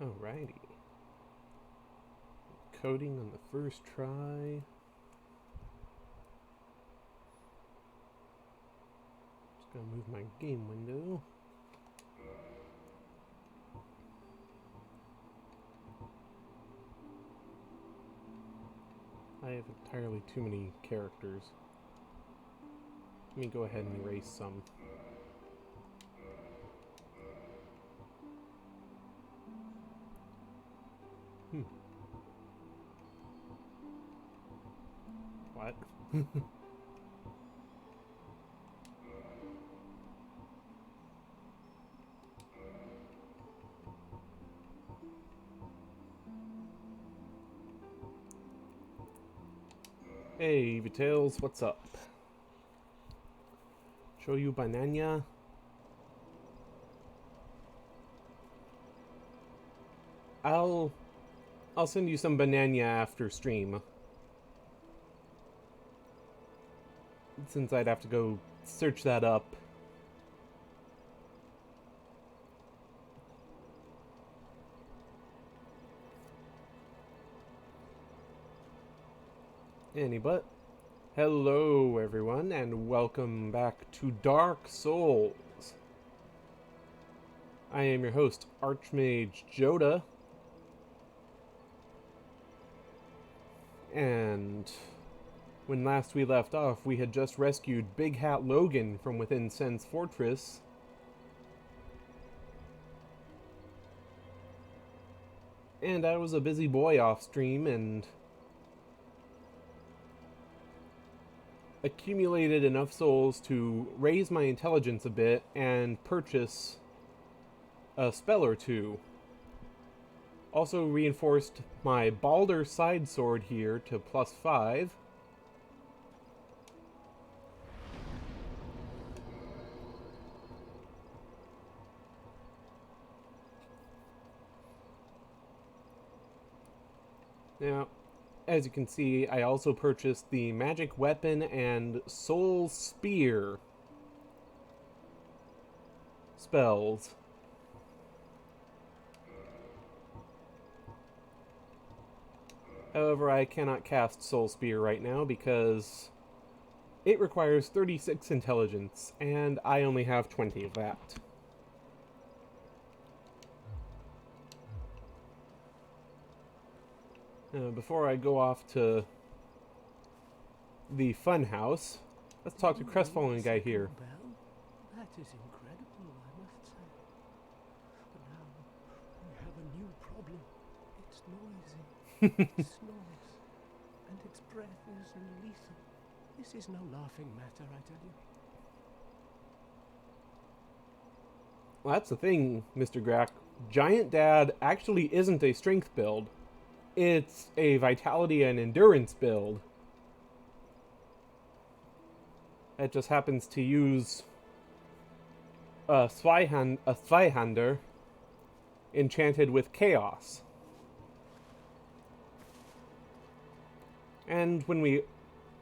Alrighty. Coding on the first try. Just gonna move my game window. I have entirely too many characters. Let me go ahead and erase some. What? Hey, Vitails, what's up? Show you banana. I'll send you some banana after stream. Since I'd have to go search that up. But hello everyone and welcome back to Dark Souls. I am your host, ArchmageJoda. And when last we left off, we had just rescued Big Hat Logan from within Sens Fortress. And I was a busy boy off stream and accumulated enough souls to raise my intelligence a bit and purchase a spell or two. Also reinforced my Balder side sword here to +5. Now, as you can see, I also purchased the magic weapon and soul spear spells. However, I cannot cast soul spear right now because it requires 36 intelligence, and I only have 20 of that. Before I go off to the Funhouse, let's talk to Crestfallen guy here. That is incredible, I must say. But now we have a new problem. It's noisy. It snores. And its breath is lethal. This is no laughing matter, I tell you. Well, that's the thing, Mr. Grack. Giant Dad actually isn't a strength build. It's a vitality and endurance build. It just happens to use a Zweihander enchanted with chaos. And when we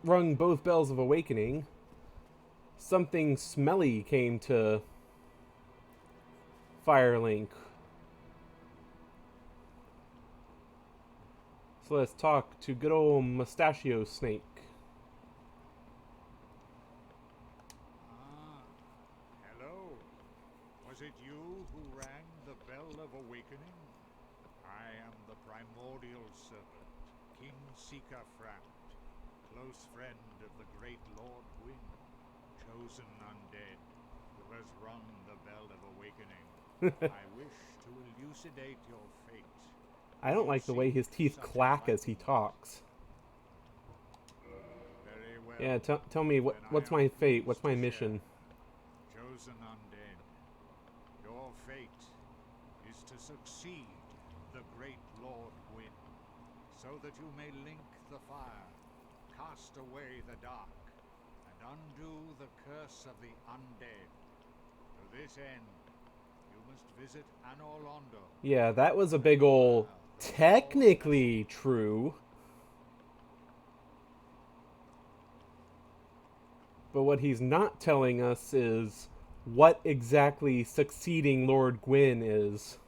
rung both bells of awakening, something smelly came to Firelink. So let's talk to good old Mustachio Snake. Hello. Was it you who rang the bell of awakening? I am the primordial serpent, King Seekerfrant, close friend of the great Lord Gwyn, chosen undead, who has rung the bell of awakening. I wish to elucidate your fate. I don't like the way his teeth clack as he talks. Very well. Yeah, tell me, what's my fate? What's my mission? Chosen undead, your fate is to succeed the great Lord Gwyn, so that you may link the fire, cast away the dark, and undo the curse of the undead. To this end, you must visit Anor Londo. Yeah, that was a big ol' technically true. But what he's not telling us is what exactly succeeding Lord Gwyn is.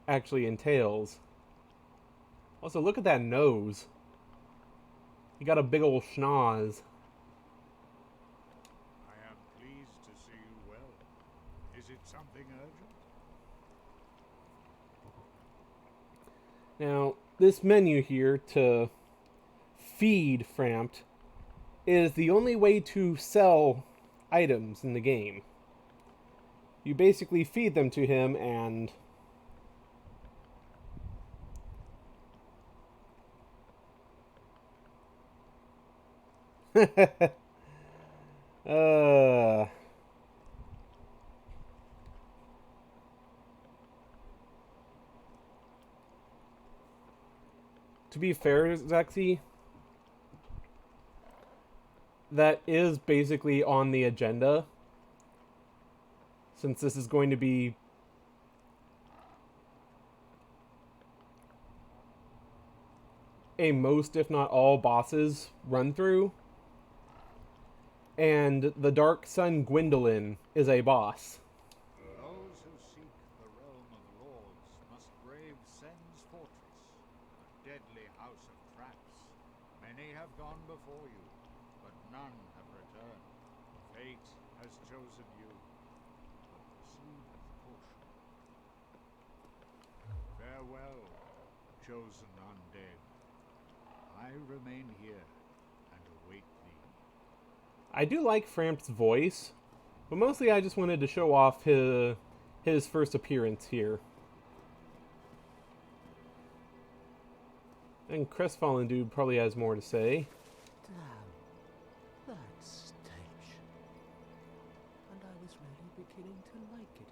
actually entails. Also, look at that nose. He got a big old schnoz. I am pleased to see you well. Is it something urgent? Now, this menu here to feed Frampt is the only way to sell items in the game. You basically feed them to him and uh to be fair, Zexy, that is basically on the agenda. Since this is going to be a most, if not all, bosses run through. And the Dark Sun Gwendolyn is a boss. Those who seek the realm of lords must brave Sens fortress, a deadly house of traps. Many have gone before you, but none have returned. Fate has chosen you, but proceed with caution. Farewell, chosen undead. I remain here and await thee. I do like Frampt's voice, but mostly I just wanted to show off his first appearance here. And Crestfallen Dude probably has more to say. Damn, that stench. And I was really beginning to like it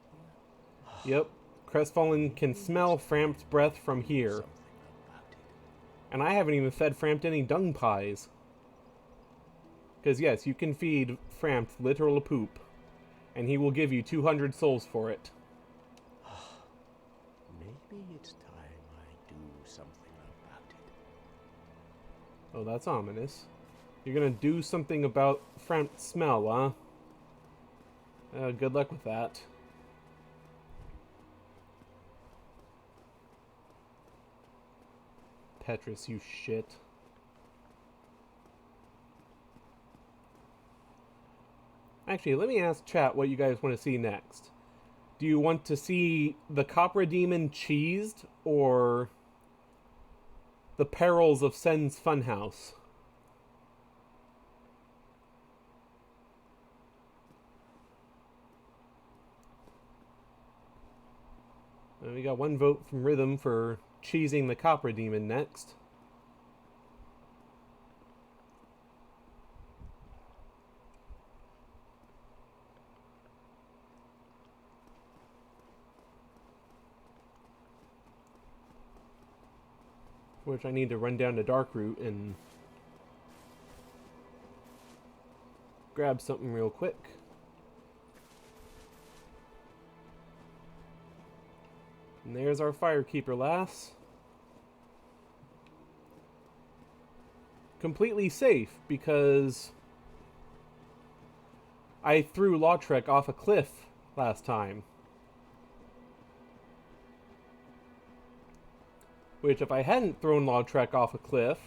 here. Yep, Crestfallen can smell Frampt's breath from here. Something about it. And I haven't even fed Frampt any dung pies. Because yes, you can feed Frampt literal poop, and he will give you 200 souls for it. Maybe it's time I do something about it. Oh, that's ominous. You're gonna do something about Frampt's smell, huh? Good luck with that. Petrus, you shit. Actually, let me ask chat what you guys want to see next. Do you want to see the Copra Demon cheesed, or the perils of Sen's Funhouse? We got one vote from Rhythm for cheesing the Copra Demon next. Which I need to run down to Darkroot and grab something real quick. And there's our Firekeeper lass. Completely safe because I threw Lautrec off a cliff last time. Which, if I hadn't thrown Lautrec off a cliff,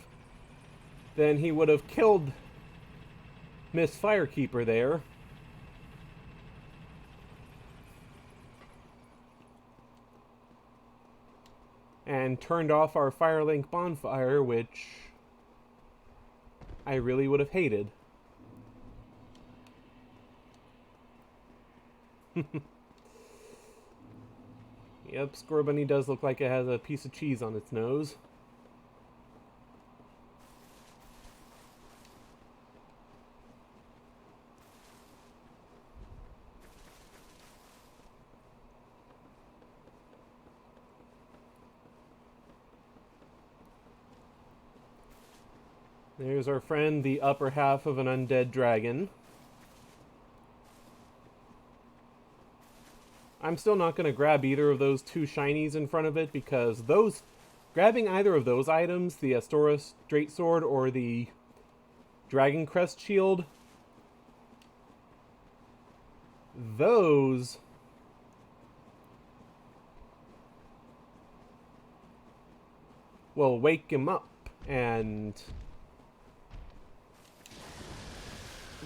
then he would have killed Miss Firekeeper there. And turned off our Firelink bonfire, which I really would have hated. Yep, Scorbunny does look like it has a piece of cheese on its nose. There's our friend, the upper half of an undead dragon. I'm still not going to grab either of those two shinies in front of it because grabbing either of those items, the Astoris Greatsword or the Dragon Crest Shield, those will wake him up, and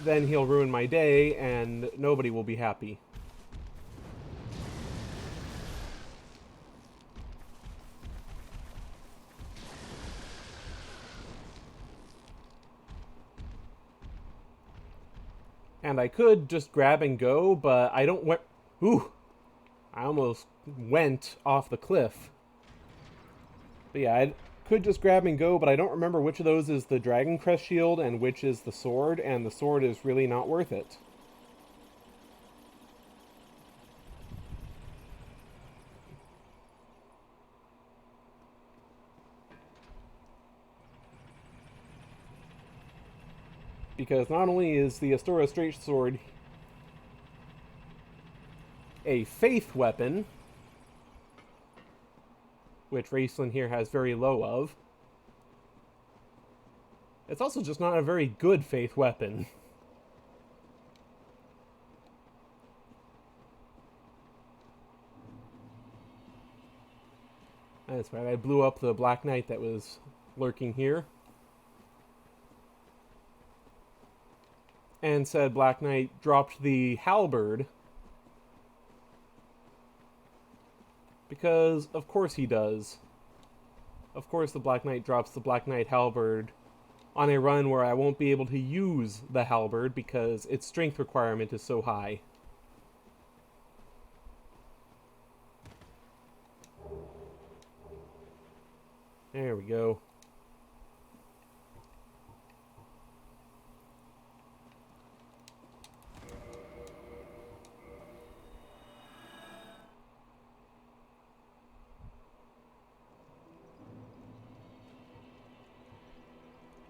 then he'll ruin my day, and nobody will be happy. And I could just grab and go, but I don't want... Ooh! I almost went off the cliff. But yeah, I could just grab and go, but I don't remember which of those is the Dragon Crest shield and which is the sword, and the sword is really not worth it. Because not only is the Astora Straight Sword a faith weapon, which Raceland here has very low of, it's also just not a very good faith weapon. That's right, I blew up the Black Knight that was lurking here. And said Black Knight dropped the halberd. Because, of course he does. Of course the Black Knight drops the Black Knight halberd on a run where I won't be able to use the halberd because its strength requirement is so high. There we go.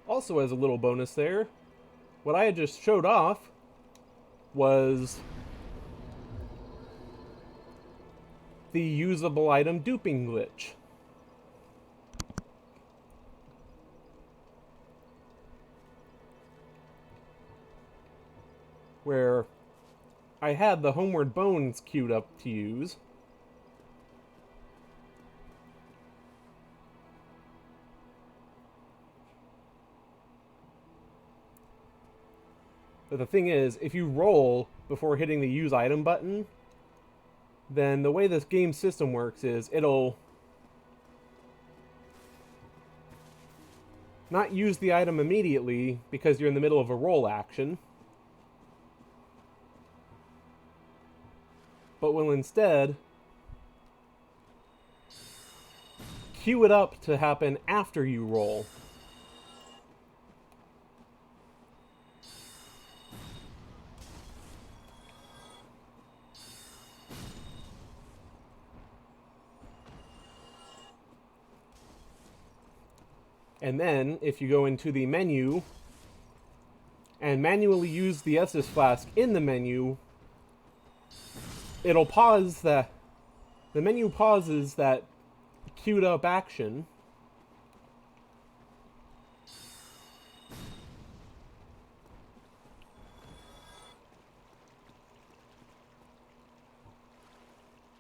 Also, as a little bonus there, what I had just showed off was the usable item duping glitch. Where I had the Homeward Bones queued up to use. But the thing is, if you roll before hitting the use item button, then the way this game system works is it'll not use the item immediately because you're in the middle of a roll action, but will instead queue it up to happen after you roll. And then, if you go into the menu and manually use the Estus Flask in the menu, it'll pause the menu pauses that queued up action.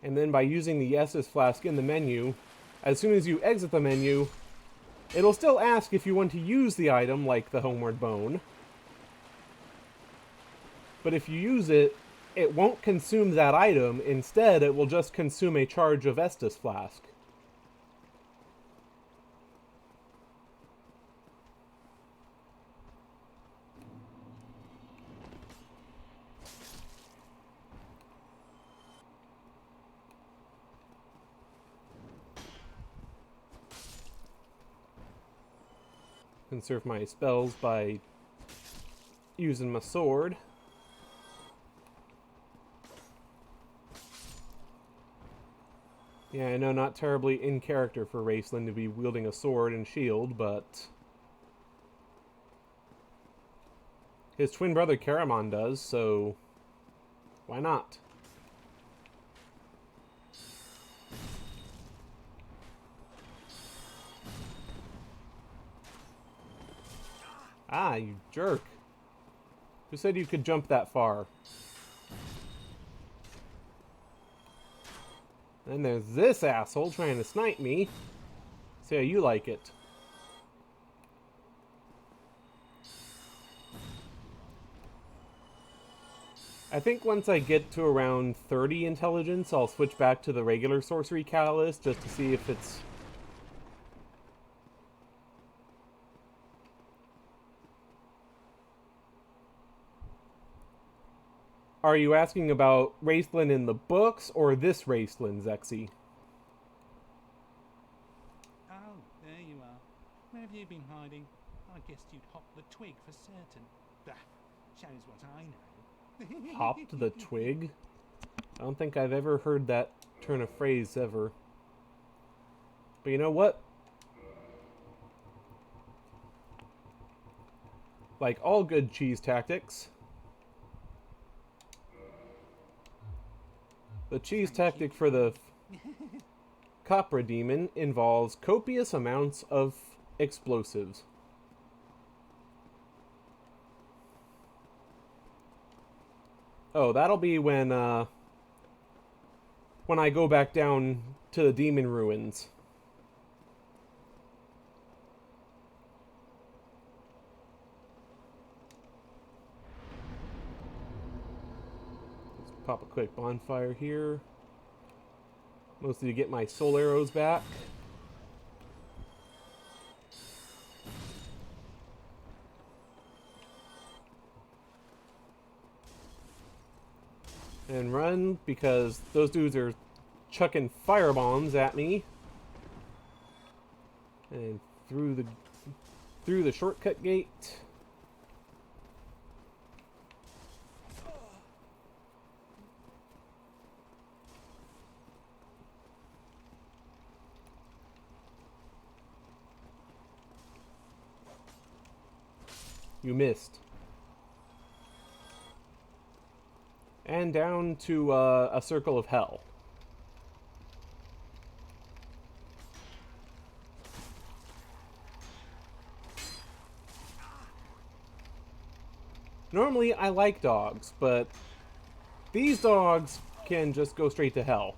And then by using the Estus Flask in the menu, as soon as you exit the menu, it'll still ask if you want to use the item, like the Homeward Bone. But if you use it, it won't consume that item. Instead, it will just consume a charge of Estus Flask. Conserve my spells by using my sword. Yeah, I know, not terribly in character for Raceland to be wielding a sword and shield, but his twin brother Caramon does, so why not? Ah, you jerk. Who said you could jump that far? Then there's this asshole trying to snipe me. So yeah, you like it. I think once I get to around 30 intelligence, I'll switch back to the regular sorcery catalyst just to see if it's... Are you asking about Raceland in the books or this Raceland, Zexy? Oh, there you are. Where have you been hiding? I guessed you'd hop the twig for certain. Bah, shows what I know. Hopped the twig? I don't think I've ever heard that turn of phrase ever. But you know what? Like all good cheese tactics, the cheese tactic for the Copra Demon involves copious amounts of explosives. Oh, that'll be when I go back down to the demon ruins. Let's pop a quick bonfire here. Mostly to get my soul arrows back. And run, because those dudes are chucking fire bombs at me. And through the shortcut gate. You missed. And down to a circle of hell. Normally, I like dogs, but these dogs can just go straight to hell.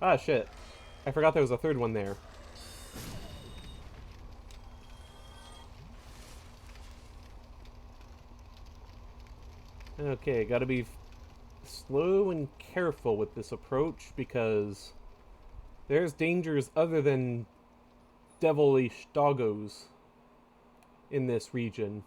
Ah, shit. I forgot there was a third one there. Okay, gotta be slow and careful with this approach, because there's dangers other than devilish doggos in this region.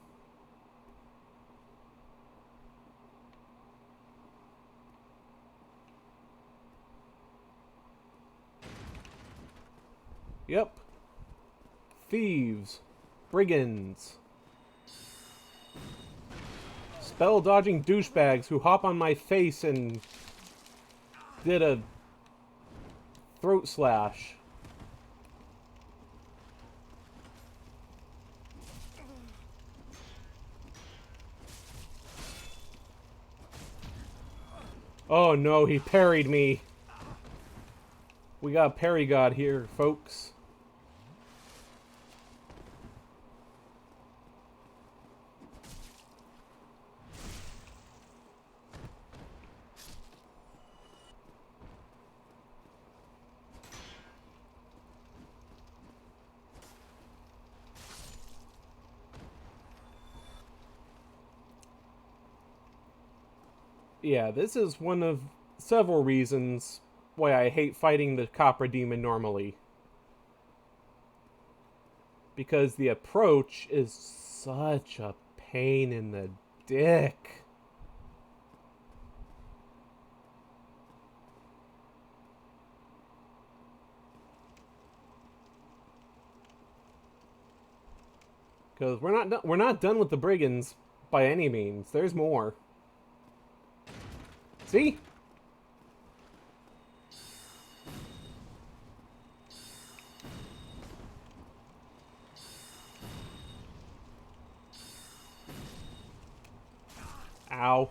Yep. Thieves. Brigands. Spell-dodging douchebags who hop on my face and did a throat slash. Oh no, he parried me. We got parry god here, folks. Yeah, this is one of several reasons why I hate fighting the Copra Demon normally. Because the approach is such a pain in the dick. Because we're not done with the brigands by any means. There's more. See? Ow.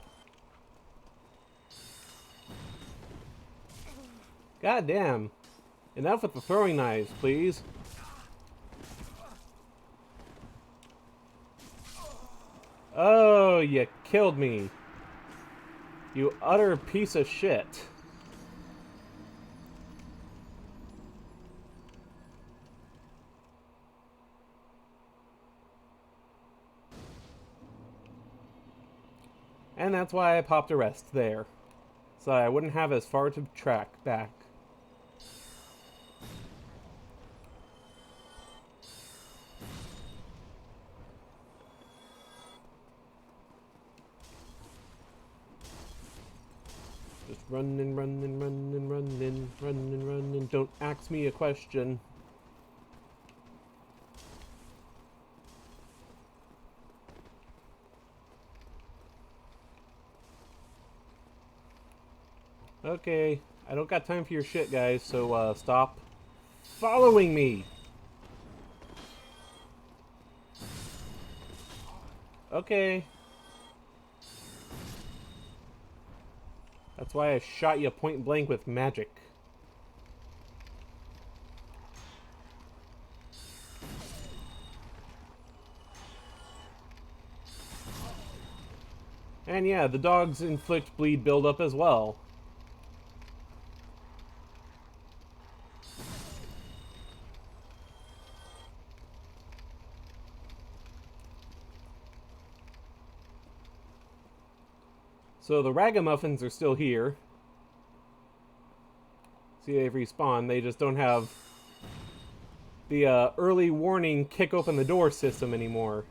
God damn. Enough with the throwing knives, please. Oh, you killed me. You utter piece of shit. And that's why I popped a rest there. So I wouldn't have as far to track back. Just running, running, running, running, running, running. Don't ask me a question. Okay, I don't got time for your shit, guys, so stop following me. Okay. That's why I shot you point blank with magic. And yeah, the dogs inflict bleed buildup as well. So the ragamuffins are still here. See, they've respawned. They just don't have the early warning kick open the door system anymore.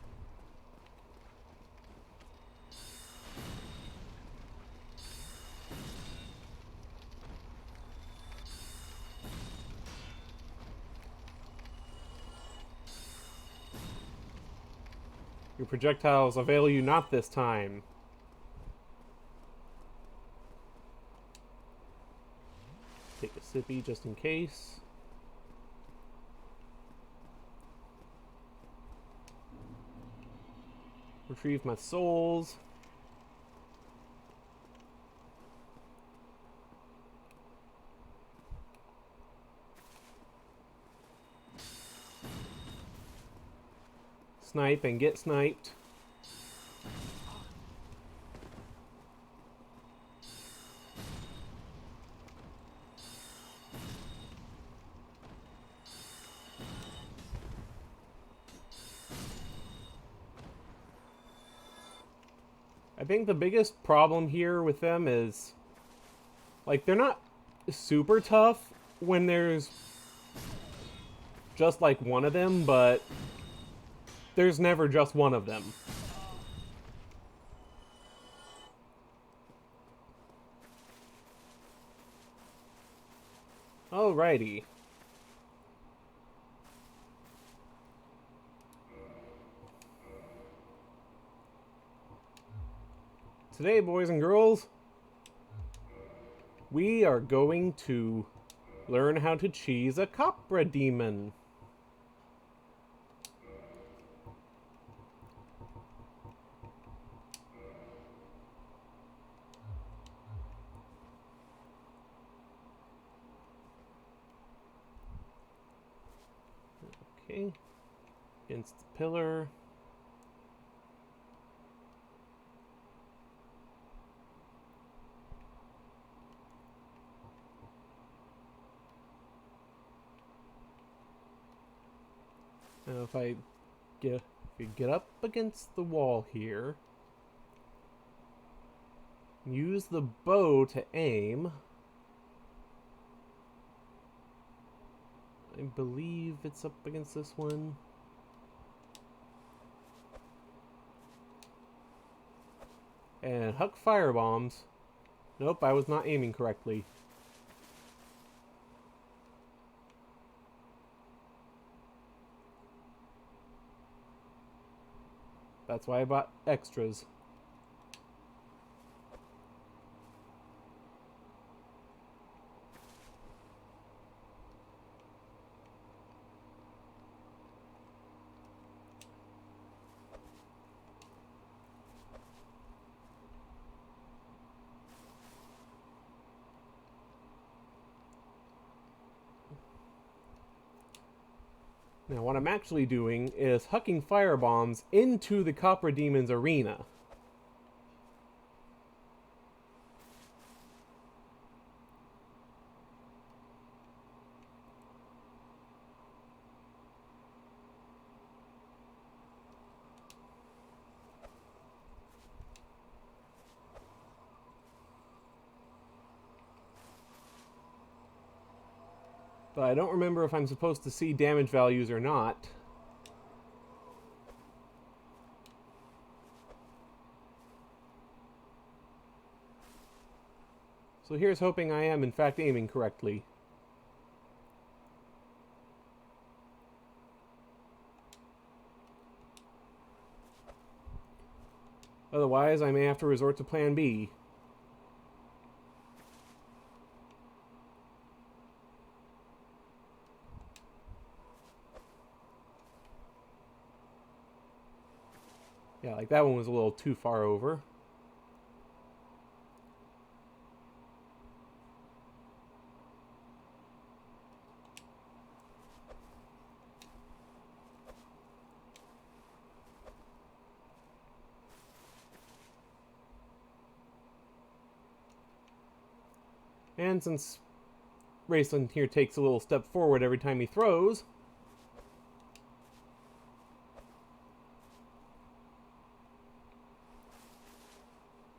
Your projectiles avail you not this time. Take a sippy just in case. Retrieve my souls. Snipe and get sniped. I think the biggest problem here with them is, like, they're not super tough when there's just like one of them, but there's never just one of them. Alrighty. Today, boys and girls, we are going to learn how to cheese a copra demon. Okay, against the pillar. Now if you get up against the wall here, use the bow to aim. I believe it's up against this one. And huck firebombs. Nope, I was not aiming correctly. That's why I bought extras. Now what I'm actually doing is hucking firebombs into the Copper Demon's arena. But I don't remember if I'm supposed to see damage values or not. So here's hoping I am in fact aiming correctly. Otherwise, I may have to resort to Plan B. Yeah, like that one was a little too far over. And since Raceland here takes a little step forward every time he throws,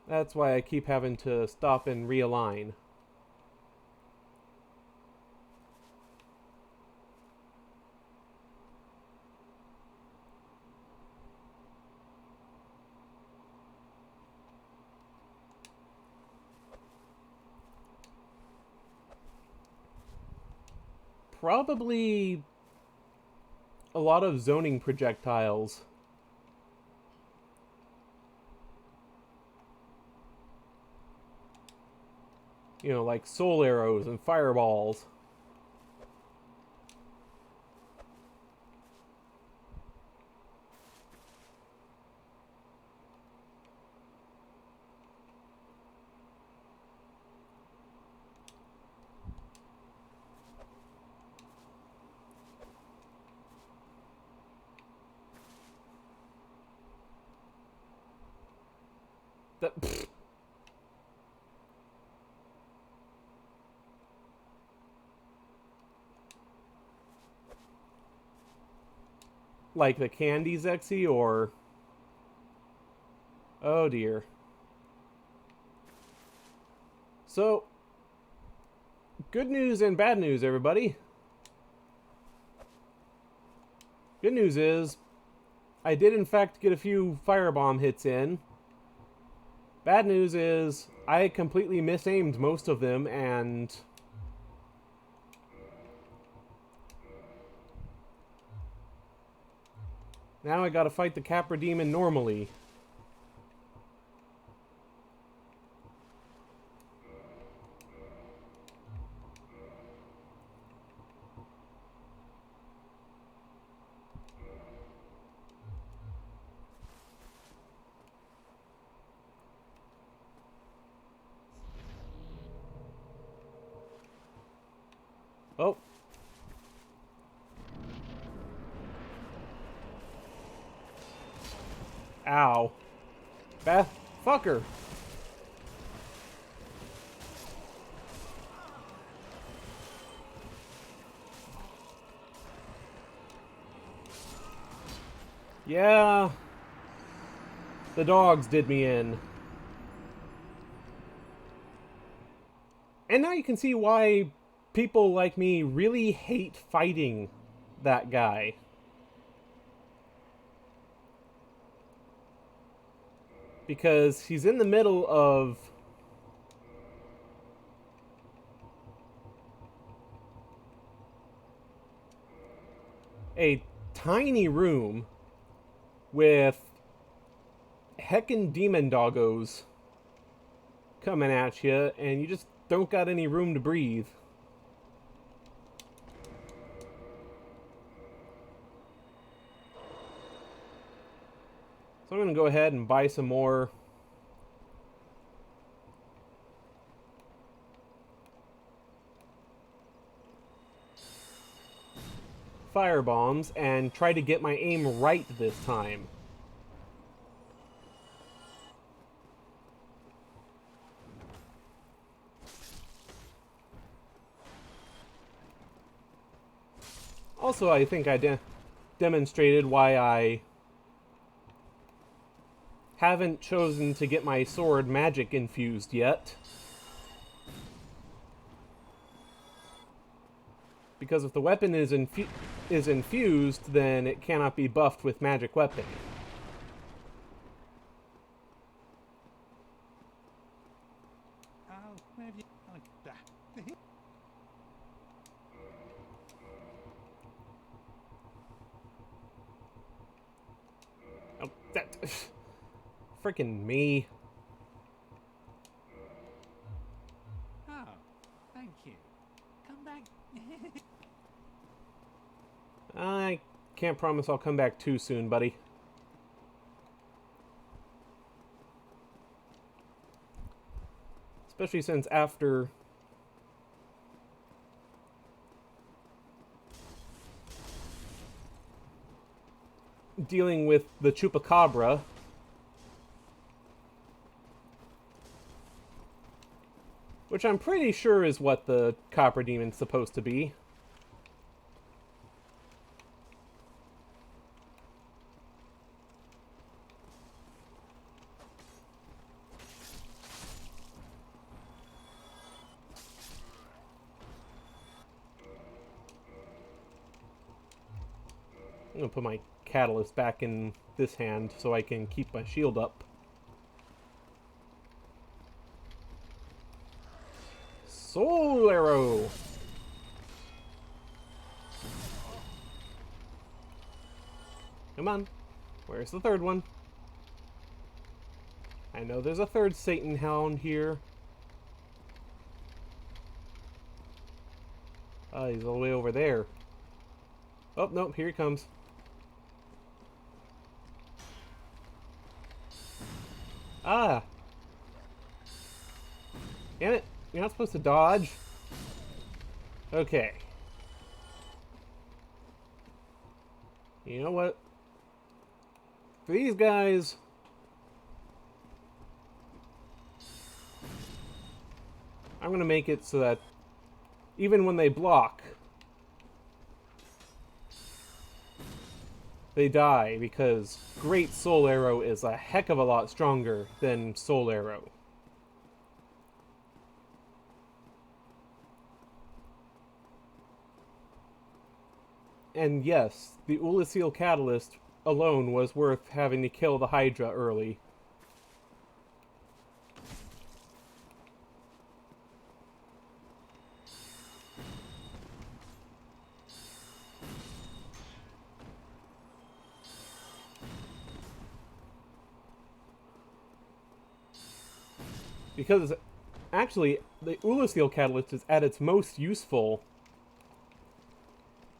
that's why I keep having to stop and realign. Probably a lot of zoning projectiles. You know, like soul arrows and fireballs. That, pfft. Like the candy Zexy, or... Oh dear. So, good news and bad news, everybody. Good news is, I did in fact get a few firebomb hits in. Bad news is, I completely misaimed most of them, and... now I gotta fight the Capra Demon normally. Oh. Ow. Beth, fucker. Yeah. The dogs did me in. And now you can see why people like me really hate fighting that guy. Because he's in the middle of a tiny room with heckin' demon doggos coming at you, and you just don't got any room to breathe. So I'm going to go ahead and buy some more fire bombs and try to get my aim right this time. Also, I think I demonstrated why I haven't chosen to get my sword magic infused yet. Because if the weapon is infused, then it cannot be buffed with magic weapon. Oh, where have you like that? Oh, that... Frickin' me. Oh, thank you. Come back. I can't promise I'll come back too soon, buddy. Especially since after dealing with the Chupacabra, which I'm pretty sure is what the Copper Demon's supposed to be. I'm gonna put my catalyst back in this hand so I can keep my shield up. Soul Arrow! Come on. Where's the third one? I know there's a third Satan Hound here. Oh, he's all the way over there. Oh, nope, here he comes. Ah! Damn it, you're not supposed to dodge. Okay. You know what? For these guys... I'm gonna make it so that even when they block, they die, because Great Soul Arrow is a heck of a lot stronger than Soul Arrow. And yes, the Ulasil Catalyst alone was worth having to kill the Hydra early. Because, actually, the Ulasil Catalyst is at its most useful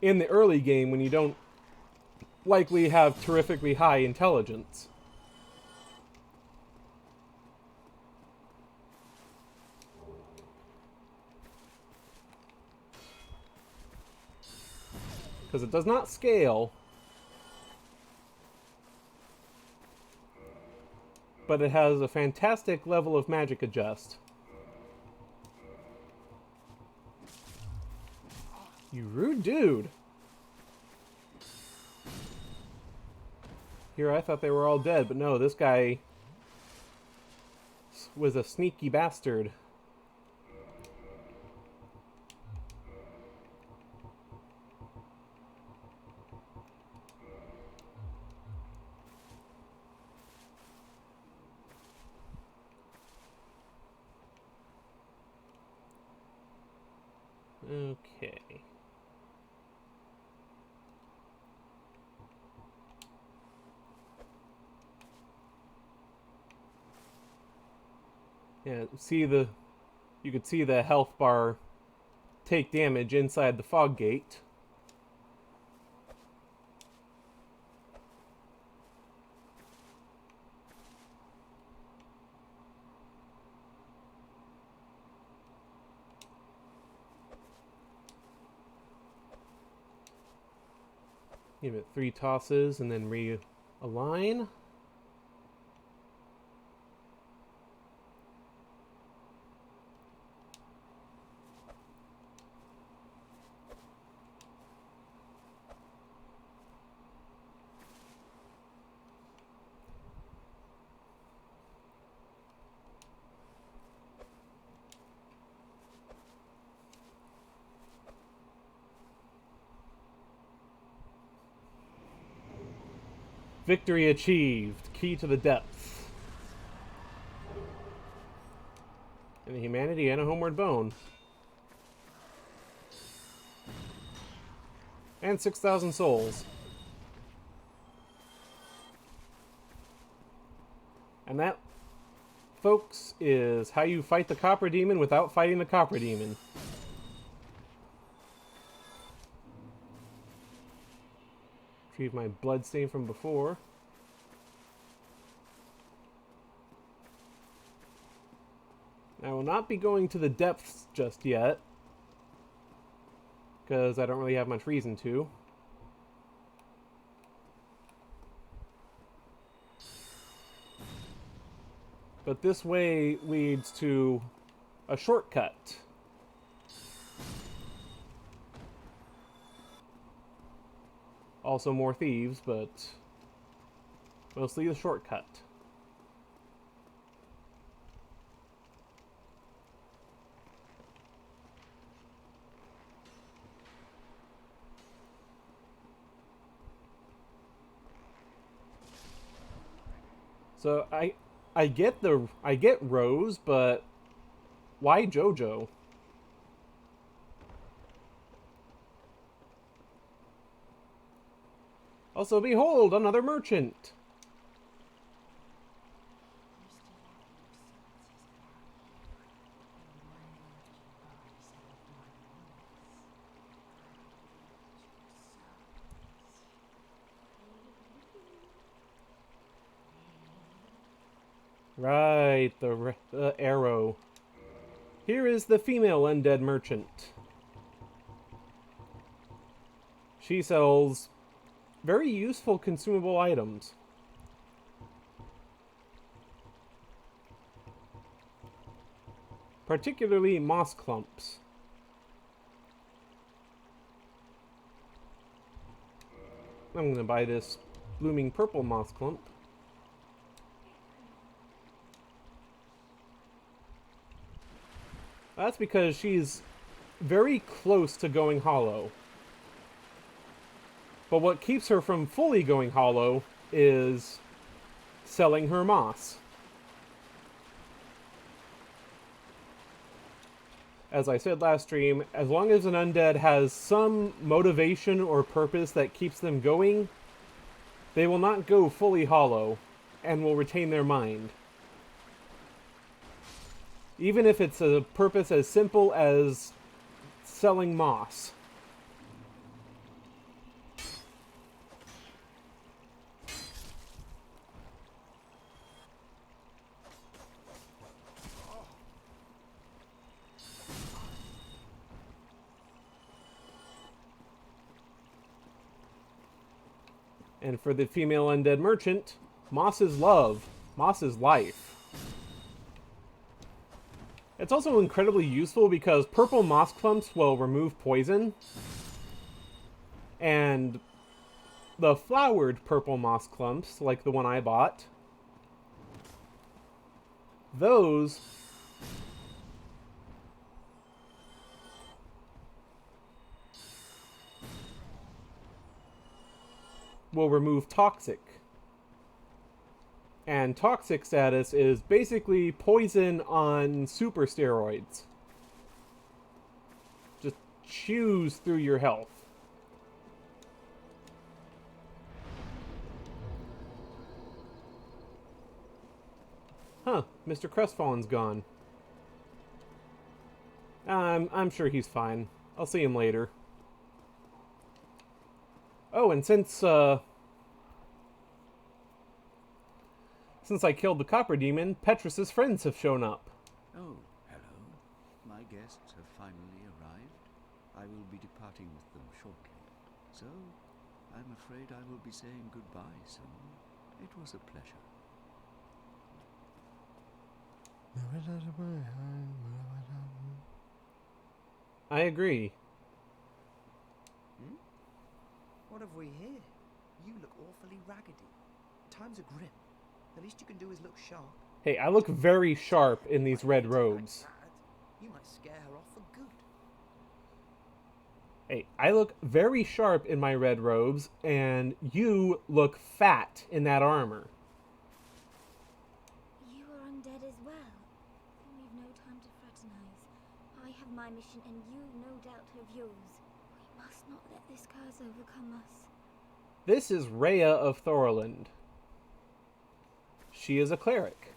in the early game when you don't likely have terrifically high intelligence. Because it does not scale, but it has a fantastic level of magic adjust. You rude dude! Here, I thought they were all dead, but no, this guy was a sneaky bastard. Okay. Yeah, you could see the health bar take damage inside the fog gate. Give it 3 tosses and then realign. Victory achieved. Key to the depths. And humanity and a homeward bone. And 6,000 souls. And that, folks, is how you fight the Copper Demon without fighting the Copper Demon. Retrieve my bloodstain from before. I will not be going to the depths just yet, because I don't really have much reason to. But this way leads to a shortcut. Also more thieves, but mostly the shortcut. So I get Rose, but why JoJo? Also, behold, another merchant. Right, the arrow. Here is the female undead merchant. She sells very useful consumable items. Particularly moss clumps. I'm gonna buy this blooming purple moss clump. That's because she's very close to going hollow. But what keeps her from fully going hollow is selling her moss. As I said last stream, as long as an undead has some motivation or purpose that keeps them going, they will not go fully hollow and will retain their mind. Even if it's a purpose as simple as selling moss. And for the female undead merchant, moss is love. Moss is life. It's also incredibly useful because purple moss clumps will remove poison. And the flowered purple moss clumps, like the one I bought, those will remove toxic. And toxic status is basically poison on super steroids. Just chews through your health. Huh, Mr. Crestfallen's gone. I'm sure he's fine. I'll see him later. Oh, and since I killed the Copper Demon, Petrus's friends have shown up. Oh, hello. My guests have finally arrived. I will be departing with them shortly. So, I'm afraid I will be saying goodbye soon. It was a pleasure. I agree. What have we here? You look awfully raggedy. Times are grim. The least you can do is look sharp. Hey, I look very sharp in these red robes. You might scare her off for good. Hey, I look very sharp in my red robes, and you look fat in that armor. You are undead as well. Then we've no time to fraternize. I have my mission, and you no doubt have yours. We must not let this curse overcome us. This is Rhea of Thorland. She is a cleric.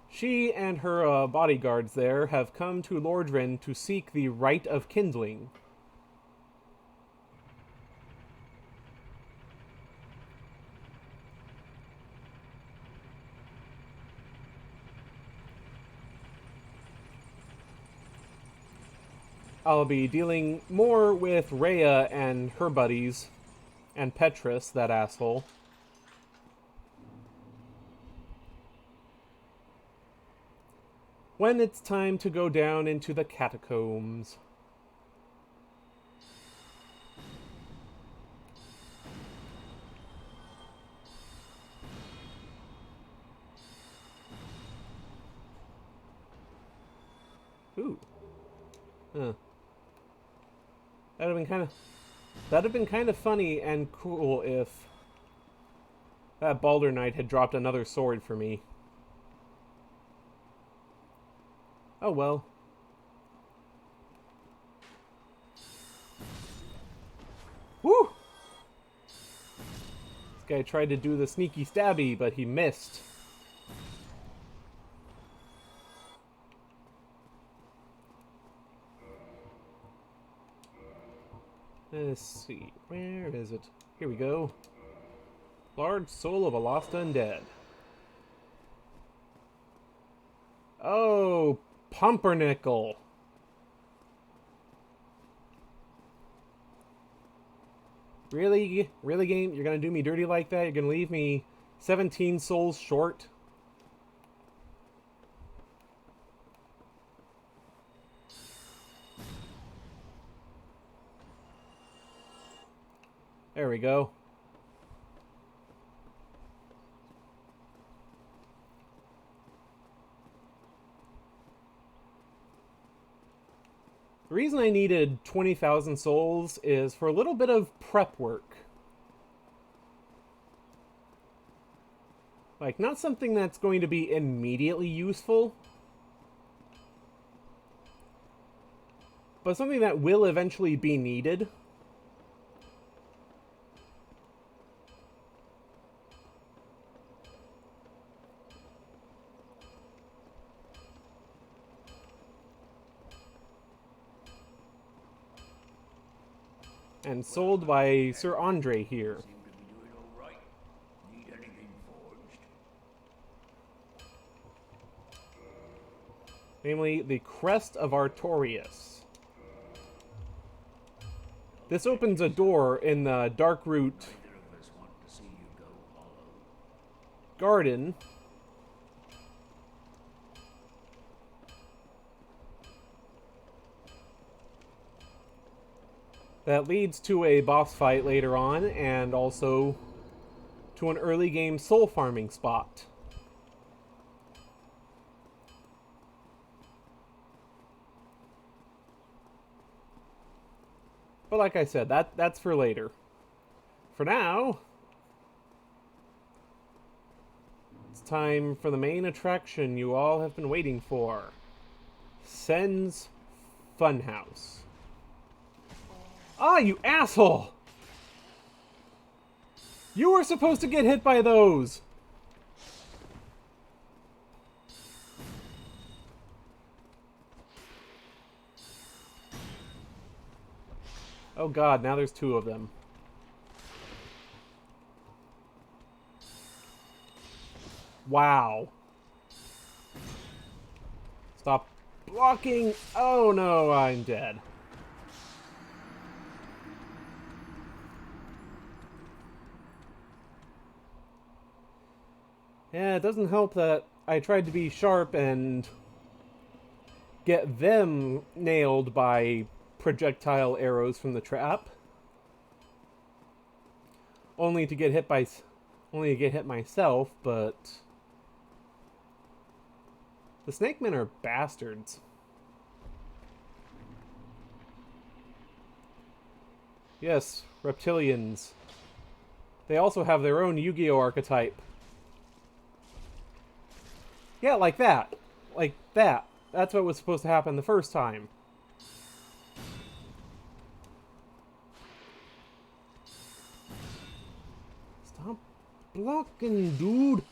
She and her bodyguards there have come to Lordran to seek the Rite of Kindling. I'll be dealing more with Rhea and her buddies, and Petrus, that asshole. When it's time to go down into the catacombs. Ooh. Huh. That'd have been kind of funny and cool if that Balder Knight had dropped another sword for me. Oh well. Woo! This guy tried to do the sneaky stabby, but he missed. Let's see. Where is it? Here we go. Large soul of a lost undead. Oh, pumpernickel. Really? Really, game? You're gonna do me dirty like that? You're gonna leave me 17 souls short? There we go. The reason I needed 20,000 souls is for a little bit of prep work. Like, not something that's going to be immediately useful, but something that will eventually be needed. And sold by Sir Andre here. Seem to be doing all right. Need anything forged? Namely, the Crest of Artorias. This opens a door in the Darkroot Neither of us want to see you go hollow. garden. That leads to a boss fight later on, and also to an early game soul farming spot. But like I said, that's for later. For now, it's time for the main attraction you all have been waiting for. Sens Funhouse. Ah, you asshole! You were supposed to get hit by those! Oh god, now there's two of them. Wow. Stop blocking! Oh no, I'm dead. Yeah, it doesn't help that I tried to be sharp and get them nailed by projectile arrows from the trap. Only to get hit myself, but The snake men are bastards. Yes, reptilians. They also have their own Yu-Gi-Oh! Archetype. Yeah, like that. Like that. That's what was supposed to happen the first time. Stop blocking, dude.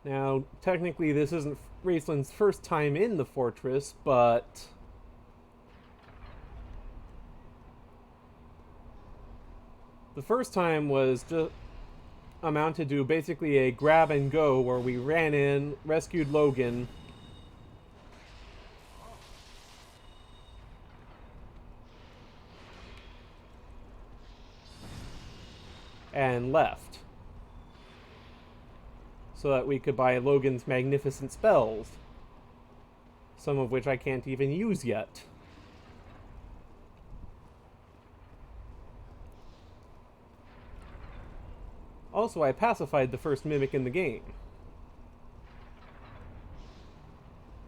Now, technically this isn't Raceland's first time in the fortress, but the first time was just amounted to basically a grab and go where we ran in, rescued Logan, and left. So that we could buy Logan's magnificent spells. Some of which I can't even use yet. Also, I pacified the first mimic in the game.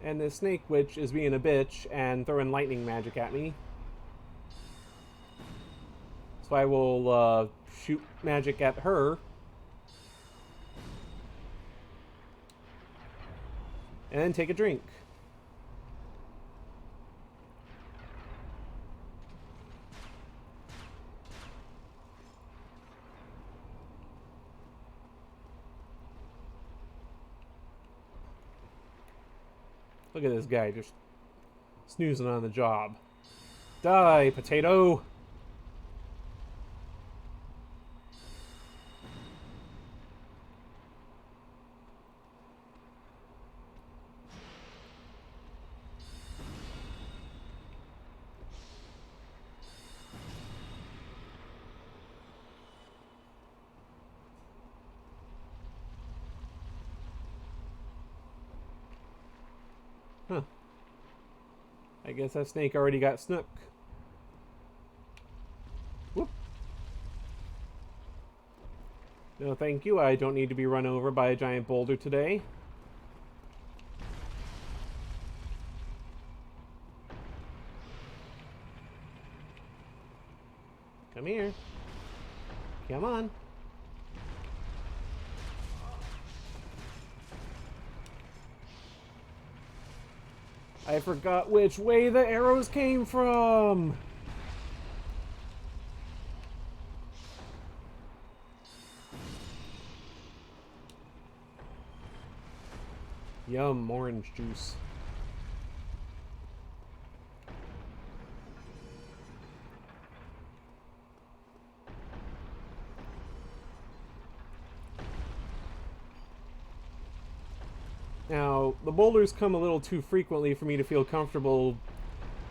And this snake witch is being a bitch and throwing lightning magic at me. So I will shoot magic at her. And then take a drink. Look at this guy just snoozing on the job. Die, potato! Huh. I guess that snake already got snook. Whoop. No, thank you. I don't need to be run over by a giant boulder today. Come here. Come on. I forgot which way the arrows came from. Yum, orange juice. Now, the boulders come a little too frequently for me to feel comfortable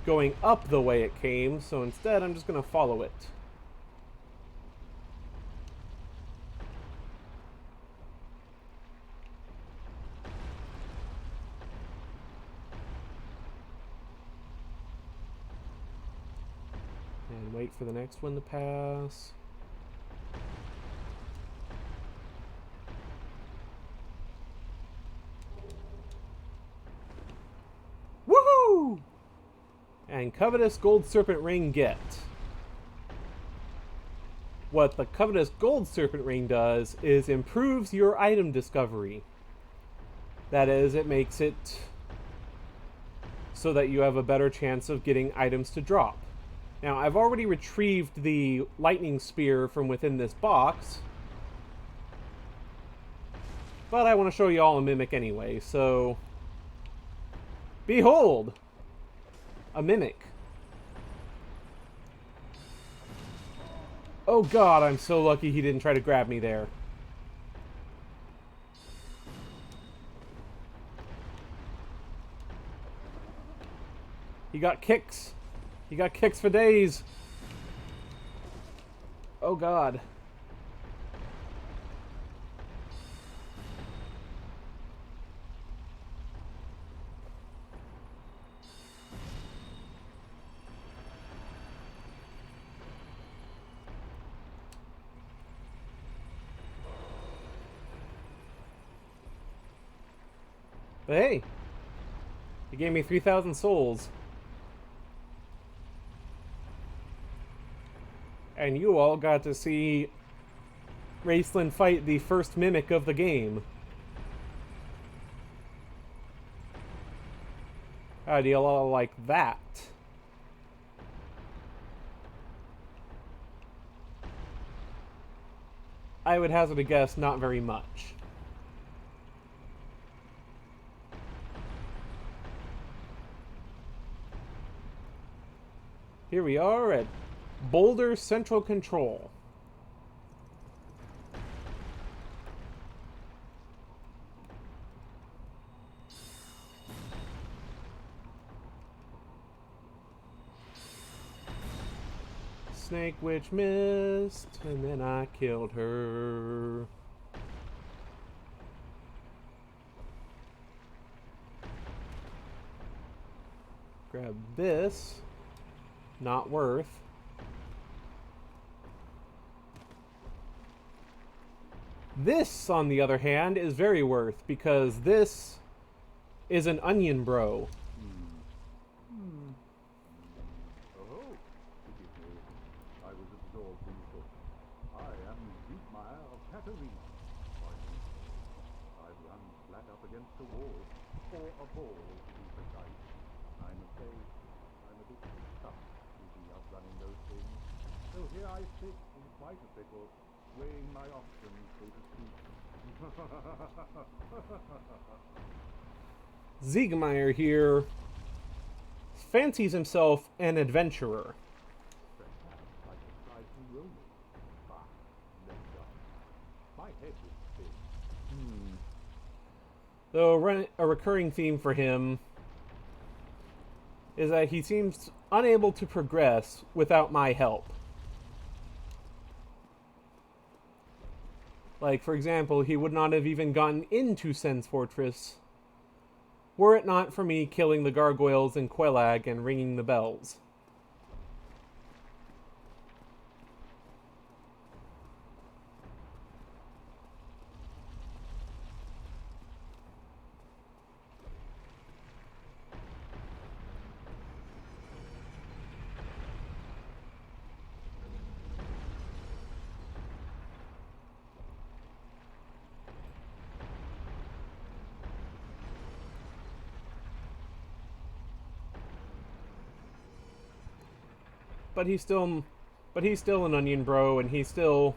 going up the way it came, so instead I'm just going to follow it. And wait for the next one to pass. Woohoo! And Covetous Gold Serpent Ring get. What the Covetous Gold Serpent Ring does is improves your item discovery. That is, it makes it so that you have a better chance of getting items to drop. Now, I've already retrieved the lightning spear from within this box, but I want to show you all a mimic anyway, so behold! A mimic. Oh god, I'm so lucky he didn't try to grab me there. He got kicks. He got kicks for days. Oh god. But hey, he gave me 3,000 souls. And you all got to see Raceland fight the first mimic of the game. How do you all like that? I would hazard a guess, not very much. Here we are at Boulder Central Control. Snake Witch missed, and then I killed her. Grab this. Not worth. This, on the other hand, is very worth, because this is an onion bro. Oh, forgive me. I was absorbed in thought. I am Dietmar of Katarina. I've run flat up against a wall, or a ball to be precise. I must say, I'm a bit stuck busy outrunning those things. So here I sit in quite a pickle, weighing my options, so to speak. Siegmeyer here fancies himself an adventurer. Perhaps I could try some rolling. Bah, no doubt. My head is spin. Though a recurring theme for him is that he seems unable to progress without my help. Like, for example, he would not have even gotten into Sens Fortress were it not for me killing the gargoyles in Quelag and ringing the bells. But he's still an onion bro, and he's still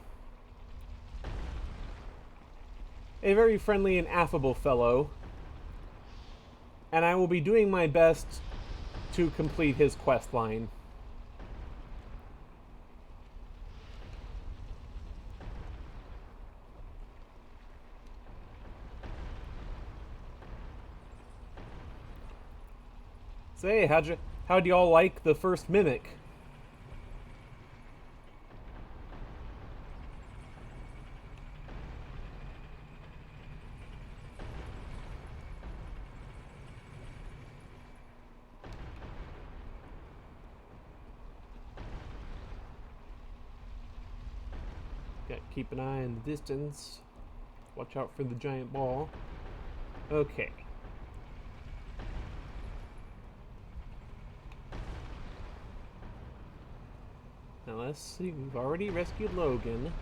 a very friendly and affable fellow. And I will be doing my best to complete his quest line. Say, how'd y'all like the first mimic? Got to keep an eye in the distance. Watch out for the giant ball. Okay. Now let's see, we've already rescued Logan.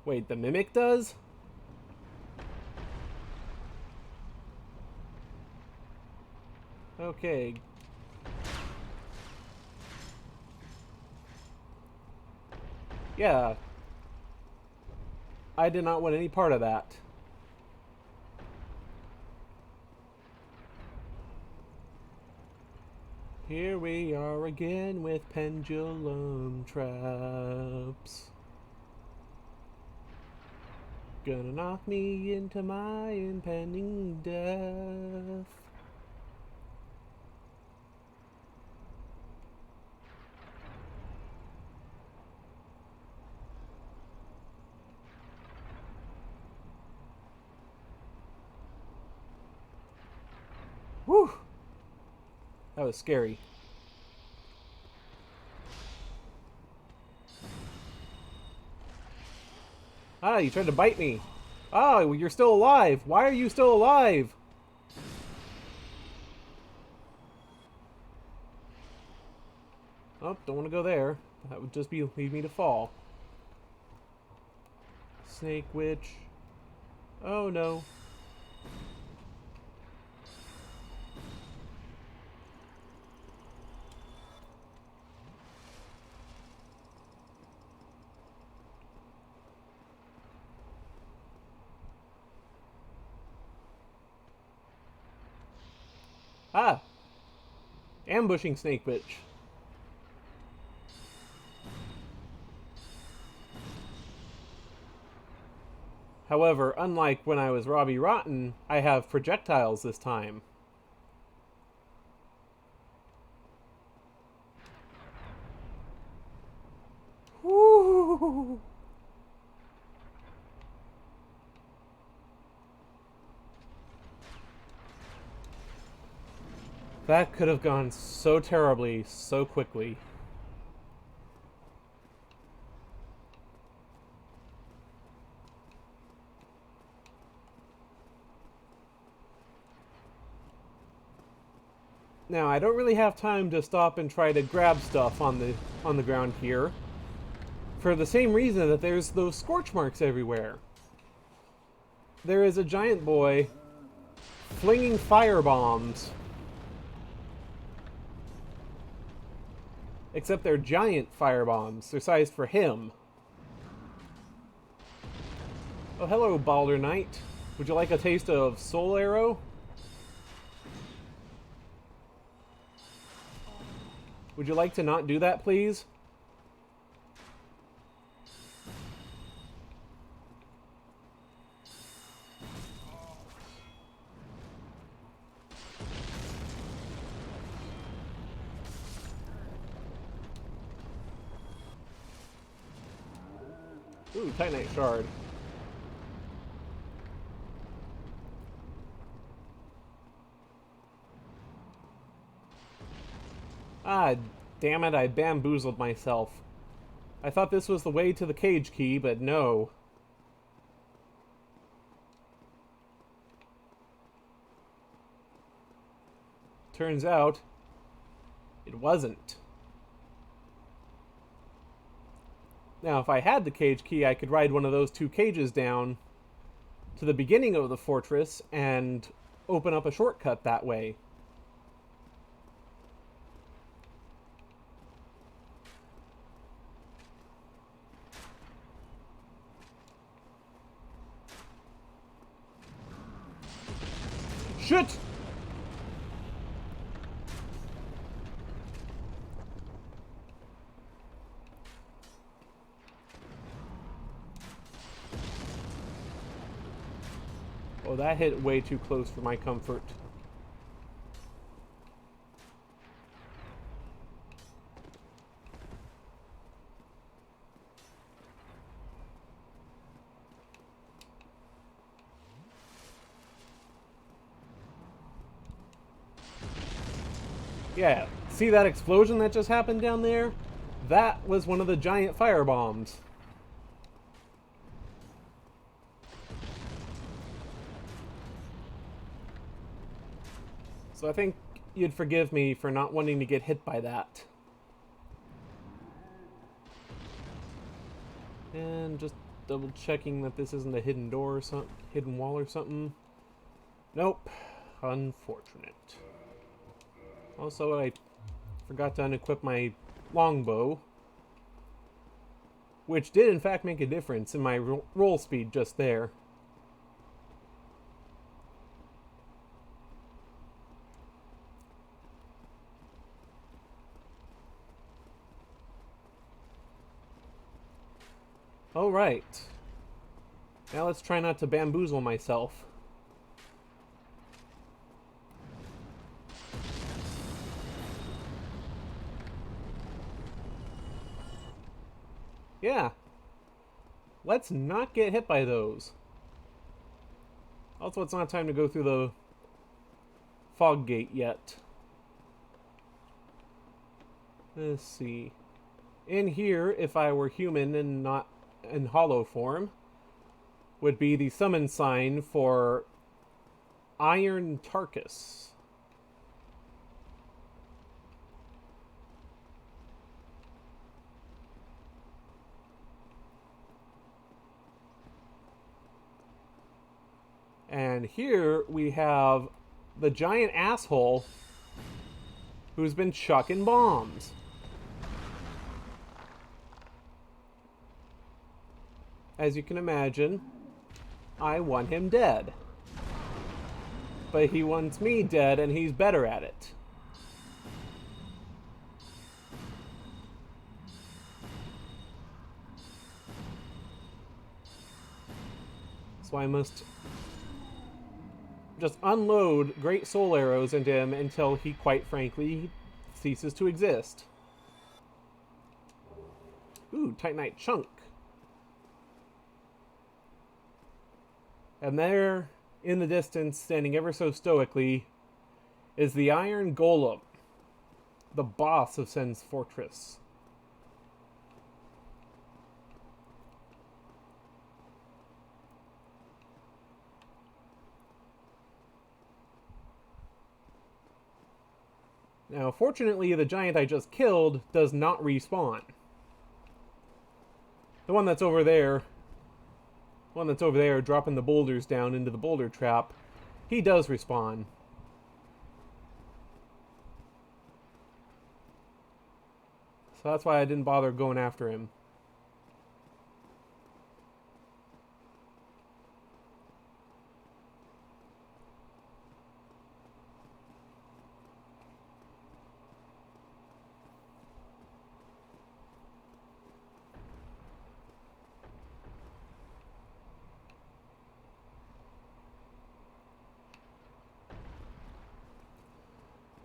Wait, the Mimic does? Okay. Yeah. I did not want any part of that. Here we are again with pendulum traps. Gonna knock me into my impending death. That was scary. Ah, you tried to bite me. Ah, you're still alive. Why are you still alive? Oh, don't want to go there. That would just be lead me to fall. Snake Witch. Oh no. Ah! Ambushing Snake Witch. However, unlike when I was Robbie Rotten, I have projectiles this time. Woo! That could have gone so terribly, so quickly. Now, I don't really have time to stop and try to grab stuff on the ground here, for the same reason that there's those scorch marks everywhere. There is a giant boy flinging fire bombs. Except they're giant fire bombs. They're sized for him. Oh, hello, Balder Knight. Would you like a taste of Soul Arrow? Would you like to not do that, please? Ooh, Titanite Shard. Ah, damn it, I bamboozled myself. I thought this was the way to the cage key, but no. Turns out, it wasn't. Now, if I had the cage key, I could ride one of those two cages down to the beginning of the fortress and open up a shortcut that way. Shit! Oh, that hit way too close for my comfort. Yeah, see that explosion that just happened down there? That was one of the giant fire bombs. So I think you'd forgive me for not wanting to get hit by that. And just double checking that this isn't a hidden door or something, hidden wall or something. Nope. Unfortunate. Also, I forgot to unequip my longbow, which did in fact make a difference in my roll speed just there. Alright. Now let's try not to bamboozle myself. Yeah. Let's not get hit by those. Also, it's not time to go through the fog gate yet. Let's see. In here, if I were human and not in hollow form, would be the summon sign for Iron Tarkus. And here we have the giant asshole who's been chucking bombs. As you can imagine, I want him dead. But he wants me dead, and he's better at it. So I must just unload great soul arrows into him until he, quite frankly, ceases to exist. Ooh, Titanite chunk. And there, in the distance, standing ever so stoically, is the Iron Golem, the boss of Sens Fortress. Now, fortunately, the giant I just killed does not respawn. The one that's over there, dropping the boulders down into the boulder trap, he does respawn. So that's why I didn't bother going after him.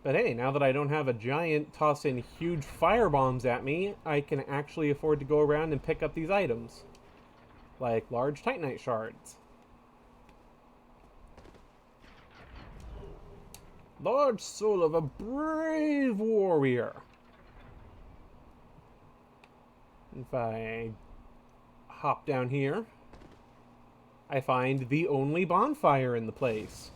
But hey, now that I don't have a giant tossing huge fire bombs at me, I can actually afford to go around and pick up these items. Like large Titanite shards. Large soul of a brave warrior. If I hop down here, I find the only bonfire in the place.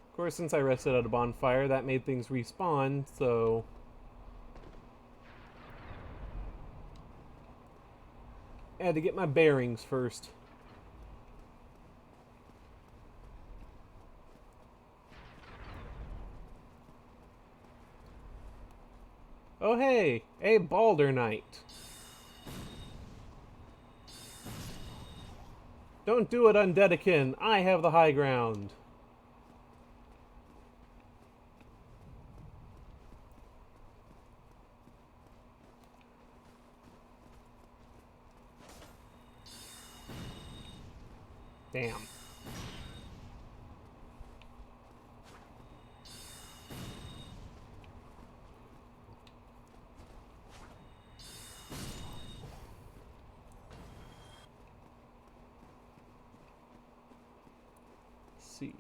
Of course, since I rested at a bonfire, that made things respawn, so I had to get my bearings first. Oh hey, a Balder Knight. Don't do it, Undeadikin. I have the high ground. Damn. Let's see.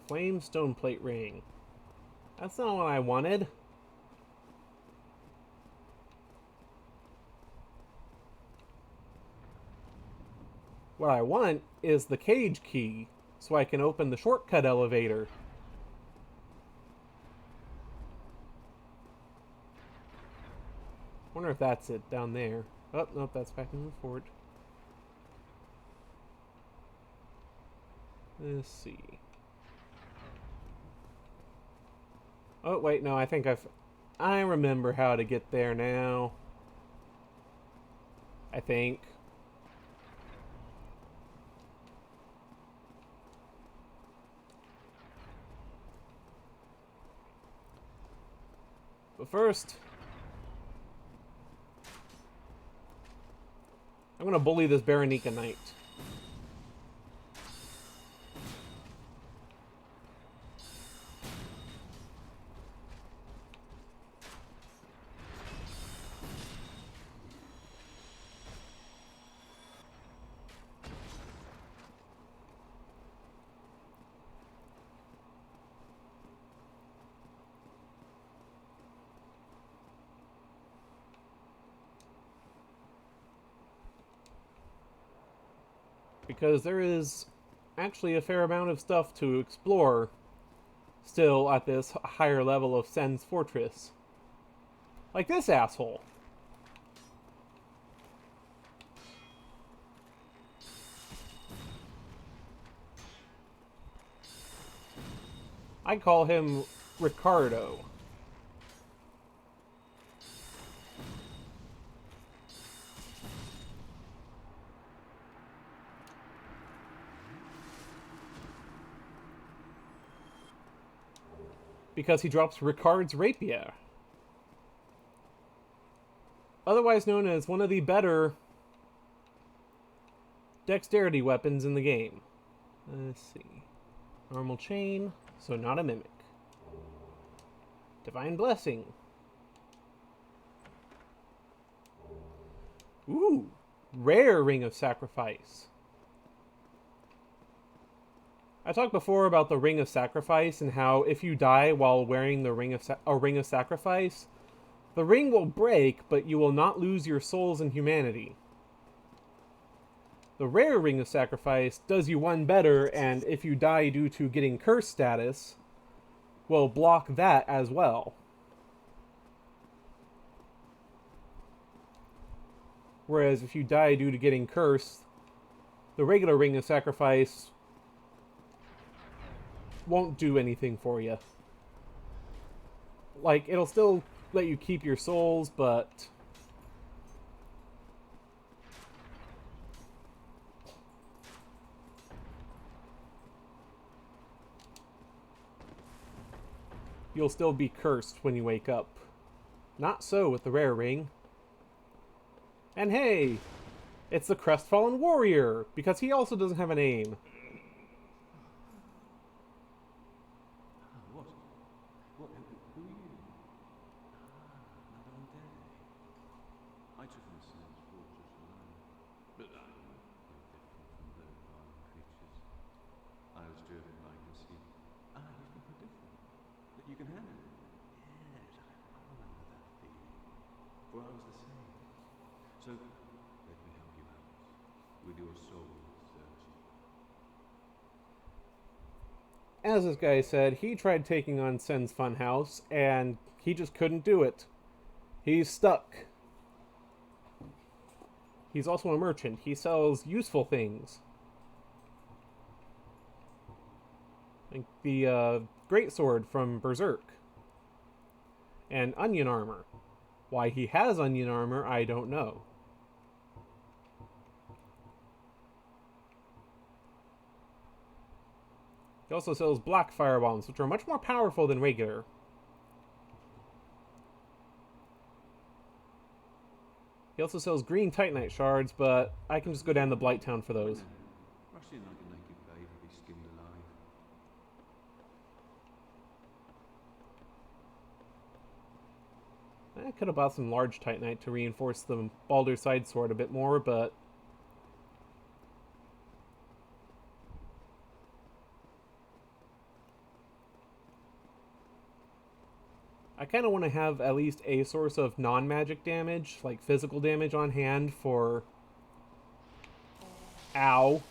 Flame stone plate ring. That's not what I wanted. What I want is the cage key, so I can open the shortcut elevator. Wonder if that's it down there. Oh, nope, that's back in the fort. Let's see. Oh, wait, no, I remember how to get there now. I think. But first, I'm gonna bully this Baronica Knight. Because there is actually a fair amount of stuff to explore still at this higher level of Sens Fortress. Like this asshole. I call him Ricardo. Because he drops Ricard's rapier. Otherwise known as one of the better dexterity weapons in the game. Let's see. Normal chain, so not a mimic. Divine blessing. Ooh, rare ring of sacrifice. I talked before about the Ring of Sacrifice and how if you die while wearing the Ring of Sacrifice, the ring will break, but you will not lose your souls in humanity. The rare Ring of Sacrifice does you one better, and if you die due to getting curse status, will block that as well. Whereas if you die due to getting cursed, the regular Ring of Sacrifice won't do anything for you. Like, it'll still let you keep your souls, but you'll still be cursed when you wake up. Not so with the rare ring. And hey, it's the Crestfallen Warrior, because he also doesn't have a name. What? Who are you? Another undead. I took the Sens fortress alone, but I am no different from those vile creatures. I was driven by conceit. You think we're different? That you can handle it? Yes, I remember that feeling. For I was the same. So, let me help you out. With your soul searching. As this guy said, he tried taking on Sens Funhouse, and he just couldn't do it. He's stuck. He's also a merchant. He sells useful things. Like the greatsword from Berserk. And onion armor. Why he has onion armor, I don't know. He also sells black fire bombs, which are much more powerful than regular. He also sells green Titanite shards, but I can just go down to Blighttown for those. Rush in like a naked babe to be skinned alive. I could have bought some large Titanite to reinforce the Baldur's Side sword a bit more, but I kind of want to have at least a source of non-magic damage, like physical damage on hand for... Ow.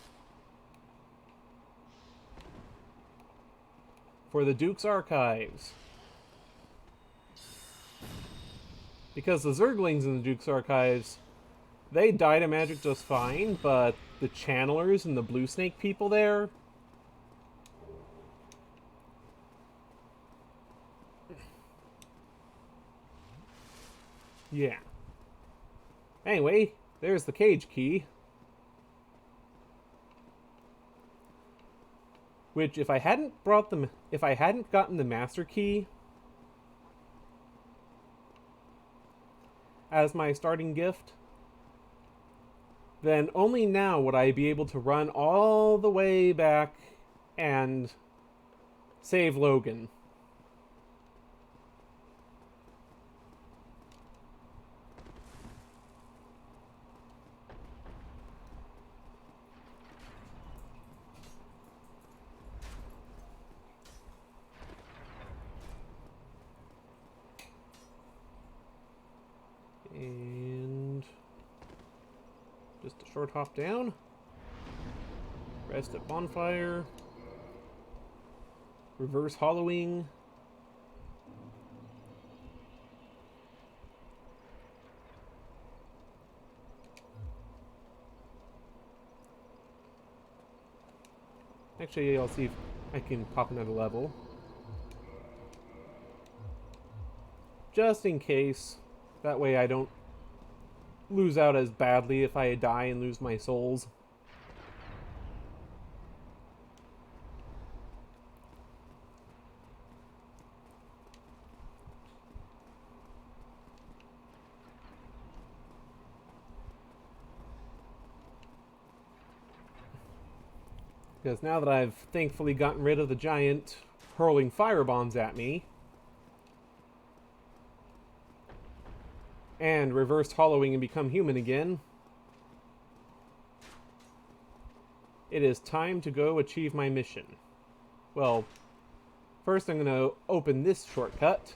For the Duke's Archives. Because the Zerglings in the Duke's Archives, they die to magic just fine, but the Channelers and the Blue Snake people there... Yeah. Anyway, there's the cage key. Which, if I hadn't gotten the master key, as my starting gift, then only now would I be able to run all the way back and save Logan. And just a short hop down. Rest at bonfire. Reverse hollowing. Actually, I'll see if I can pop another level. Just in case. That way I don't lose out as badly if I die and lose my souls. Because now that I've thankfully gotten rid of the giant hurling fire bombs at me, and reversed hollowing and become human again, it is time to go achieve my mission. Well, first I'm going to open this shortcut.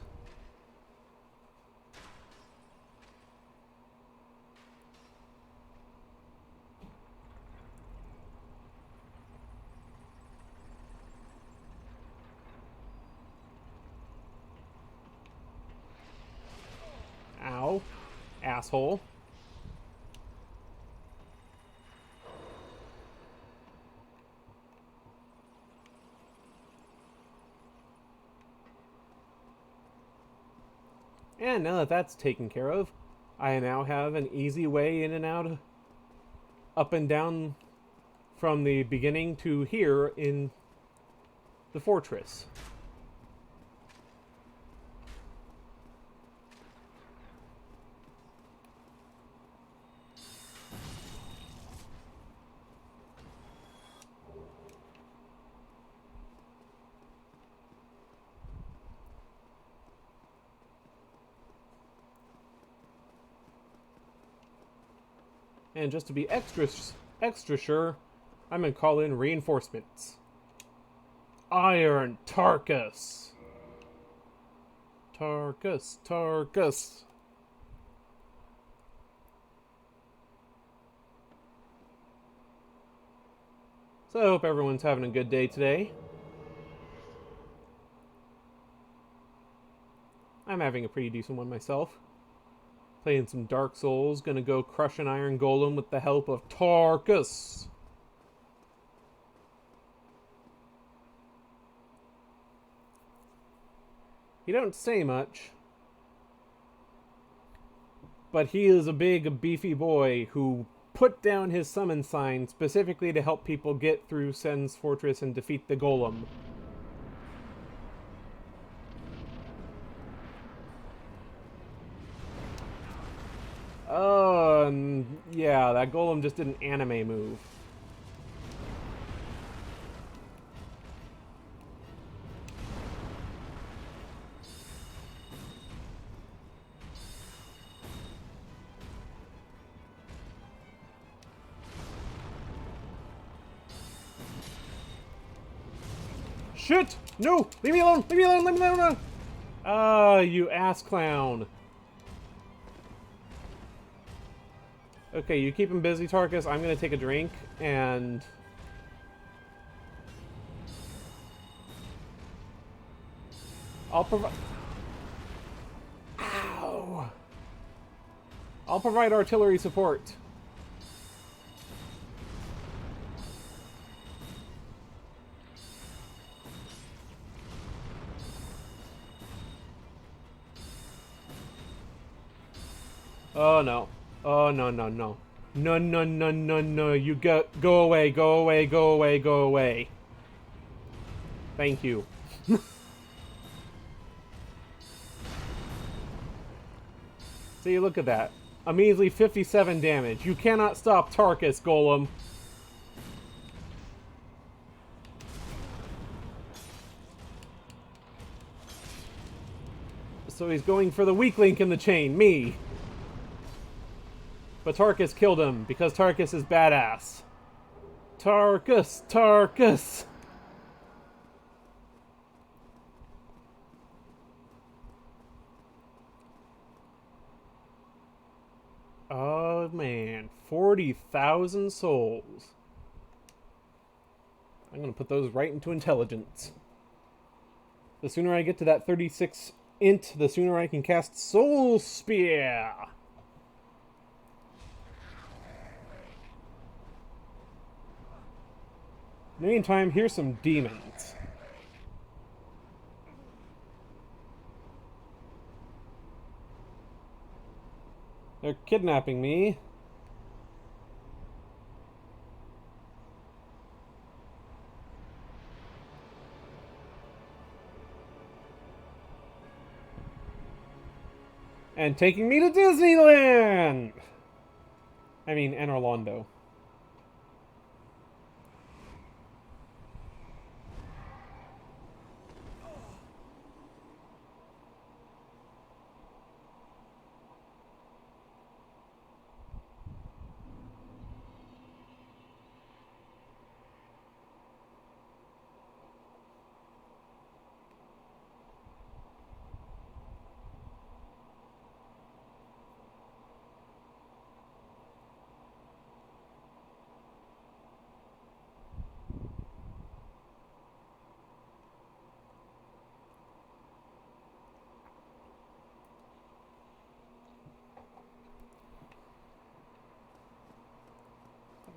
Ow. Asshole. And now that that's taken care of, I now have an easy way in and out, up and down from the beginning to here in the fortress. And just to be extra sure, I'm gonna call in reinforcements. Iron Tarkus. Tarkus. So I hope everyone's having a good day today. I'm having a pretty decent one myself. Playing some Dark Souls, gonna go crush an iron golem with the help of Tarkus. He don't say much, but he is a big, beefy boy who put down his summon sign specifically to help people get through Sens Fortress and defeat the golem. Yeah, that golem just did an anime move. Shit! No! Leave me alone! Leave me alone! Leave me alone! Ah, you ass clown. Okay, you keep him busy, Tarkus. I'm gonna take a drink, and... I'll provide... Ow! I'll provide artillery support. Oh no. Oh no. No, you go away. Thank you. See, look at that. A measly 57 damage. You cannot stop Tarkus, Golem. So he's going for the weak link in the chain, me. But Tarkus killed him, because Tarkus is badass. Tarkus! Tarkus! Oh man, 40,000 souls. I'm gonna put those right into intelligence. The sooner I get to that 36 int, the sooner I can cast Soul Spear! In the meantime, here's some demons. They're kidnapping me. And taking me to Disneyland! I mean, and Orlando.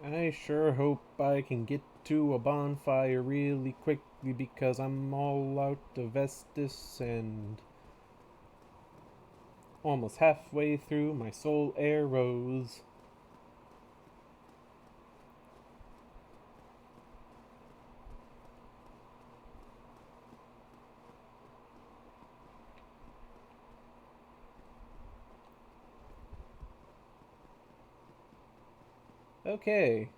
I sure hope I can get to a bonfire really quickly because I'm all out of Estus and almost halfway through my soul arrows. Okay.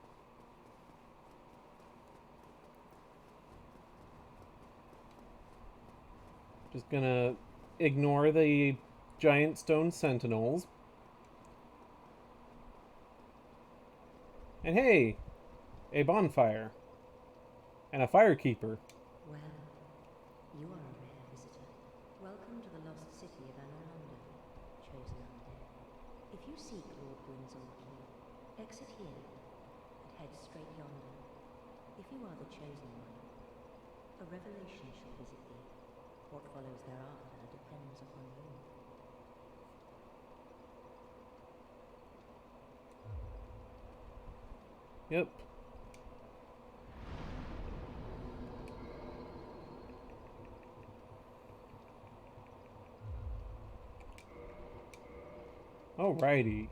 Just gonna ignore the giant stone sentinels. And hey, a bonfire. And a firekeeper. Well, you are a rare visitor. Welcome to the lost city of Anorlando, chosen undead. If you seek Lord Gwyn's key, exit here and head straight yonder. If you are the chosen one, a revelation shall visit thee. What follows thereafter depends upon you. Yep. Alrighty.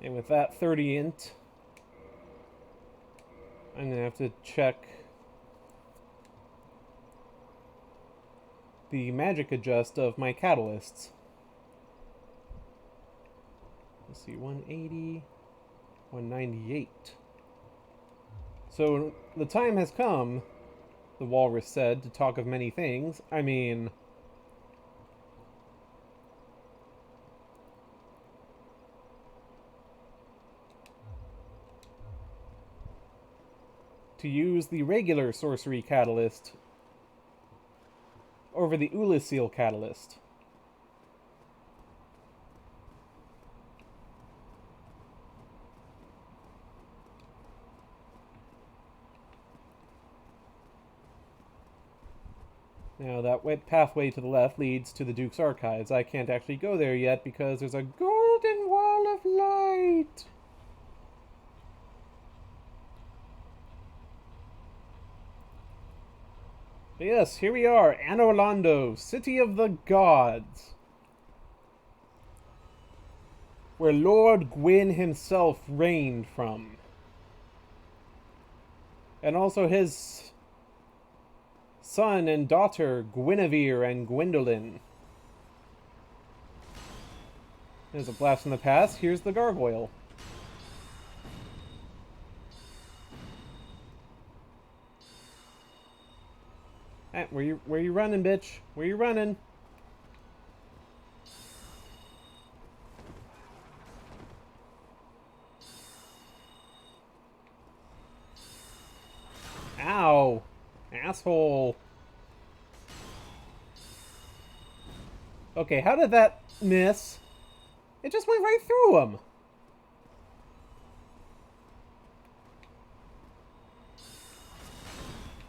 And with that 30 int, I'm gonna have to check the magic adjust of my catalysts. Let's see, 180, 198. So the time has come, the walrus said, to talk of many things. I mean, to use the regular sorcery catalyst over the Ulasil catalyst. Now, that wet pathway to the left leads to the Duke's Archives. I can't actually go there yet because there's a golden wall of light! But yes, here we are, Anorlando, City of the Gods. Where Lord Gwyn himself reigned from. And also his son and daughter, Guinevere and Gwendolen. There's a blast from the past. Here's the gargoyle. Hey, where you running, bitch? Where you running? Ow! Asshole. Okay, how did that miss? It just went right through him.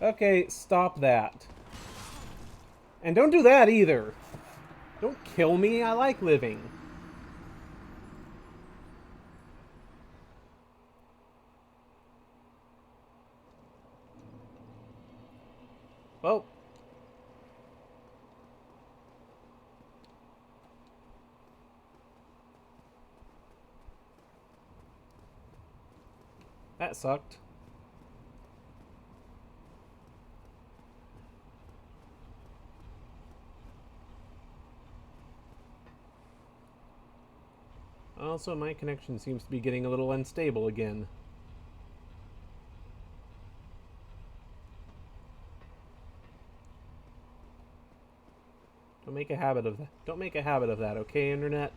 Okay, stop that. And don't do that either. Don't kill me, I like living. Well. That sucked. Also, my connection seems to be getting a little unstable again. Don't make a habit of that. Don't make a habit of that, okay, Internet?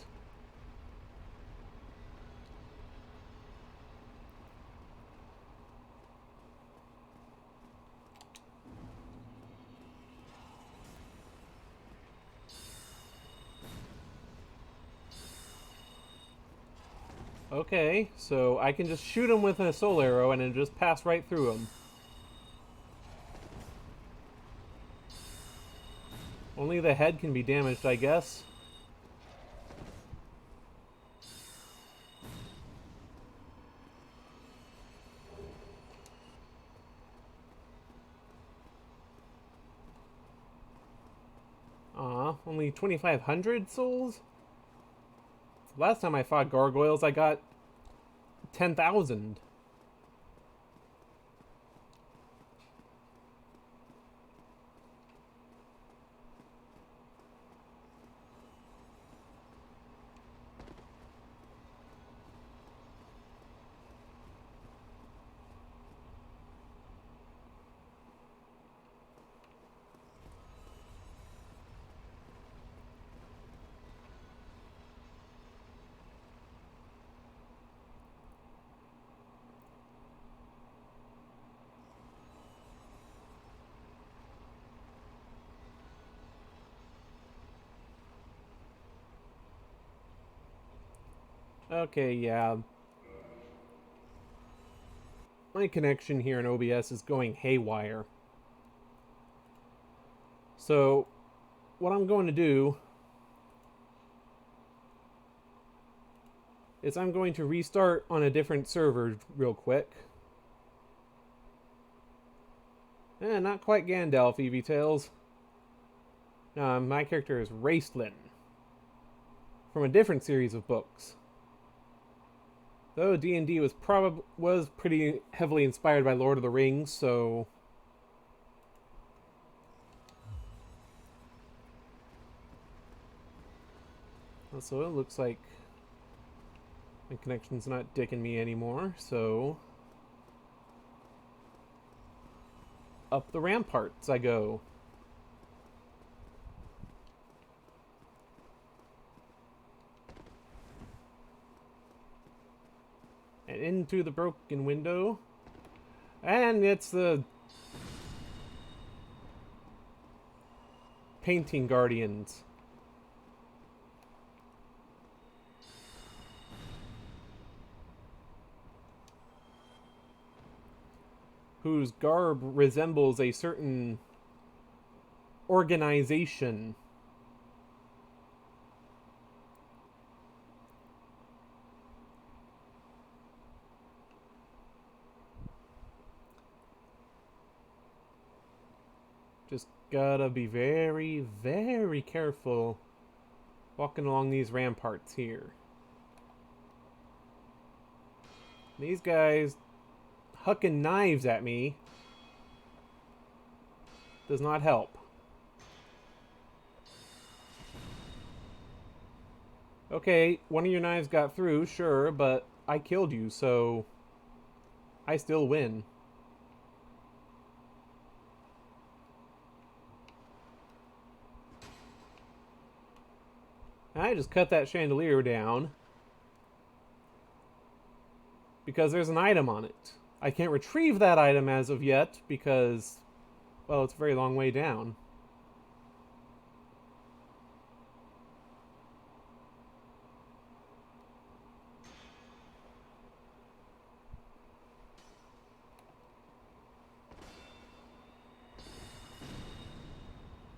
Okay, so I can just shoot him with a soul arrow and it just pass right through him. Only the head can be damaged, I guess. Aw, only 2,500 souls? Last time I fought gargoyles, I got 10,000. Okay, yeah. My connection here in OBS is going haywire. So, what I'm going to do is I'm going to restart on a different server real quick. Not quite Gandalf, Eevee Tales. No, my character is Raistlin, from a different series of books. Though D&D was pretty heavily inspired by Lord of the Rings, so it looks like my connection's not dicking me anymore, so up the ramparts I go. And into the broken window. And it's the painting guardians. Whose garb resembles a certain organization. Just gotta be very, very careful walking along these ramparts here. These guys hucking knives at me does not help. Okay, one of your knives got through, sure, but I killed you, so I still win. I just cut that chandelier down because there's an item on it. I can't retrieve that item as of yet because, well, it's a very long way down.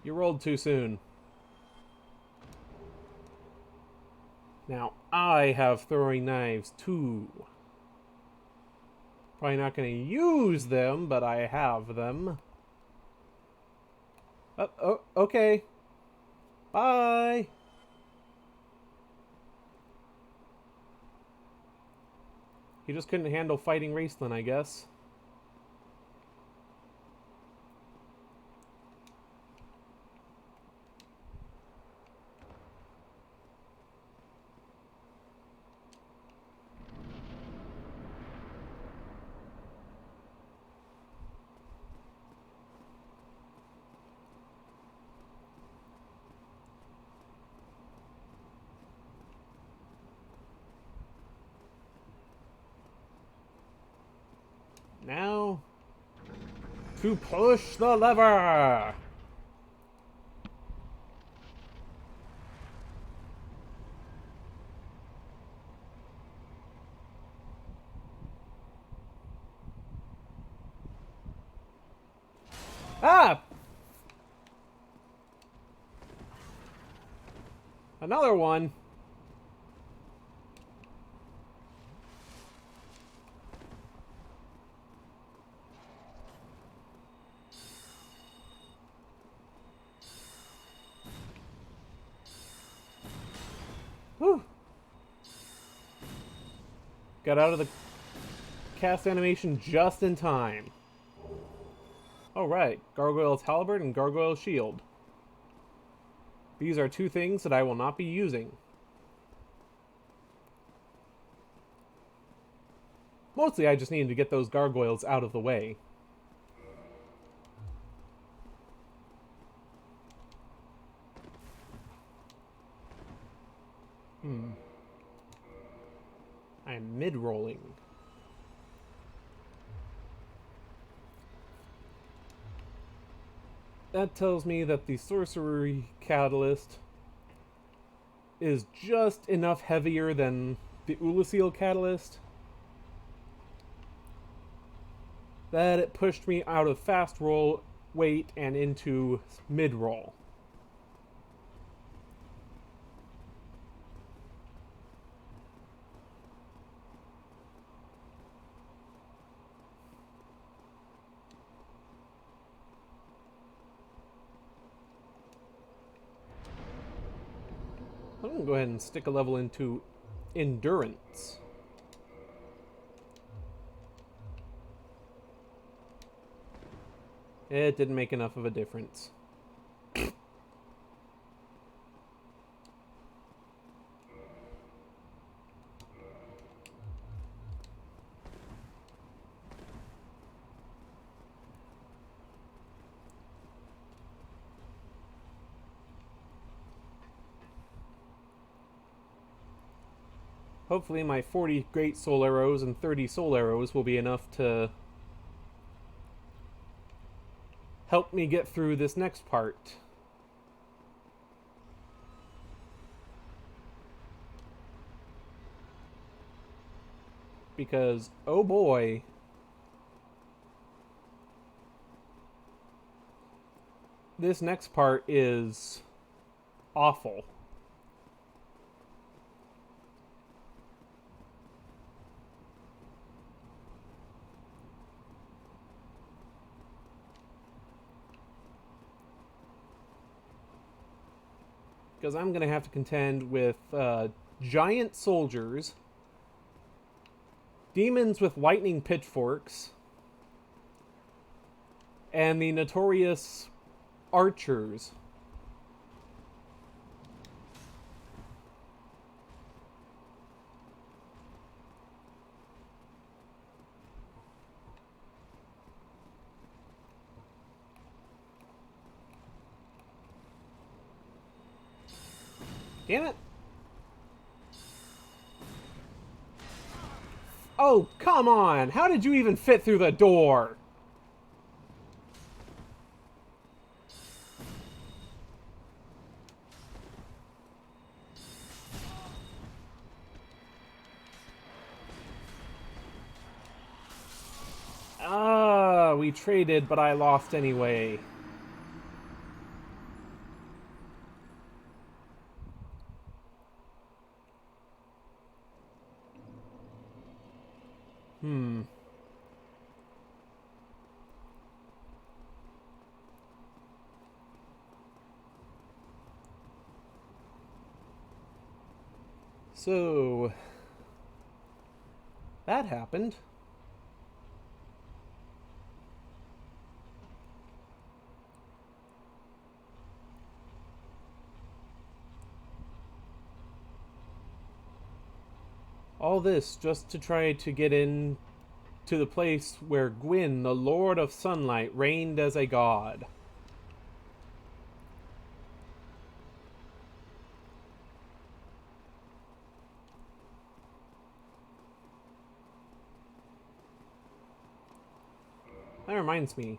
You rolled too soon. Now, I have throwing knives too. Probably not going to use them, but I have them. Oh, okay. Bye! He just couldn't handle fighting Raceland, I guess. Now, to push the lever! Ah! Another one. Whew. Got out of the cast animation just in time. Alright, Gargoyle's Halberd and Gargoyle's Shield. These are two things that I will not be using. Mostly I just needed to get those gargoyles out of the way. I'm mid-rolling. That tells me that the Sorcery Catalyst is just enough heavier than the Ulasil Catalyst that it pushed me out of fast roll weight and into mid-roll. I'm going to go ahead and stick a level into Endurance. It didn't make enough of a difference. Hopefully my 40 Great Soul Arrows and 30 Soul Arrows will be enough to help me get through this next part. Because, oh boy, this next part is awful. Because I'm going to have to contend with giant soldiers, demons with lightning pitchforks, and the notorious archers. Damn it! Oh, come on! How did you even fit through the door? Ah, we traded, but I lost anyway. So, that happened. All this just to try to get in to the place where Gwyn, the Lord of Sunlight, reigned as a god. That reminds me.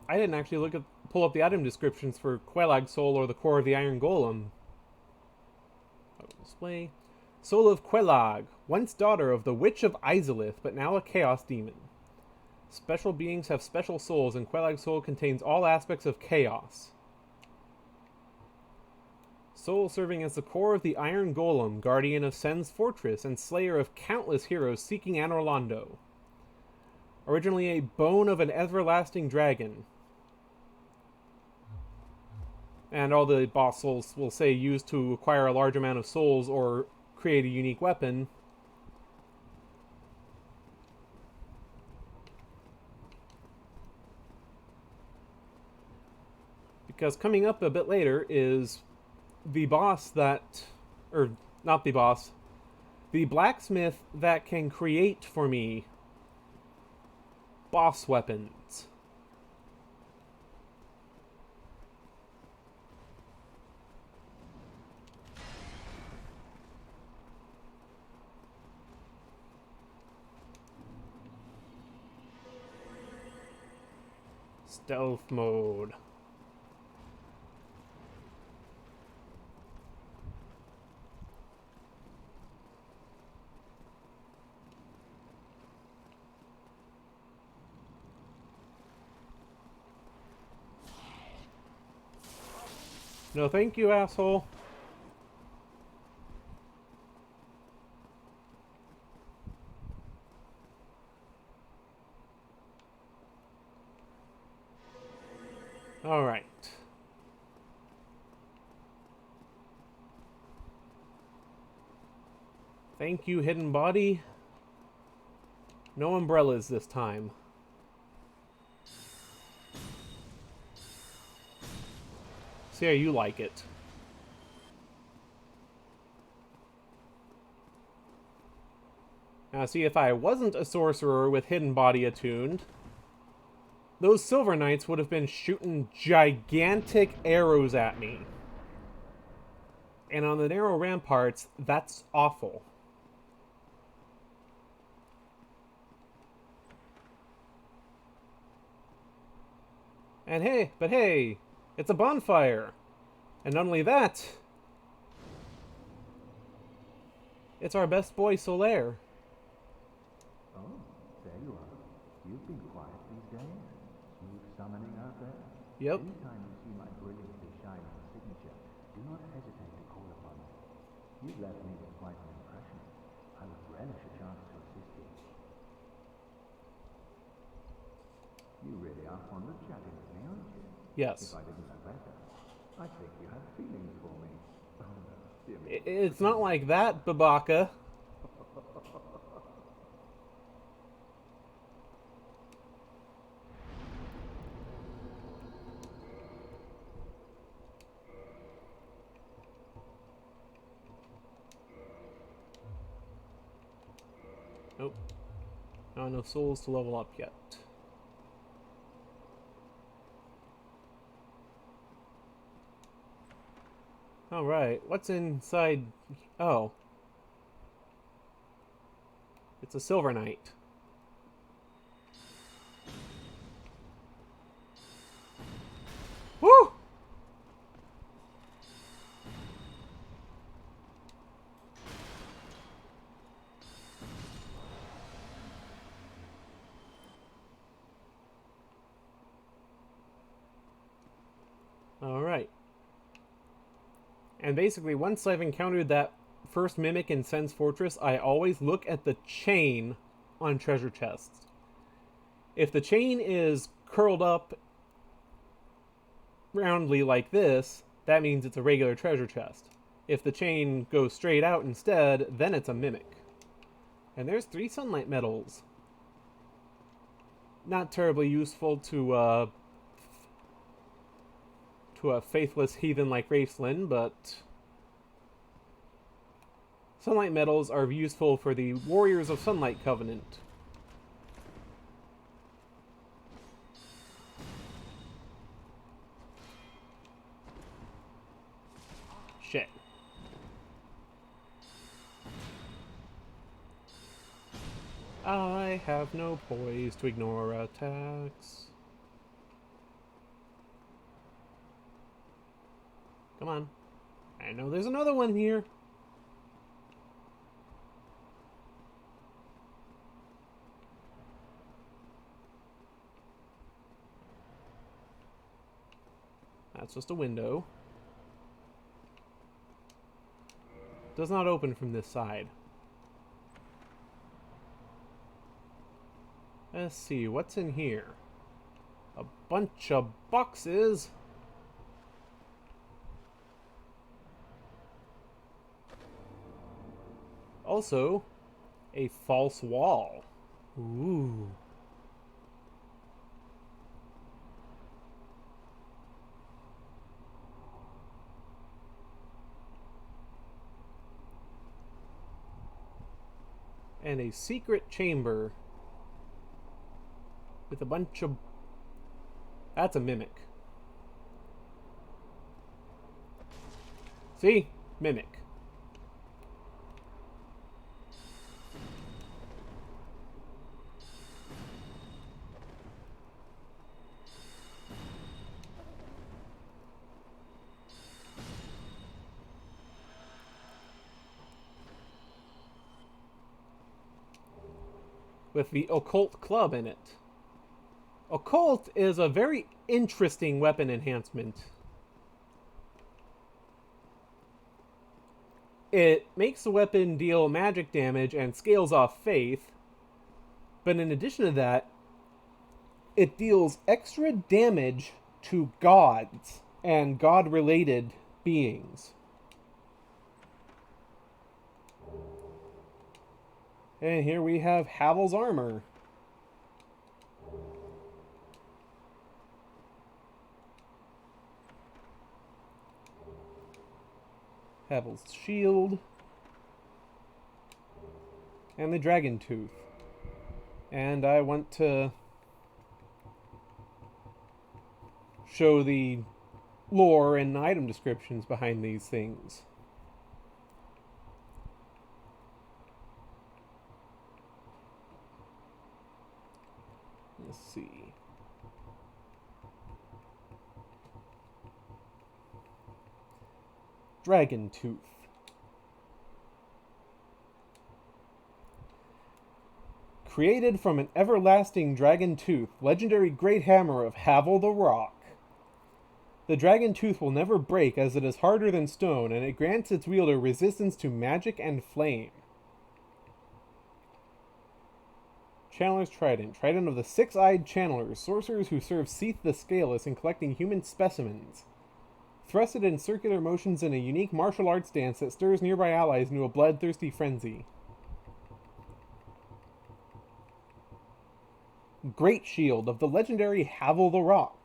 I didn't actually pull up the item descriptions for Quelag Soul or the Core of the Iron Golem. Display. Soul of Quelag, once daughter of the Witch of Izalith, but now a Chaos Demon. Special beings have special souls, and Quelag's soul contains all aspects of chaos. Soul serving as the core of the Iron Golem, guardian of Sens fortress, and slayer of countless heroes seeking Anor Londo. Originally a bone of an everlasting dragon. And all the boss souls will say used to acquire a large amount of souls or create a unique weapon. Because coming up a bit later is the boss that... or, not the boss. The blacksmith that can create for me boss weapons. Stealth mode. No thank you, asshole. Alright. Thank you, hidden body. No umbrellas this time. See how you like it. Now see, if I wasn't a sorcerer with hidden body attuned, those Silver Knights would have been shooting gigantic arrows at me. And on the narrow ramparts, that's awful. And hey, it's a bonfire. And not only that, it's our best boy Solaire. Oh, there you are. You've been quiet these days. Smooth summoning out there. Yep. Anytime you see my brilliantly shining signature, do not hesitate to call upon me. You've left me with quite an impression. I would relish a chance to assist you. You really are fond of chatting with me, aren't you? Yes. If I didn't know better, I'd think you had feelings for me. Oh, no, dear me. It's not like that, Babaka. Nope. No souls to level up yet. Alright, what's inside? Oh. It's a Silver Knight. Woo! Alright. And basically, once I've encountered that first mimic in Sens Fortress, I always look at the chain on treasure chests. If the chain is curled up roundly like this, that means it's a regular treasure chest. If the chain goes straight out instead, then it's a mimic. And there's 3 sunlight medals. Not terribly useful to a faithless heathen like Raceland, but sunlight medals are useful for the Warriors of Sunlight Covenant. Shit. I have no poise to ignore attacks. Come on. I know there's another one here. That's just a window. Does not open from this side. Let's see, what's in here? A bunch of boxes. Also, a false wall. Ooh. And a secret chamber with a bunch of... That's a mimic. See? Mimic. With the Occult Club in it. Occult is a very interesting weapon enhancement. It makes the weapon deal magic damage and scales off faith, but in addition to that, it deals extra damage to gods and god-related beings. And here we have Havel's armor. Havel's shield. And the dragon tooth. And I want to show the lore and item descriptions behind these things. Let's see. Dragon Tooth. Created from an everlasting dragon tooth, legendary great hammer of Havel the Rock. The dragon tooth will never break as it is harder than stone, and it grants its wielder resistance to magic and flame. Channeler's Trident. Trident of the Six-Eyed Channelers, sorcerers who serve Seath the Scaleless in collecting human specimens. Thrusted in circular motions in a unique martial arts dance that stirs nearby allies into a bloodthirsty frenzy. Great Shield of the legendary Havel the Rock.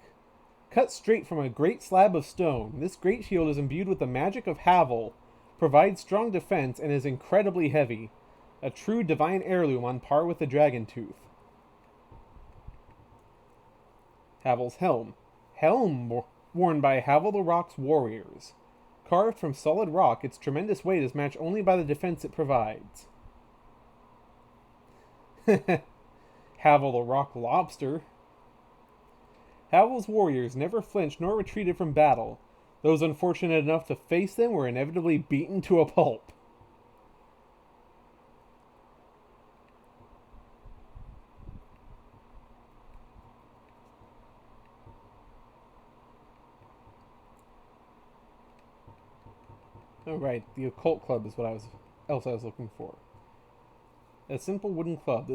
Cut straight from a great slab of stone, this great shield is imbued with the magic of Havel, provides strong defense, and is incredibly heavy. A true divine heirloom on par with the Dragon Tooth. Havel's Helm. Helm worn by Havel the Rock's warriors. Carved from solid rock, its tremendous weight is matched only by the defense it provides. Havel the rock lobster. Havel's warriors never flinched nor retreated from battle. Those unfortunate enough to face them were inevitably beaten to a pulp. Oh, right. The occult club is what I was looking for. A simple wooden club.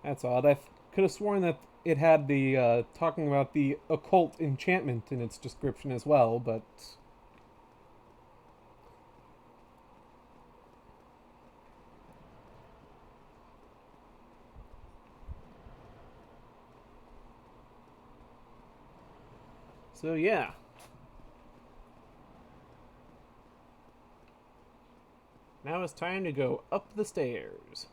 That's odd. I could have sworn that it had the talking about the occult enchantment in its description as well, but so yeah. Now it's time to go up the stairs.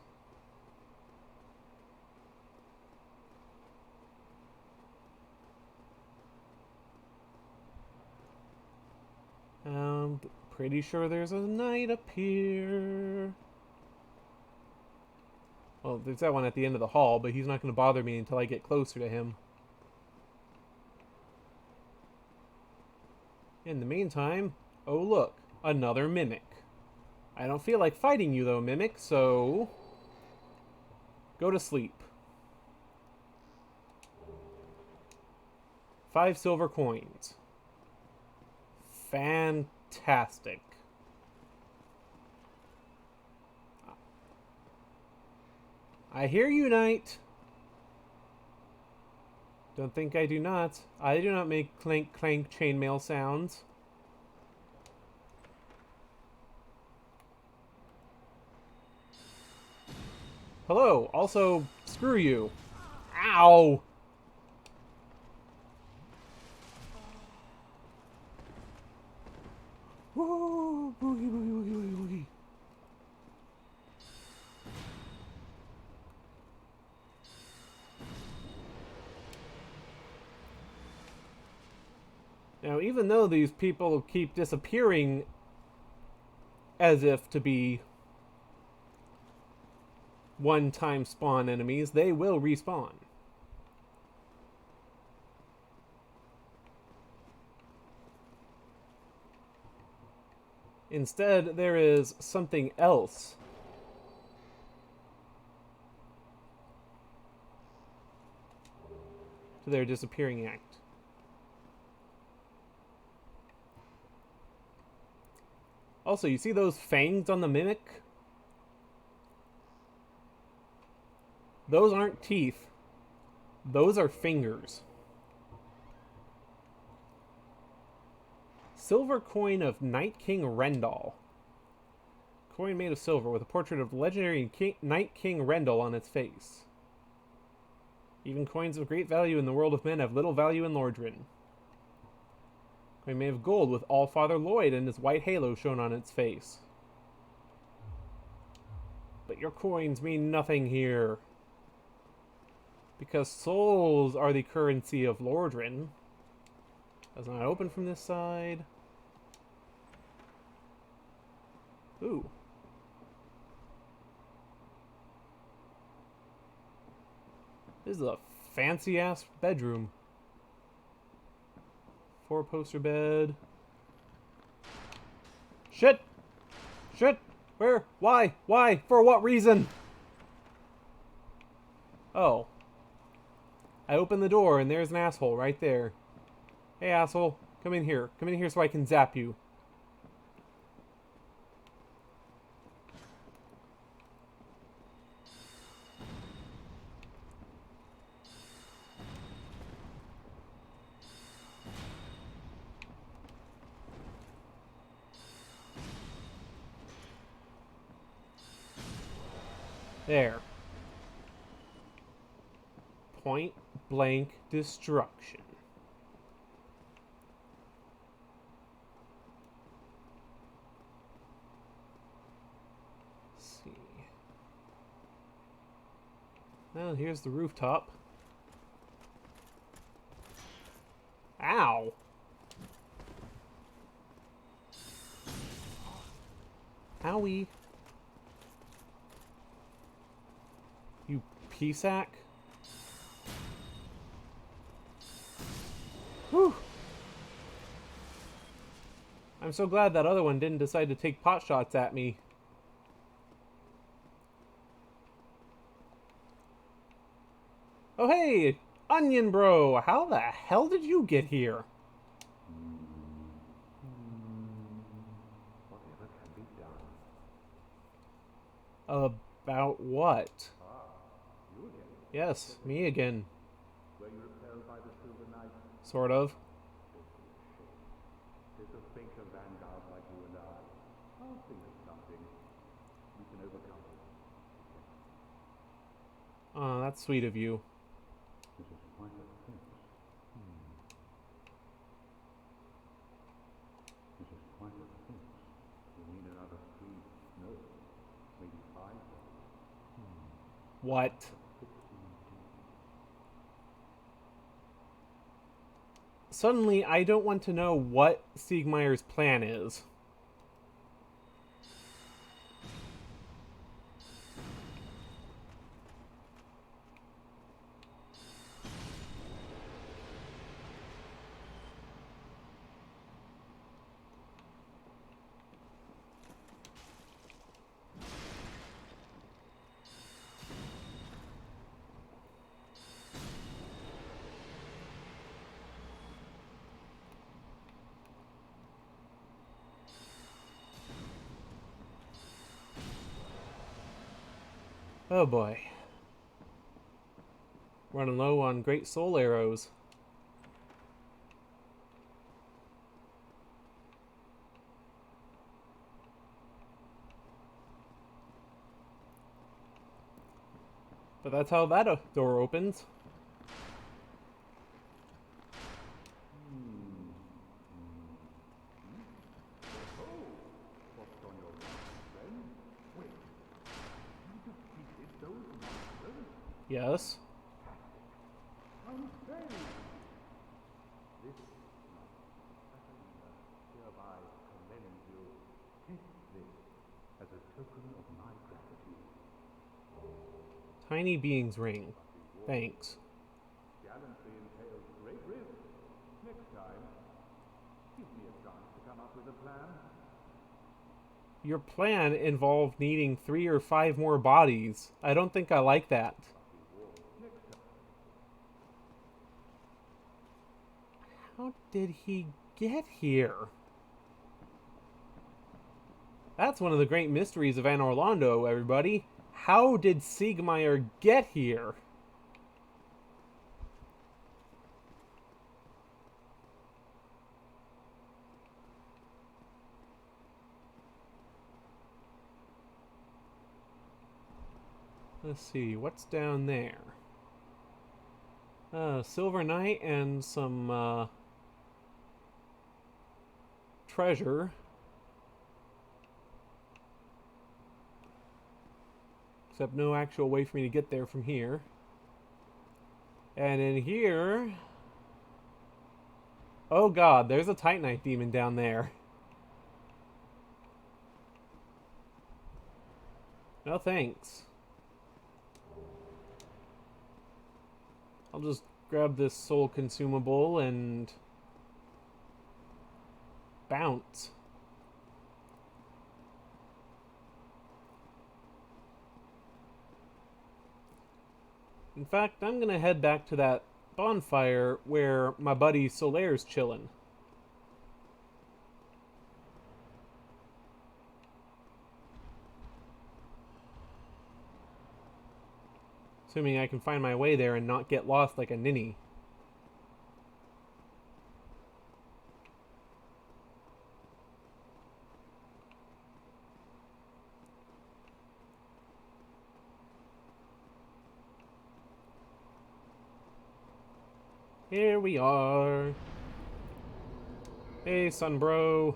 Pretty sure there's a knight up here. Well, there's that one at the end of the hall, but he's not going to bother me until I get closer to him. In the meantime, oh look, another mimic. I don't feel like fighting you though, mimic, so go to sleep. 5 silver coins. Fantastic. I hear you, knight. Don't think I do not. I do not make clank clank chainmail sounds. Hello. Also, screw you. Ow. Woo! Boogie, boogie, boogie, boogie, boogie. Now, even though these people keep disappearing as if to be one-time spawn enemies, they will respawn. Instead, there is something else. To their disappearing act. Also, you see those fangs on the mimic? Those aren't teeth. Those are fingers. Silver coin of Night King Rendal. Coin made of silver with a portrait of legendary Night King Rendal on its face. Even coins of great value in the world of men have little value in Lordran. Coin made of gold with Allfather Lloyd and his white halo shown on its face. But your coins mean nothing here. Because souls are the currency of Lordran. Does not open from this side. Ooh. This is a fancy-ass bedroom. 4-poster bed. Shit! Shit! Where? Why? Why? For what reason? Oh. I open the door and there's an asshole right there. Hey, asshole. Come in here. Come in here so I can zap you. There. Point blank destruction. Let's see. Well, here's the rooftop. Ow! Owie. You pea-sack? Whew! I'm so glad that other one didn't decide to take pot shots at me. Oh hey! Onion Bro! How the hell did you get here? Whatever can be done. About what? You again. Yes, me again. Were you repelled by the Silver Knight? Sort of. There's a thinker vanguard like you and I. I'll think of something. We can overcome it. Oh, that's sweet of you. This is quite a fence. This is quite a fence. We need another 3, no, maybe 5. What? 16 deep. Suddenly, I don't want to know what Siegmeyer's plan is. Oh boy. Running low on great soul arrows. But that's how that door opens. What's on your mind, friend? Wait. You defeated those monsters? Yes. Unfair! This month, Exelika hereby commends you. Take this as a token of my gratitude. Tiny Being's ring. Thanks. Gallantry entails great risk. Next time, give me a chance to come up with a plan. Your plan involved needing 3 or 5 more bodies. I don't think I like that. How did he get here? That's one of the great mysteries of Anor Londo, everybody. How did Siegmeyer get here? Let's see, what's down there? Silver Knight and some, treasure. Except no actual way for me to get there from here. And in here... Oh god, there's a Titanite demon down there. No thanks. I'll just grab this soul consumable and... bounce. In fact, I'm gonna head back to that bonfire where my buddy Solaire's chillin'. Assuming I can find my way there and not get lost like a ninny. Here we are. Hey, Sunbro.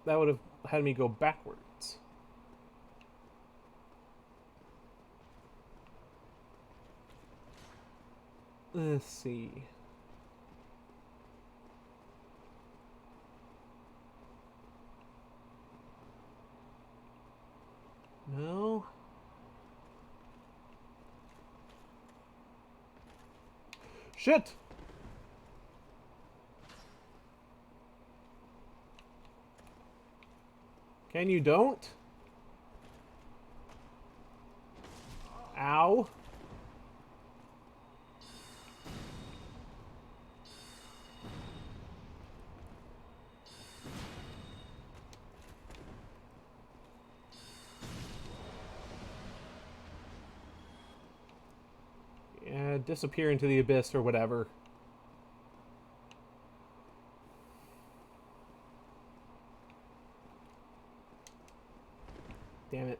that would have had me go backwards. Let's see. No. Shit! Can you don't? Ow. Yeah, disappear into the abyss or whatever. Damn it.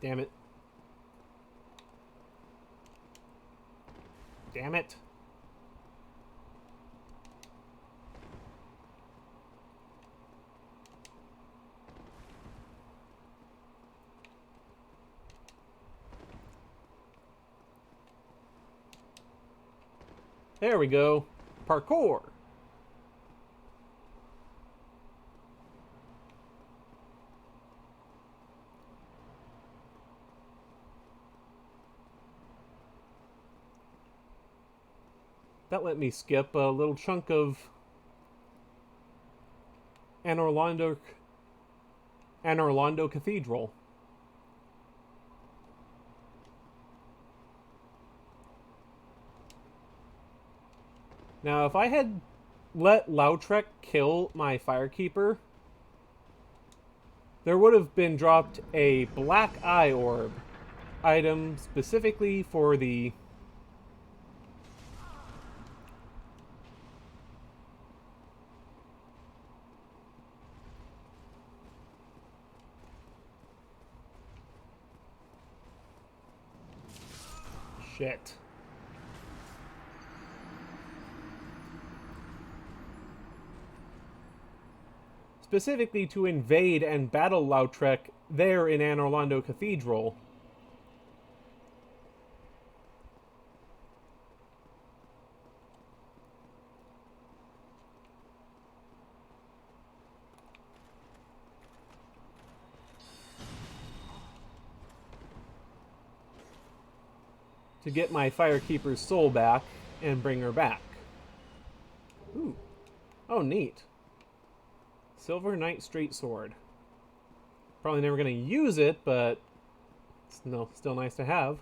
Damn it. Damn it. There we go. Parkour. That let me skip a little chunk of Anne Orlando Cathedral. Now, if I had let Lautrec kill my Firekeeper, there would have been dropped a Black Eye Orb item specifically for the shit. Specifically to invade and battle Lautrec there in Anne Orlando Cathedral. To get my Firekeeper's soul back and bring her back. Ooh. Oh, neat. Silver Knight Straight Sword. Probably never going to use it, but it's still nice to have.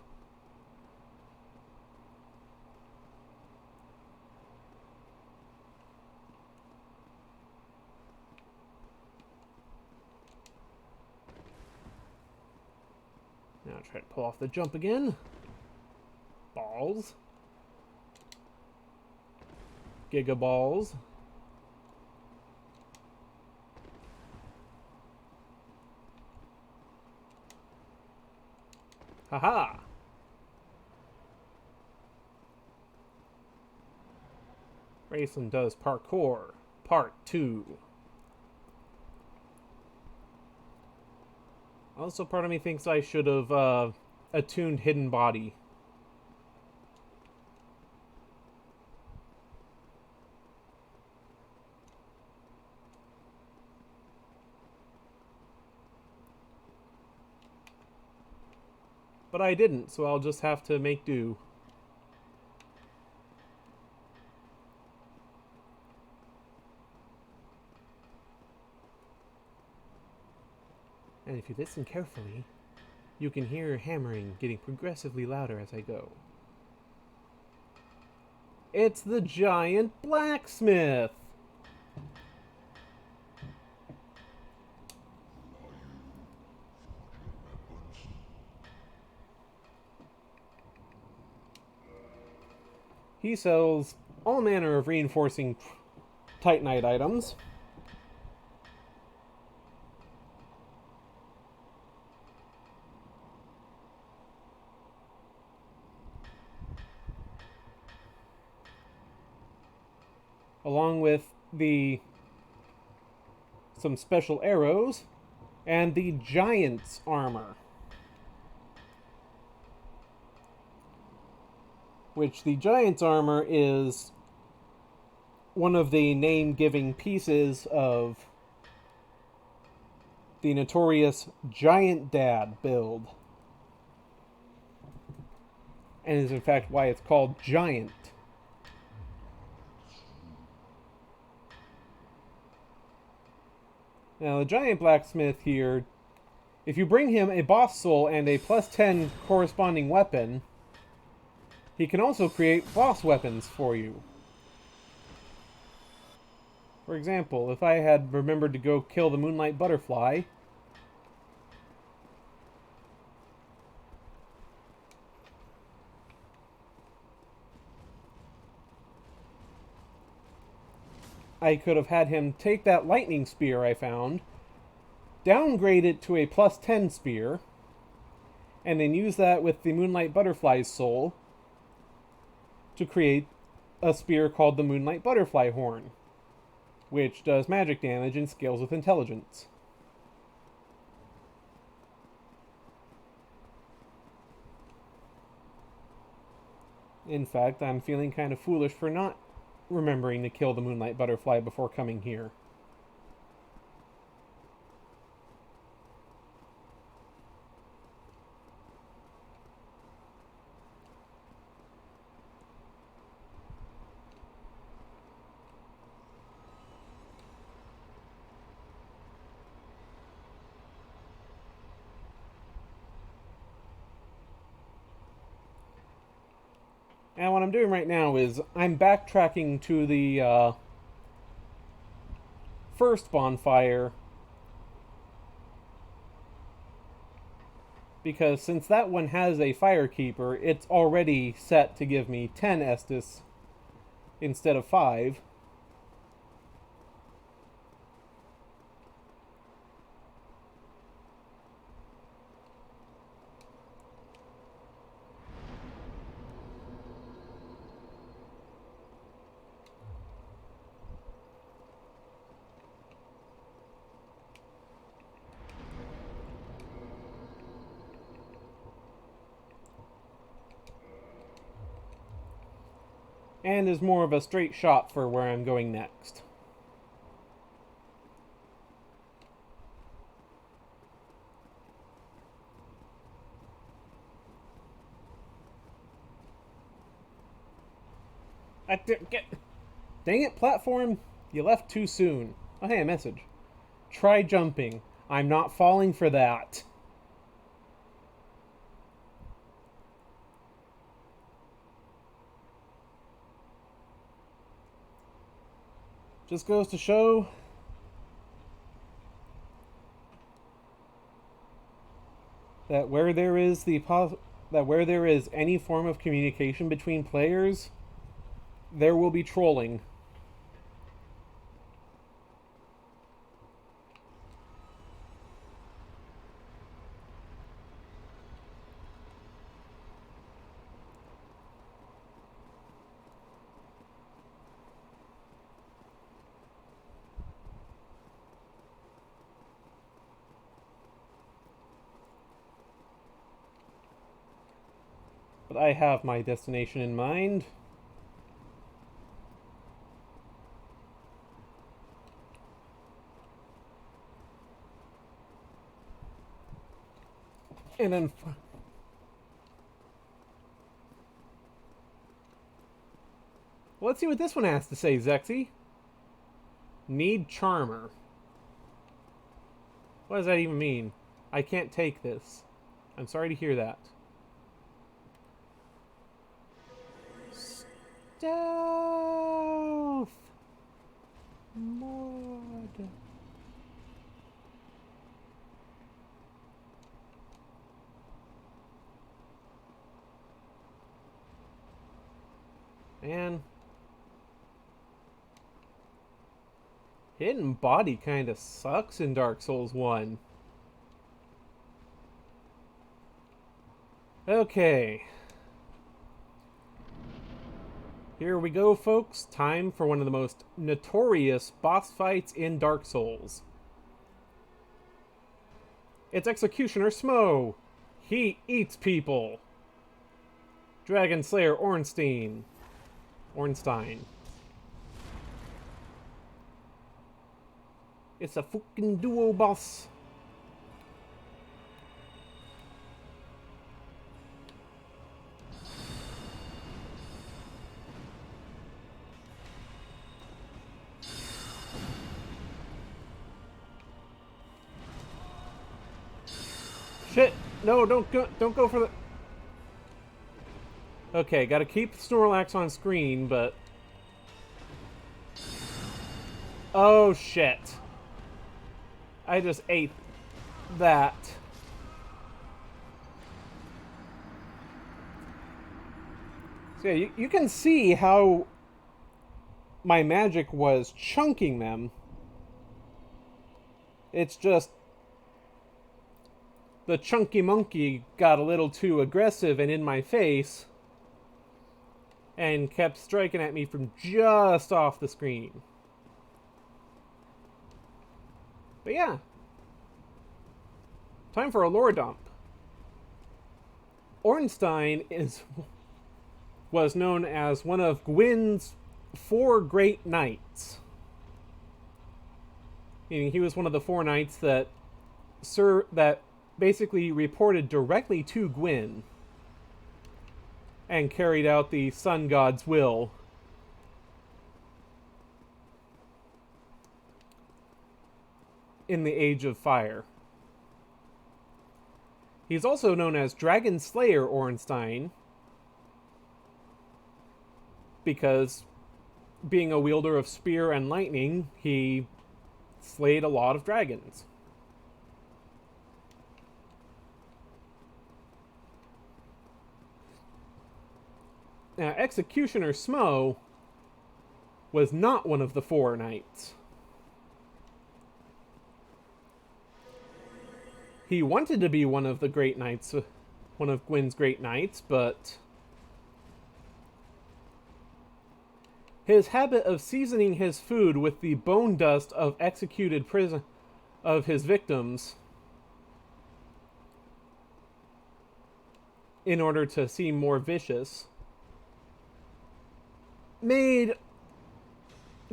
Now try to pull off the jump again. Balls. Giga balls. Haha! Raceland does parkour, part 2. Also, part of me thinks I should have attuned Hidden Body. But I didn't, so I'll just have to make do. And if you listen carefully, you can hear hammering getting progressively louder as I go. It's the giant blacksmith! He sells all manner of reinforcing Titanite items. Along with some special arrows, and the Giant's armor. Which the Giant's armor is one of the name-giving pieces of the notorious Giant Dad build. And is in fact why it's called Giant. Now the Giant Blacksmith here, if you bring him a boss soul and a +10 corresponding weapon, he can also create boss weapons for you. For example, if I had remembered to go kill the Moonlight Butterfly, I could have had him take that lightning spear I found, downgrade it to a +10 spear, and then use that with the Moonlight Butterfly's soul to create a spear called the Moonlight Butterfly Horn, which does magic damage and scales with intelligence. In fact, I'm feeling kind of foolish for not remembering to kill the Moonlight Butterfly before coming here. And what I'm doing right now is I'm backtracking to the first bonfire, because since that one has a firekeeper, it's already set to give me 10 Estus instead of 5. And is more of a straight shot for where I'm going next. Dang it, platform! You left too soon. Oh hey, a message. Try jumping. I'm not falling for that. Just goes to show that where there is any form of communication between players, there will be trolling. But I have my destination in mind. And then... let's see what this one has to say, Zexy. Need Charmer. What does that even mean? I can't take this. I'm sorry to hear that. Stealth mode. Man, hidden body kind of sucks in Dark Souls 1. Okay. Here we go, folks. Time for one of the most notorious boss fights in Dark Souls. It's Executioner Smo. He eats people. Dragon Slayer Ornstein. It's a fucking duo boss. Shit! No, don't go for the... Okay, gotta keep Snorlax on screen, but... Oh, shit. I just ate that. So yeah, you can see how my magic was chunking them. It's just... the chunky monkey got a little too aggressive and in my face and kept striking at me from just off the screen. But yeah. Time for a lore dump. Ornstein was known as one of Gwyn's 4 great knights. He was one of the 4 knights that basically reported directly to Gwyn and carried out the sun god's will. In the Age of Fire. He's also known as Dragon Slayer Ornstein because, being a wielder of spear and lightning, he slayed a lot of dragons. Now, Executioner Smo was not one of the 4 knights. He wanted to be one of the great knights, one of Gwyn's great knights, but his habit of seasoning his food with the bone dust of executed of his victims in order to seem more vicious made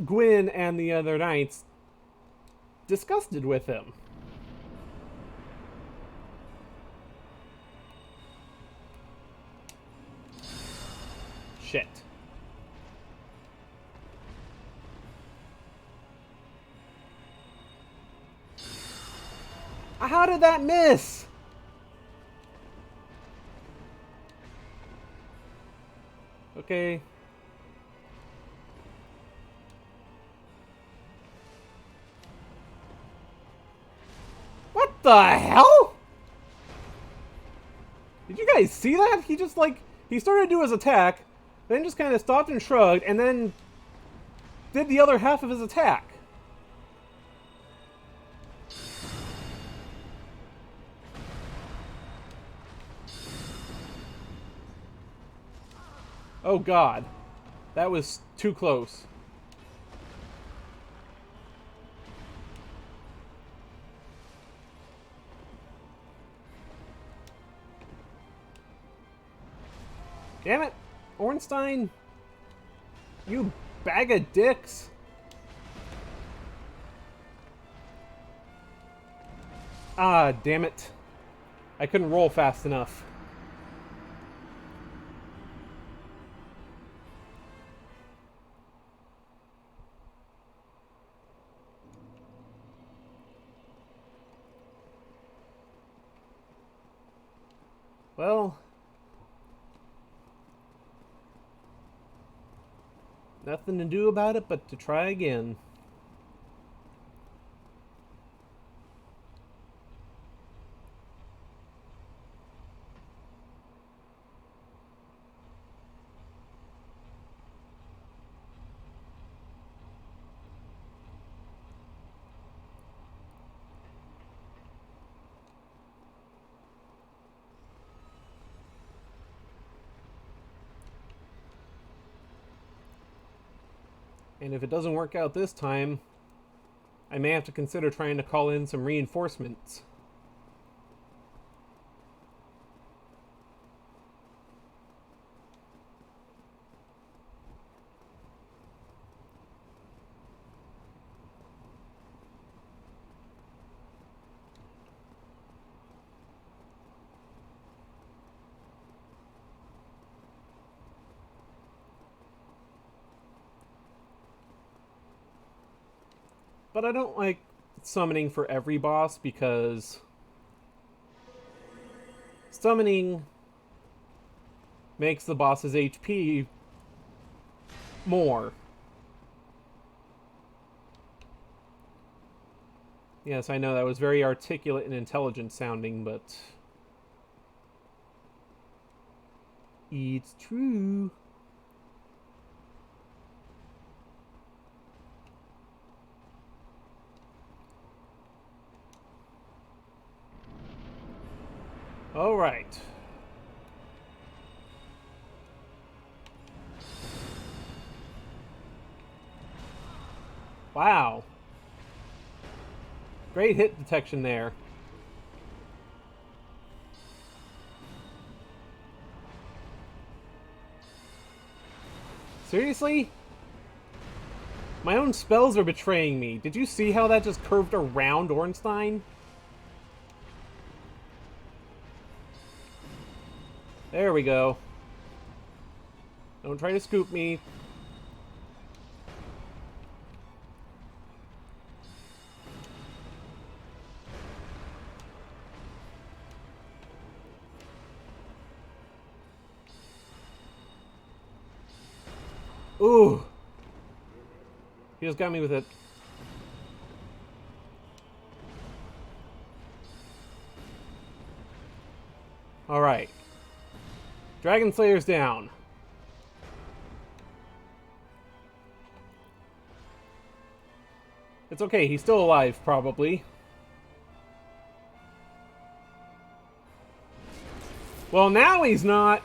Gwyn and the other knights disgusted with him. Shit. How did that miss? Okay. What the hell? Did you guys see that? He just he started to do his attack, then just kind of stopped and shrugged, and then did the other half of his attack. Oh god. That was too close. Damn it! Ornstein! You bag of dicks! Ah, damn it. I couldn't roll fast enough. Well, nothing to do about it but to try again. And if it doesn't work out this time, I may have to consider trying to call in some reinforcements. But I don't like summoning for every boss because summoning makes the boss's HP more. Yes, I know that was very articulate and intelligent sounding, but it's true. All right. Wow. Great hit detection there. Seriously? My own spells are betraying me. Did you see how that just curved around Ornstein? There we go. Don't try to scoop me. Ooh. He just got me with it. Alright. Dragon Slayer's down. It's okay, he's still alive, probably. Well, now he's not.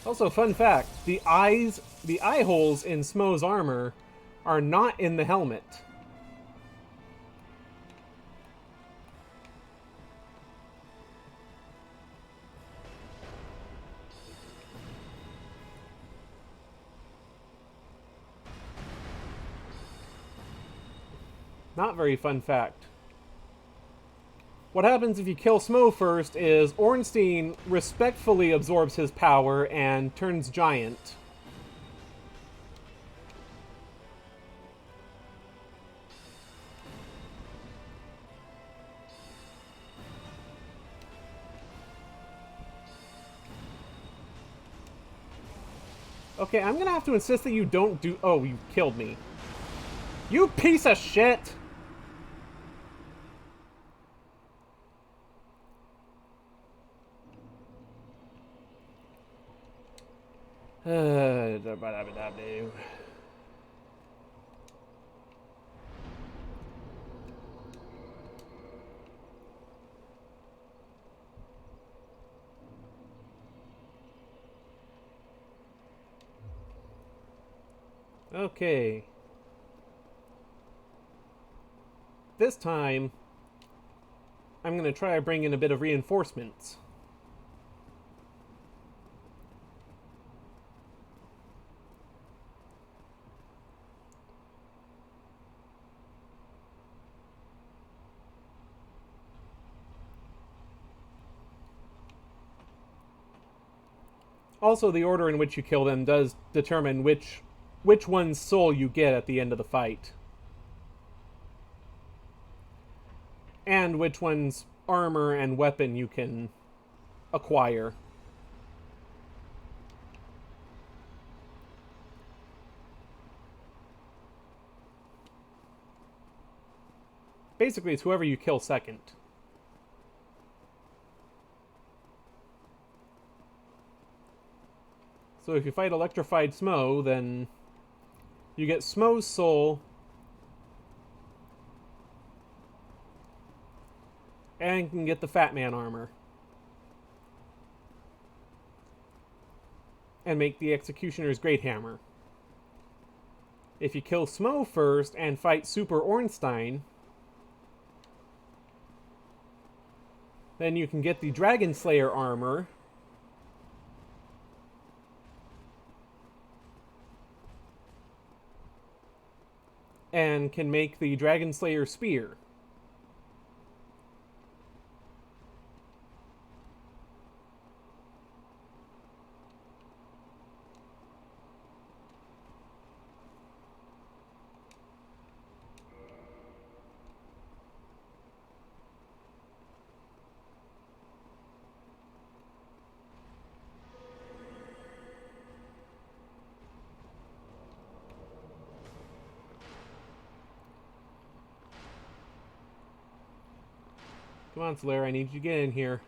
Also, fun fact, the eye holes in Smo's armor are not in the helmet. Not very fun fact. What happens if you kill Smo first is Ornstein respectfully absorbs his power and turns giant. Okay, I'm gonna have to insist that you don't do... Oh, you killed me. You piece of shit! Okay. This time, I'm going to try to bring in a bit of reinforcements. Also, the order in which you kill them does determine which one's soul you get at the end of the fight. And which one's armor and weapon you can acquire. Basically, it's whoever you kill second. So if you fight Electrified Smo, then you get Smo's soul and can get the Fat Man armor. and make the Executioner's Great Hammer. If you kill Smo first and fight Super Ornstein, then you can get the Dragon Slayer armor. And can make the Dragon Slayer spear. Come on, Slayer, I need you to get in here.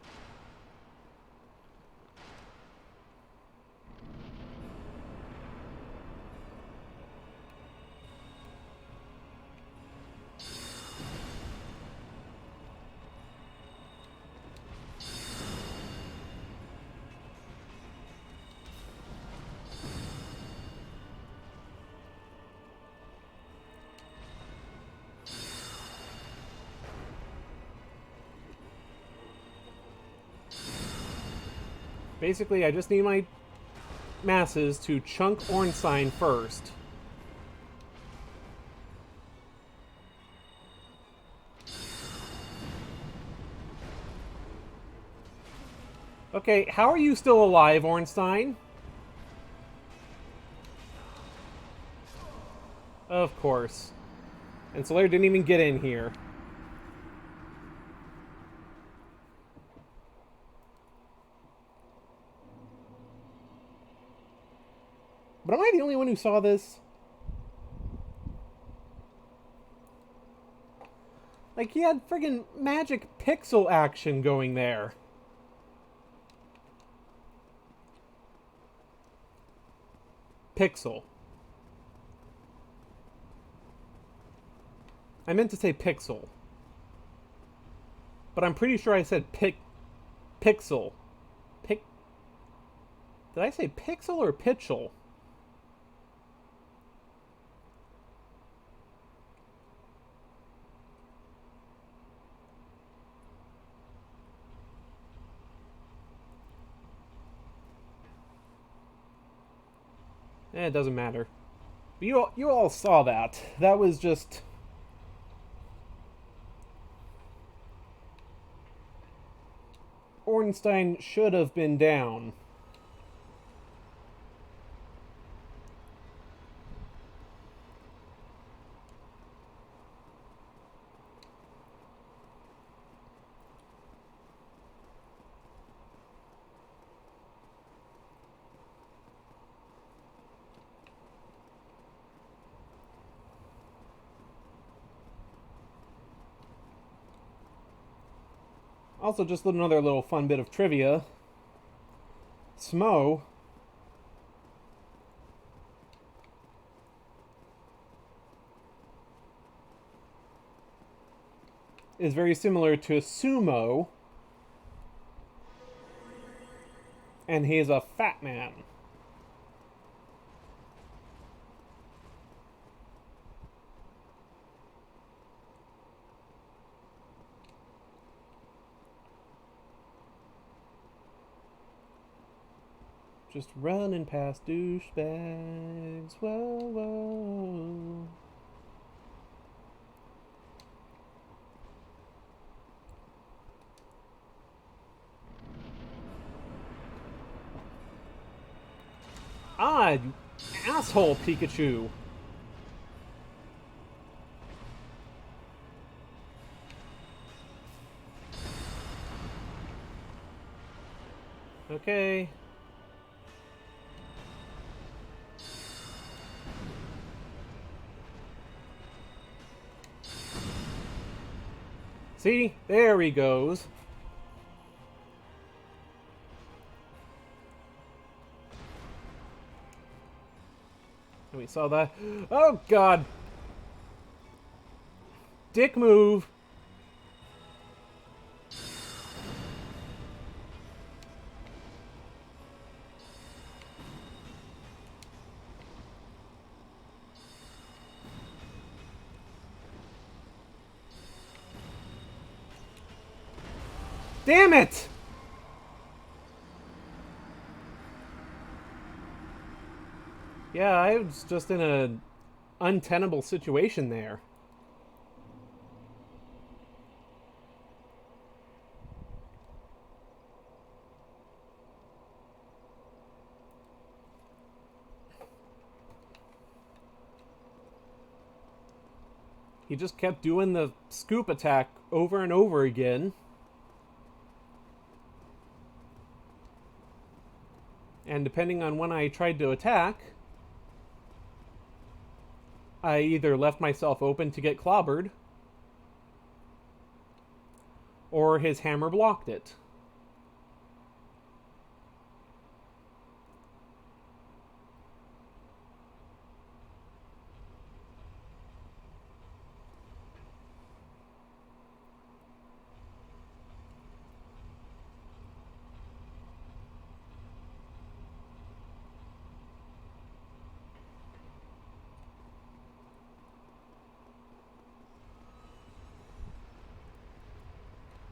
Basically, I just need my masses to chunk Ornstein first. Okay, how are you still alive, Ornstein? Of course. And Solaire didn't even get in here. But am I the only one who saw this? Like, he had friggin' magic pixel action going there. Pixel. I meant to say pixel. But I'm pretty sure I said pixel. Did I say pixel or pitchel? It doesn't matter. But you all saw that. That was just... Ornstein should have been down. Also, just another little fun bit of trivia. Smo is very similar to Sumo, and he is a fat man. Just running past douchebags. Whoa, whoa. Ah, you asshole, Pikachu. Okay. See? There he goes. And we saw that. Oh, God. Dick move. Damn it! Yeah, I was just in a untenable situation there. He just kept doing the scoop attack over and over again. And depending on when I tried to attack, I either left myself open to get clobbered, or his hammer blocked it.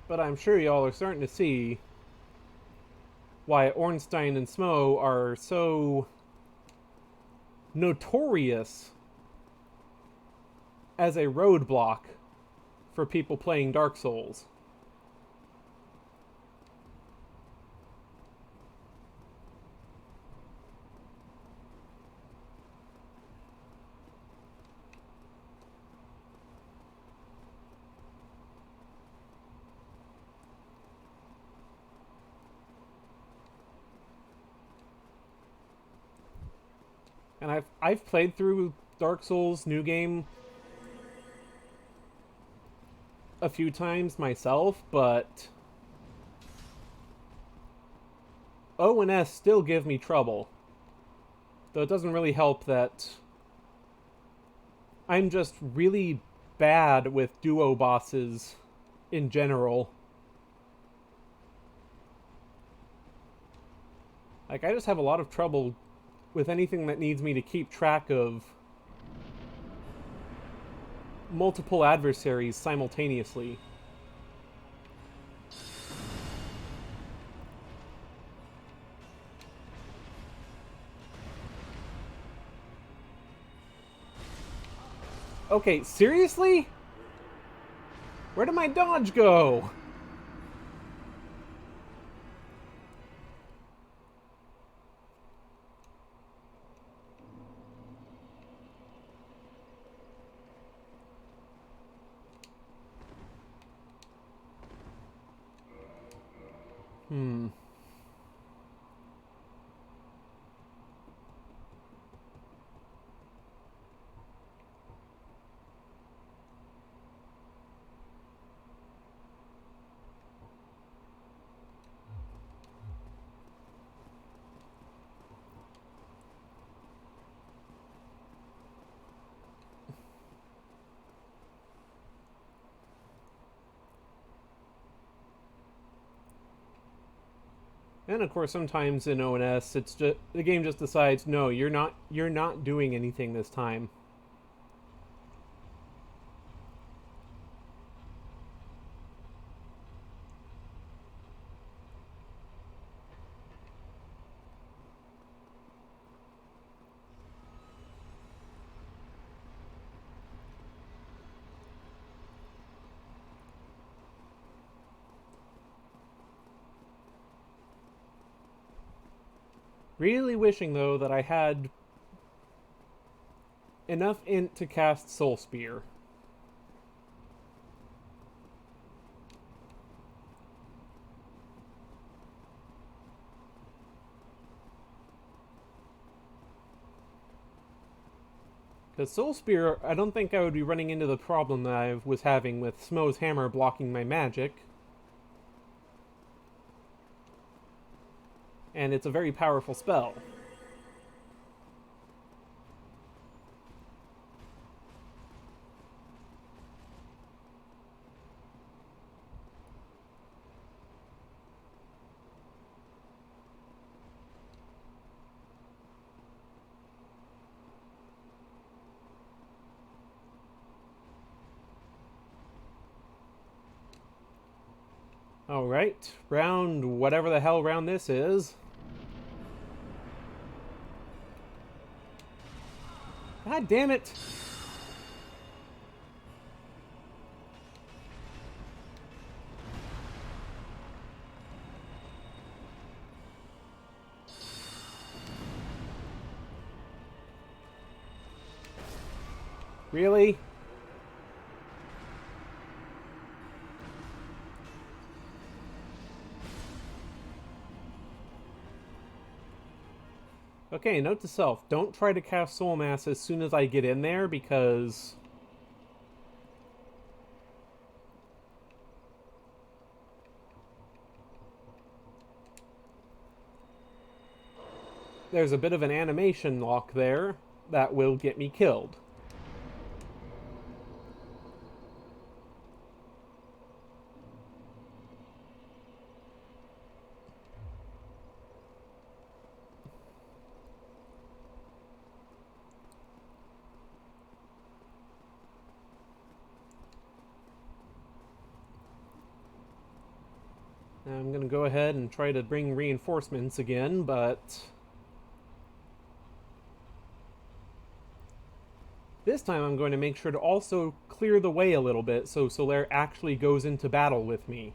But I'm sure y'all are starting to see why Ornstein and Smo are so notorious as a roadblock for people playing Dark Souls. And I've played through Dark Souls New Game a few times myself, but O and S still give me trouble. Though it doesn't really help that I'm just really bad with duo bosses in general. Like, I just have a lot of trouble with anything that needs me to keep track of multiple adversaries simultaneously. Okay, seriously? Where did my dodge go? And of course, sometimes in ONS, it's just the game just decides, no, you're not doing anything this time. Really wishing, though, that I had enough int to cast Soul Spear. Because Soul Spear, I don't think I would be running into the problem that I was having with Smo's hammer blocking my magic. And it's a very powerful spell. Alright, round whatever the hell round this is. God damn it! Really? Okay, note to self, don't try to cast Soul Mass as soon as I get in there, because there's a bit of an animation lock there that will get me killed. I'm going to go ahead and try to bring reinforcements again, but this time I'm going to make sure to also clear the way a little bit so Solaire actually goes into battle with me.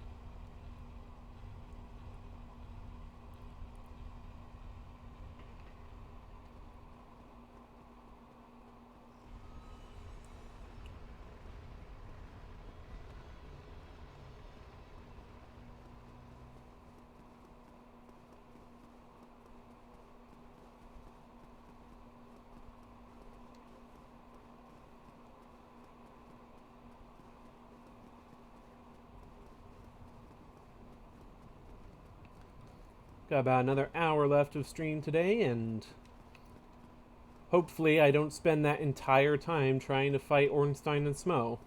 Got about another hour left of stream today, and hopefully I don't spend that entire time trying to fight Ornstein and Smo.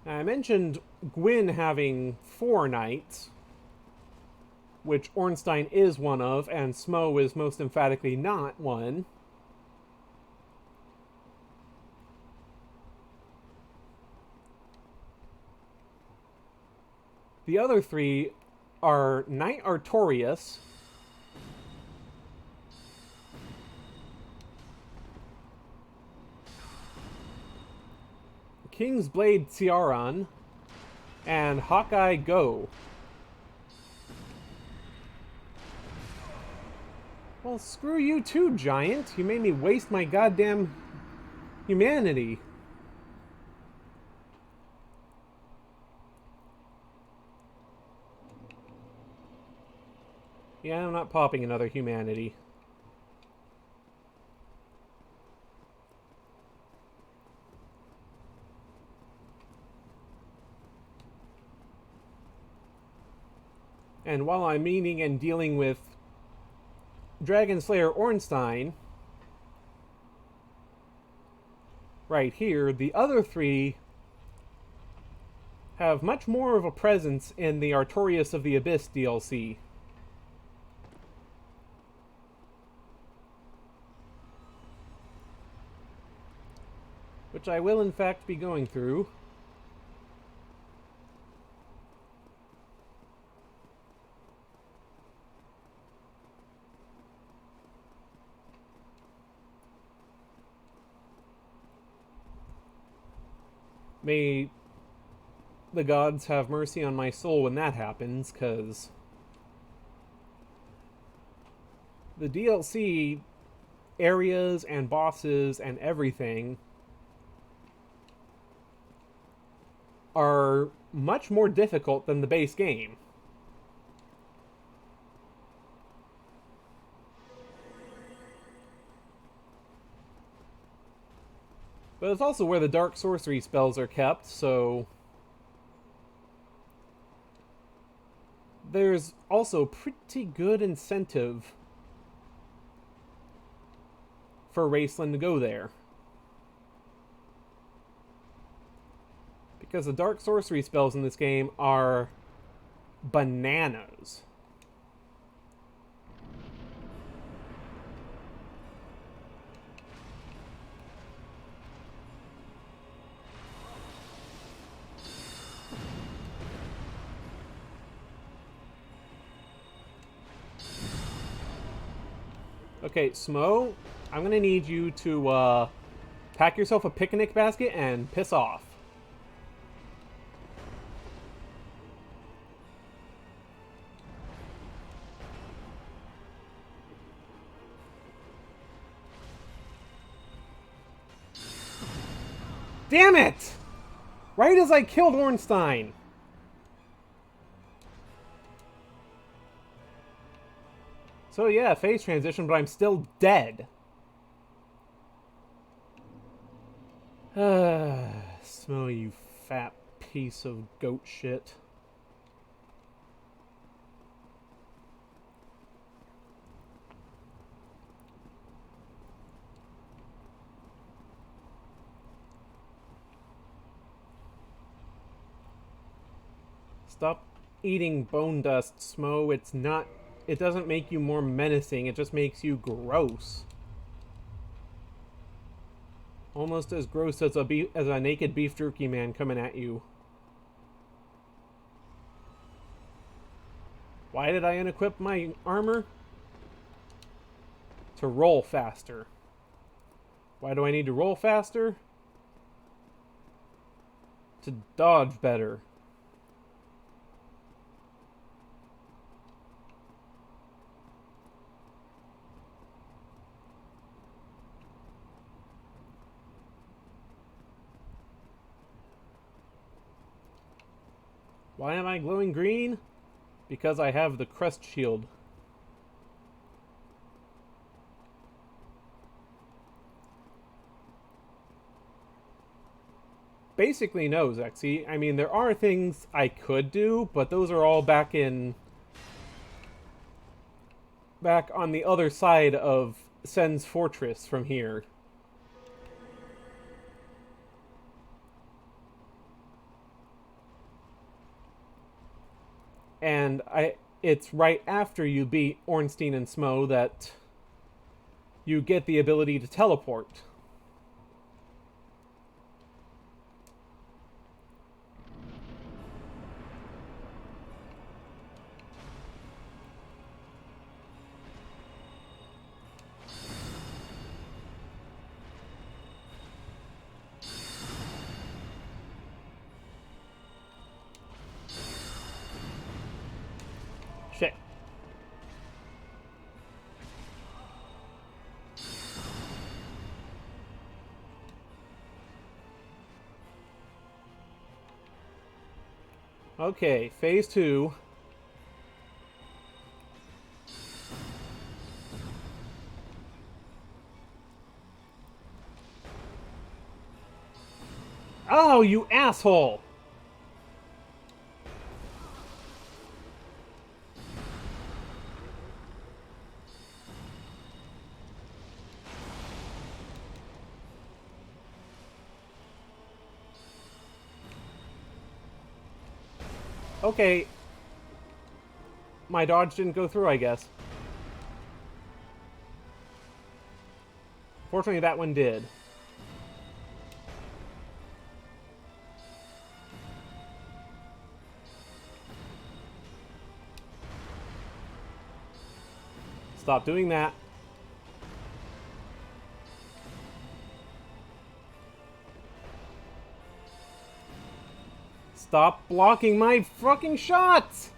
I mentioned Gwyn having 4 knights, which Ornstein is one of, and Smo is most emphatically not one. The other 3 are Knight Artorias, King's Blade Ciaran, and Hawkeye Go. Well, screw you too, Giant. You made me waste my goddamn humanity. Yeah, I'm not popping another humanity. And while I'm meeting and dealing with Dragon Slayer Ornstein, right here, the other 3 have much more of a presence in the Artorias of the Abyss DLC. Which I will in fact be going through. May the gods have mercy on my soul when that happens, because the DLC areas and bosses and everything are much more difficult than the base game. But it's also where the dark sorcery spells are kept, so there's also pretty good incentive for Raceland to go there. Because the dark sorcery spells in this game are bananas. Okay, Smo, I'm gonna need you to pack yourself a picnic basket and piss off. Damn it! Right as I killed Ornstein. So yeah, phase transition, but I'm still dead. Smell, you fat piece of goat shit. Stop eating bone dust, Smo. It's not... It doesn't make you more menacing, it just makes you gross. Almost as gross as a naked beef jerky man coming at you. Why did I unequip my armor? To roll faster. Why do I need to roll faster? To dodge better. Why am I glowing green? Because I have the crest shield. Basically no, Zexy. I mean, there are things I could do, but those are all back on the other side of Sens Fortress from here. And it's right after you beat Ornstein and Smo that you get the ability to teleport. Shit. Okay, phase 2. Oh, you asshole! Okay. My dodge didn't go through, I guess. Fortunately, that one did. Stop doing that. Stop blocking my fucking shots!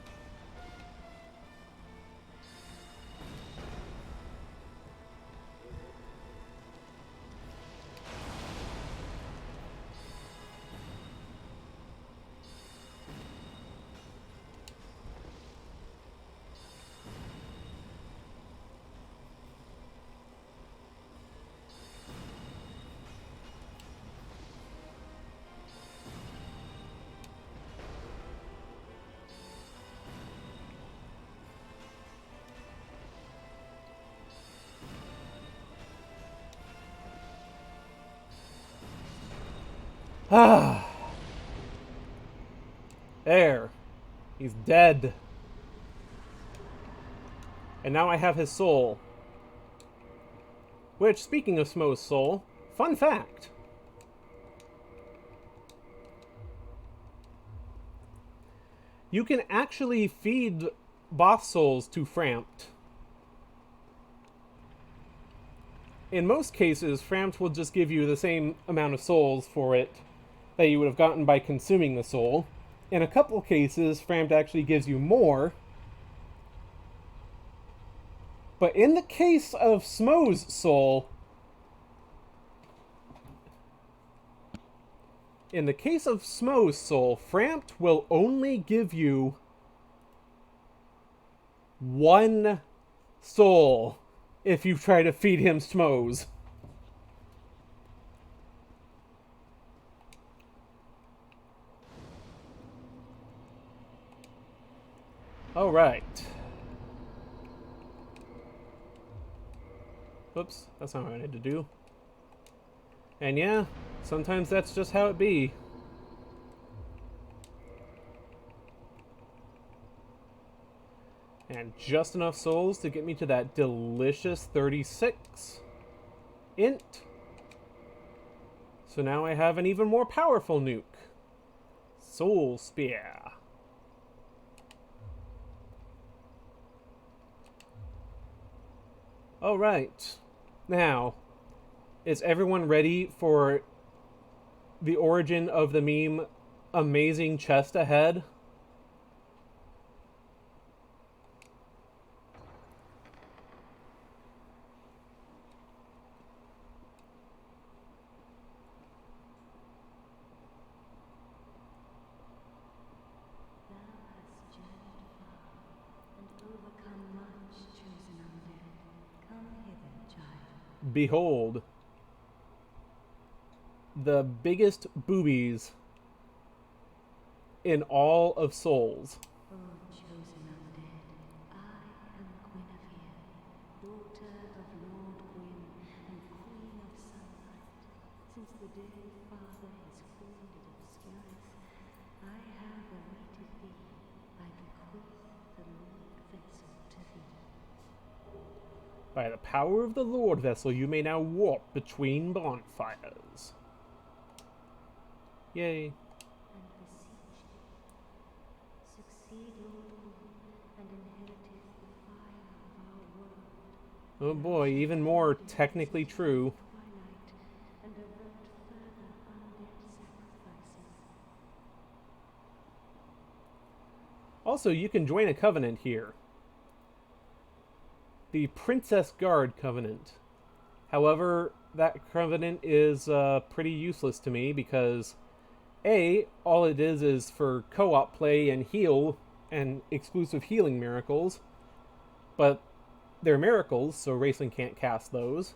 Ah. There. He's dead. And now I have his soul. Which, speaking of Smo's soul, fun fact. You can actually feed boss souls to Frampt. in most cases, Frampt will just give you the same amount of souls for it that you would have gotten by consuming the soul. In a couple cases, Frampt actually gives you more. But in the case of Smo's soul, Frampt will only give you 1 soul if you try to feed him Smos. Alright. Oops, that's not what I need to do. And yeah, sometimes that's just how it be. And just enough souls to get me to that delicious 36 int. So now I have an even more powerful nuke. Soul Spear. Alright. Now, is everyone ready for the origin of the meme amazing chest ahead? Behold, the biggest boobies in all of Souls. O chosen undead, I am Guinevere, daughter of Lord Gwyn and Queen of Sunlight. Since the day Father has wounded Obscurus, I have awaited thee. I bequeath the Lord Vessel to thee. By the power of the Lord Vessel, you may now warp between bonfires. Yay. And beseech thee, succeed Lord Gwyn and inheriteth the fire of our world. Oh boy, even more technically true. Twilight and avert further undead sacrifices. Also, you can join a covenant here. The Princess Guard Covenant. However, that covenant is pretty useless to me because A, all it is for co-op play and heal and exclusive healing miracles. But they're miracles, so Raceling can't cast those.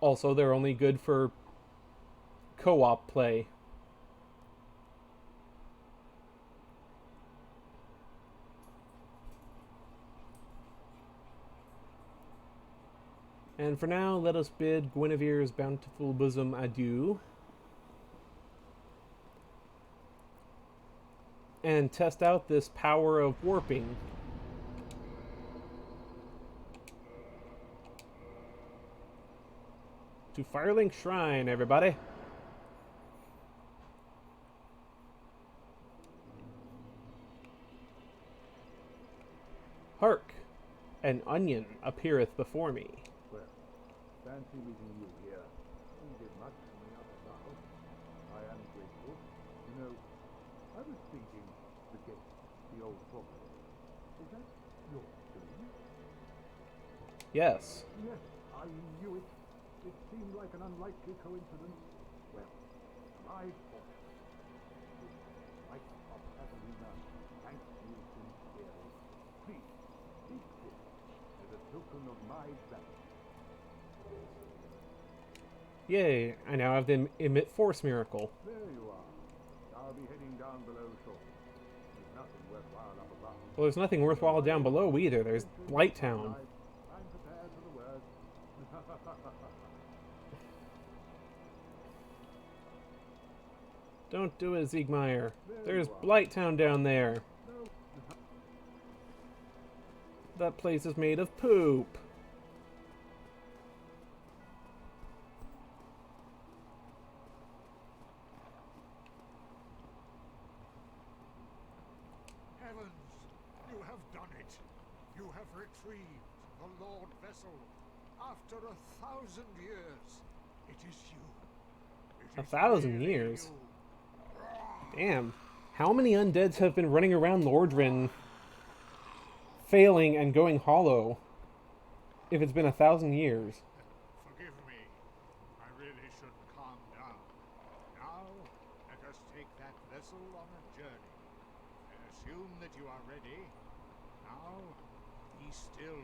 Also, they're only good for co-op play. And for now, let us bid Guinevere's bountiful bosom adieu. And test out this power of warping. To Firelink Shrine, everybody. Hark! An onion appeareth before me. Well, fancy meeting you here. You did much for me up at the house. I am grateful. You know, I was thinking, forget the old problem. Is that your doing? Yes. Yes, I knew it. It seemed like an unlikely coincidence. Well, my fortune. This light of Catalina, thank you sincerely. Please, take this as a token of my gratitude. Yay, I now have the Emit Force Miracle. There you are. I'll be heading down below shortly. There's nothing worthwhile up above. Well, there's nothing worthwhile down below either. There's Blight Town. I'm prepared for the worst. Don't do it, Ziegmeyer. There There's you are. Blight Town down there. No. That place is made of poop. Heavens, you have done it. You have retrieved the Lord Vessel. After 1,000 years, it is you. It is 1,000 really years? you. Damn. How many undeads have been running around Lordran failing and going hollow if it's been 1,000 years? Forgive me. I really should calm down. Now, let us take that vessel on a journey. I assume that you are ready. Now, be still.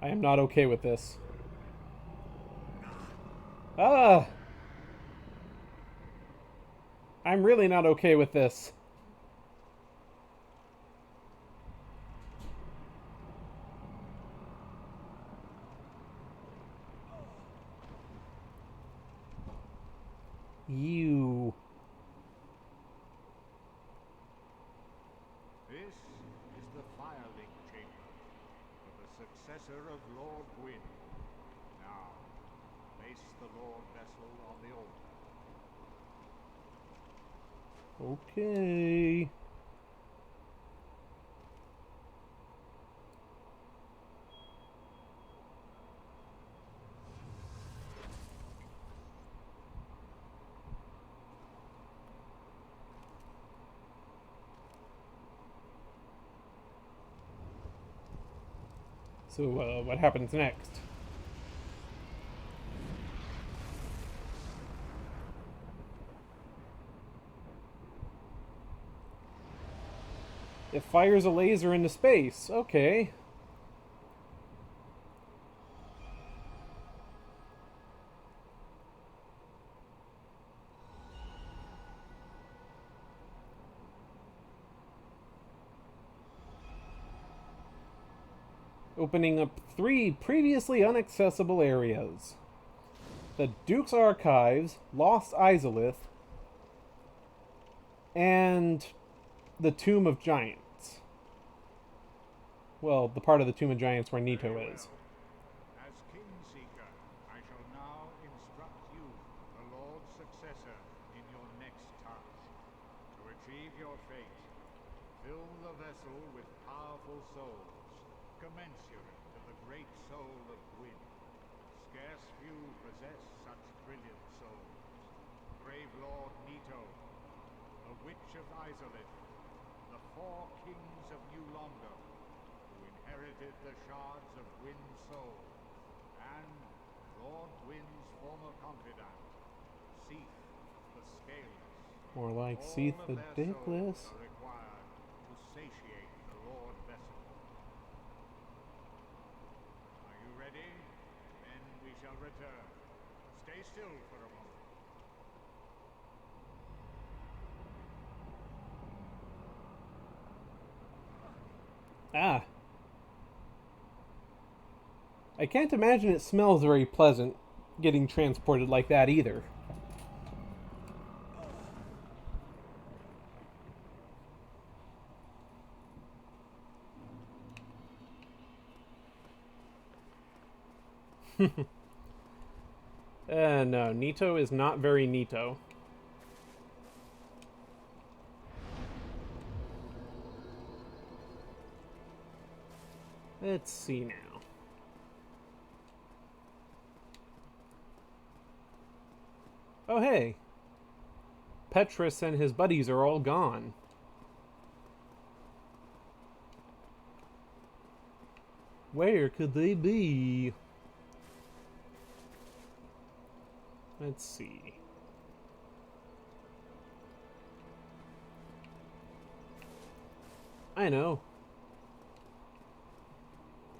I am not okay with this. Ah! I'm really not okay with this. You. This is the Firelink Chamber for the successor of Lord Gwyn. Now, place the Lord vessel on the altar. Okay. So, what happens next? It fires a laser into space. Okay. Opening up 3 previously inaccessible areas. The Duke's Archives, Lost Izalith, and the Tomb of Giants. Well, the part of the Tomb of Giants where Nito Very is. well. As Kingseeker, I shall now instruct you, the Lord's successor, in your next task. To achieve your fate, fill the vessel with powerful souls, commensurate to the great soul of Gwyn. Scarce few possess such brilliant souls. Brave Lord Nito, the Witch of Izalith, the 4 kings of New Londo, who inherited the shards of Gwyn's soul, and Lord Gwyn's former confidant, Seath the Scaleless. More like All Seath of the their Dickless. souls are required to satiate the Lord Vessel. Are you ready? Then we shall return. Stay still for a moment. Ah. I can't imagine it smells very pleasant getting transported like that either. No, Nito is not very Nito. Let's see now. Oh, hey. Petrus and his buddies are all gone. Where could they be? Let's see. I know.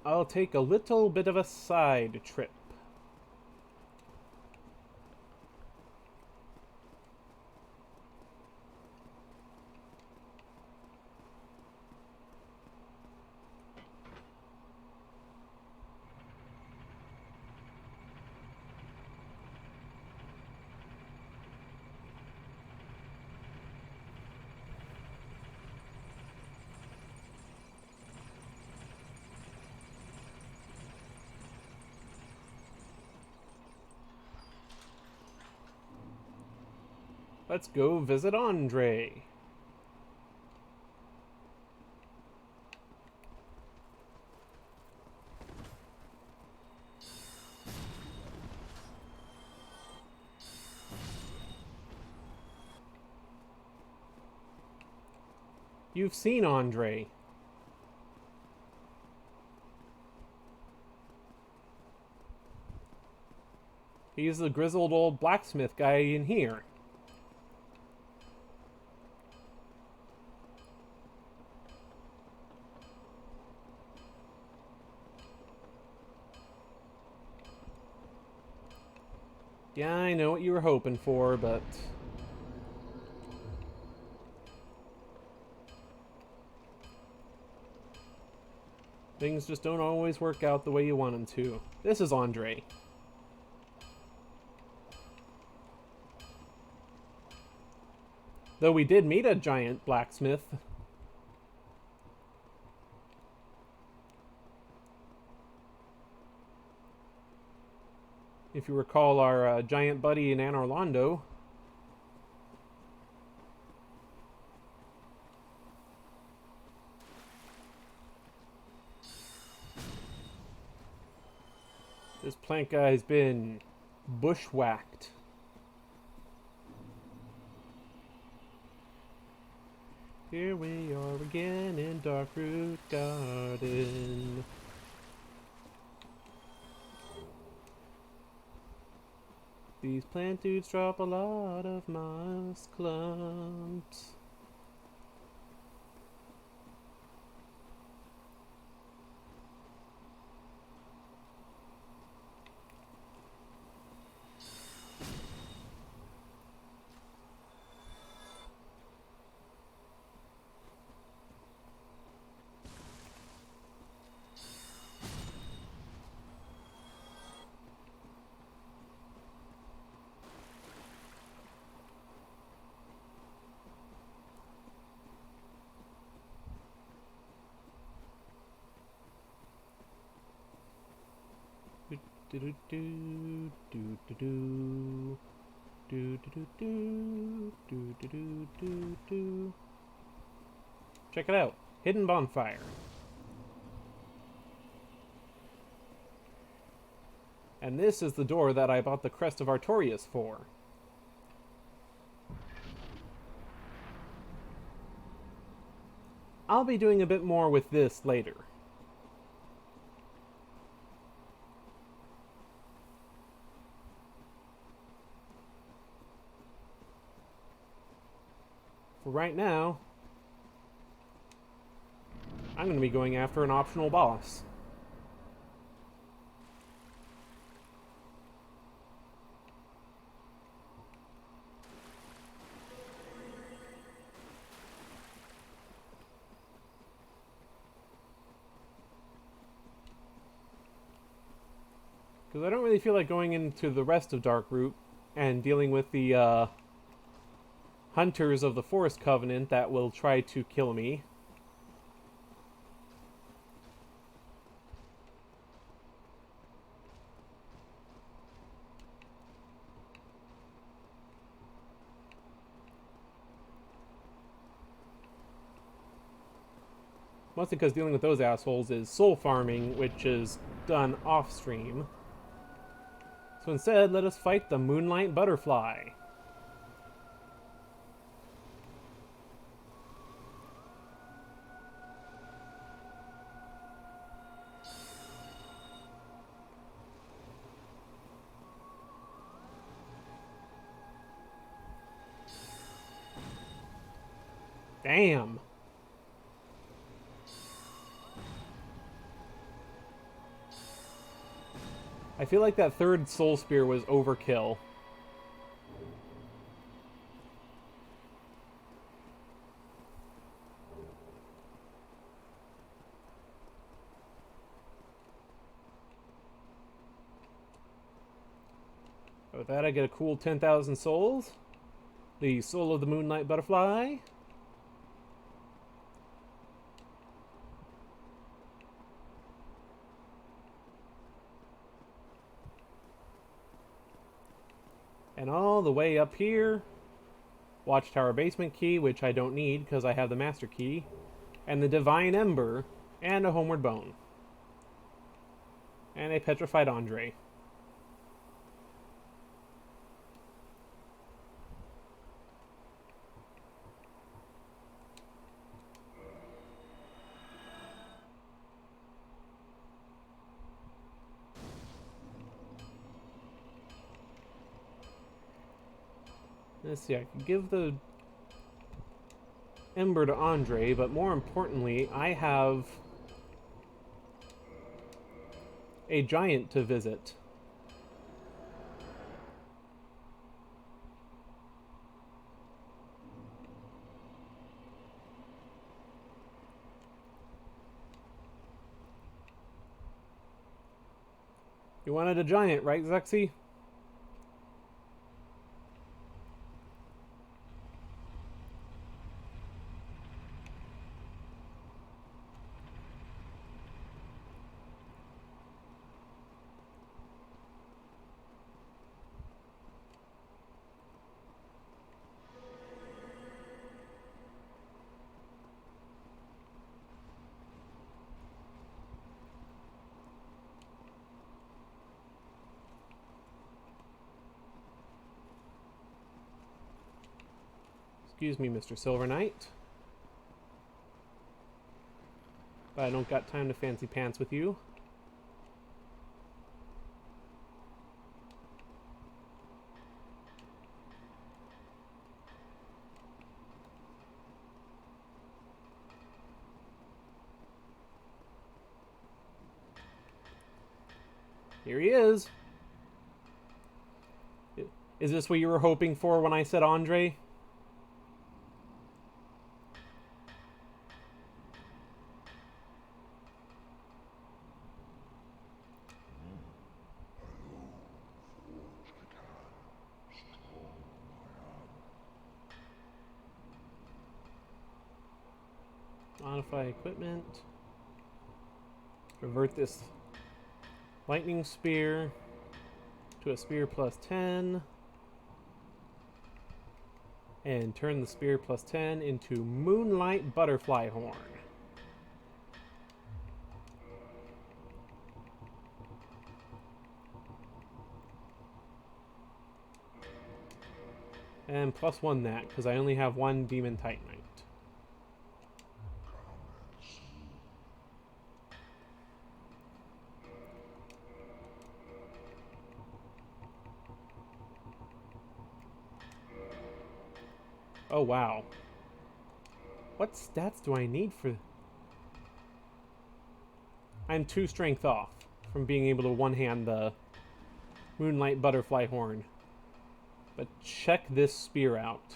I'll take a little bit of a side trip. Let's go visit Andre. You've seen Andre. He's the grizzled old blacksmith guy in here. Yeah, I know what you were hoping for, but... things just don't always work out the way you want them to. This is Andre. Though we did meet a giant blacksmith. If you recall our giant buddy in Anor Londo. This plant guy's been bushwhacked. Here we are again in Darkroot Garden. These plant dudes drop a lot of moss clumps. Do do do do do do do do do do do do do do. Check it out, hidden bonfire. And this is the door that I bought the Crest of Artorias for. I'll be doing a bit more with this later. For right now, I'm going to be going after an optional boss. Because I don't really feel like going into the rest of Darkroot and dealing with the hunters of the Forest Covenant that will try to kill me. Mostly because dealing with those assholes is soul farming, which is done off-stream. So instead, let us fight the Moonlight Butterfly. Damn. I feel like that third soul spear was overkill. With that, I get a cool 10,000 souls. The soul of the Moonlight Butterfly. And all the way up here, Watchtower Basement Key, which I don't need because I have the Master Key, and the Divine Ember, and a Homeward Bone. And a Petrified Andre. Let's see, I can give the Ember to Andre, but more importantly, I have a giant to visit. You wanted a giant, right, Zexy? Excuse me, Mr. Silver Knight. But I don't got time to fancy pants with you. Here he is. Is this what you were hoping for when I said Andre? Modify equipment. Convert this lightning spear to a spear plus 10. And turn the spear plus 10 into Moonlight Butterfly Horn. And plus 1 that, because I only have 1 Demon Titanite. Oh, wow. What stats do I need for... I'm 2 strength off from being able to one-hand the Moonlight Butterfly Horn. But check this spear out.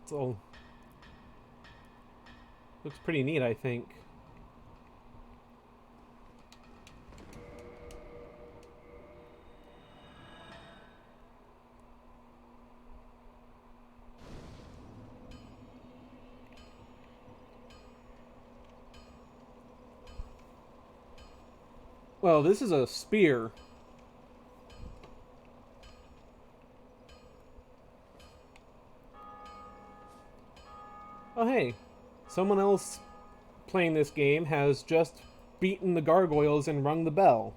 It's all... looks pretty neat, I think. Well, this is a spear. Oh, hey. Someone else playing this game has just beaten the gargoyles and rung the bell.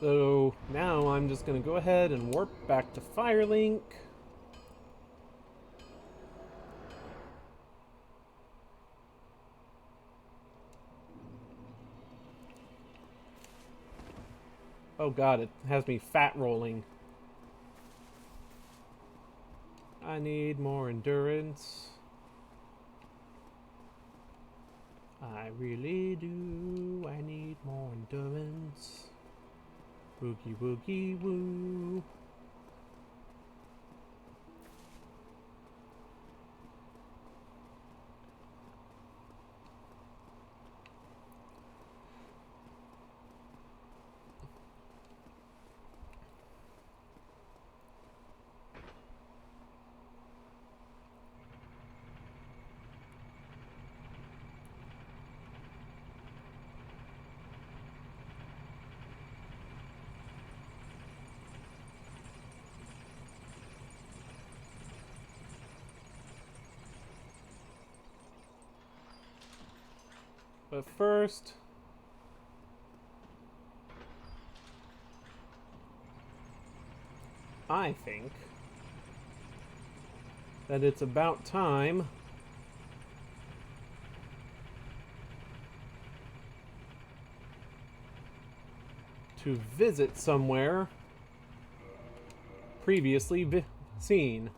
So now I'm just going to go ahead and warp back to Firelink. Oh god, it has me fat rolling. I need more endurance. I really do. I need more endurance. Boogie woogie woo. But first, I think that it's about time to visit somewhere previously seen.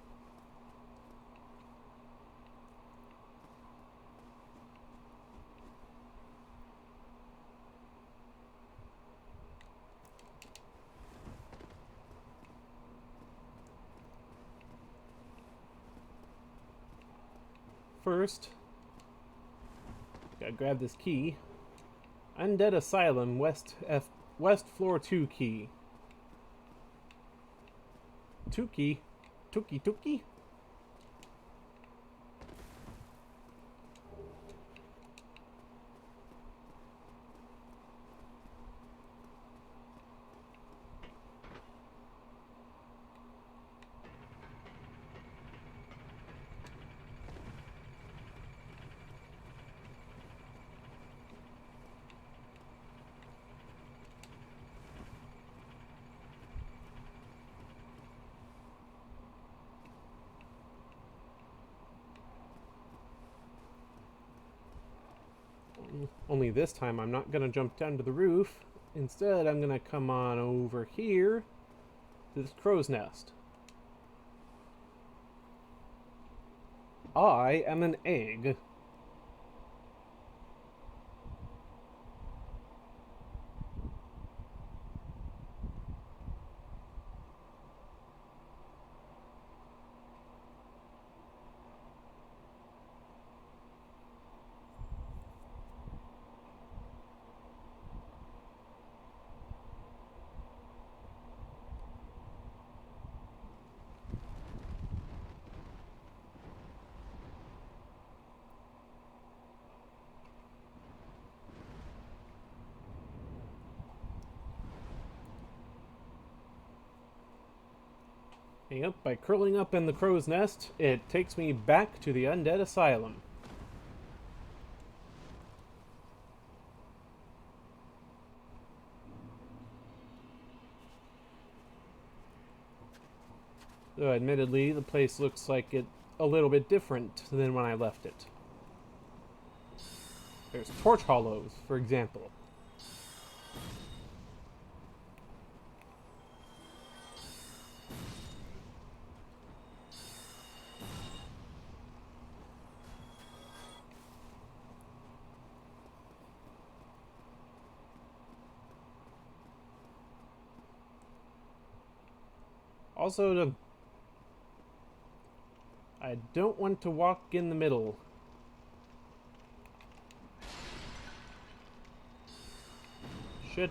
First, gotta grab this key. Undead Asylum, West Floor 2 key. 2 key? Tuki? Only this time I'm not gonna jump down to the roof. Instead, I'm gonna come on over here to this crow's nest. I am an egg. Yep, by curling up in the crow's nest, it takes me back to the Undead Asylum. Though admittedly, the place looks like it a little bit different than when I left it. There's torch hollows, for example. Also, I don't want to walk in the middle. Shit.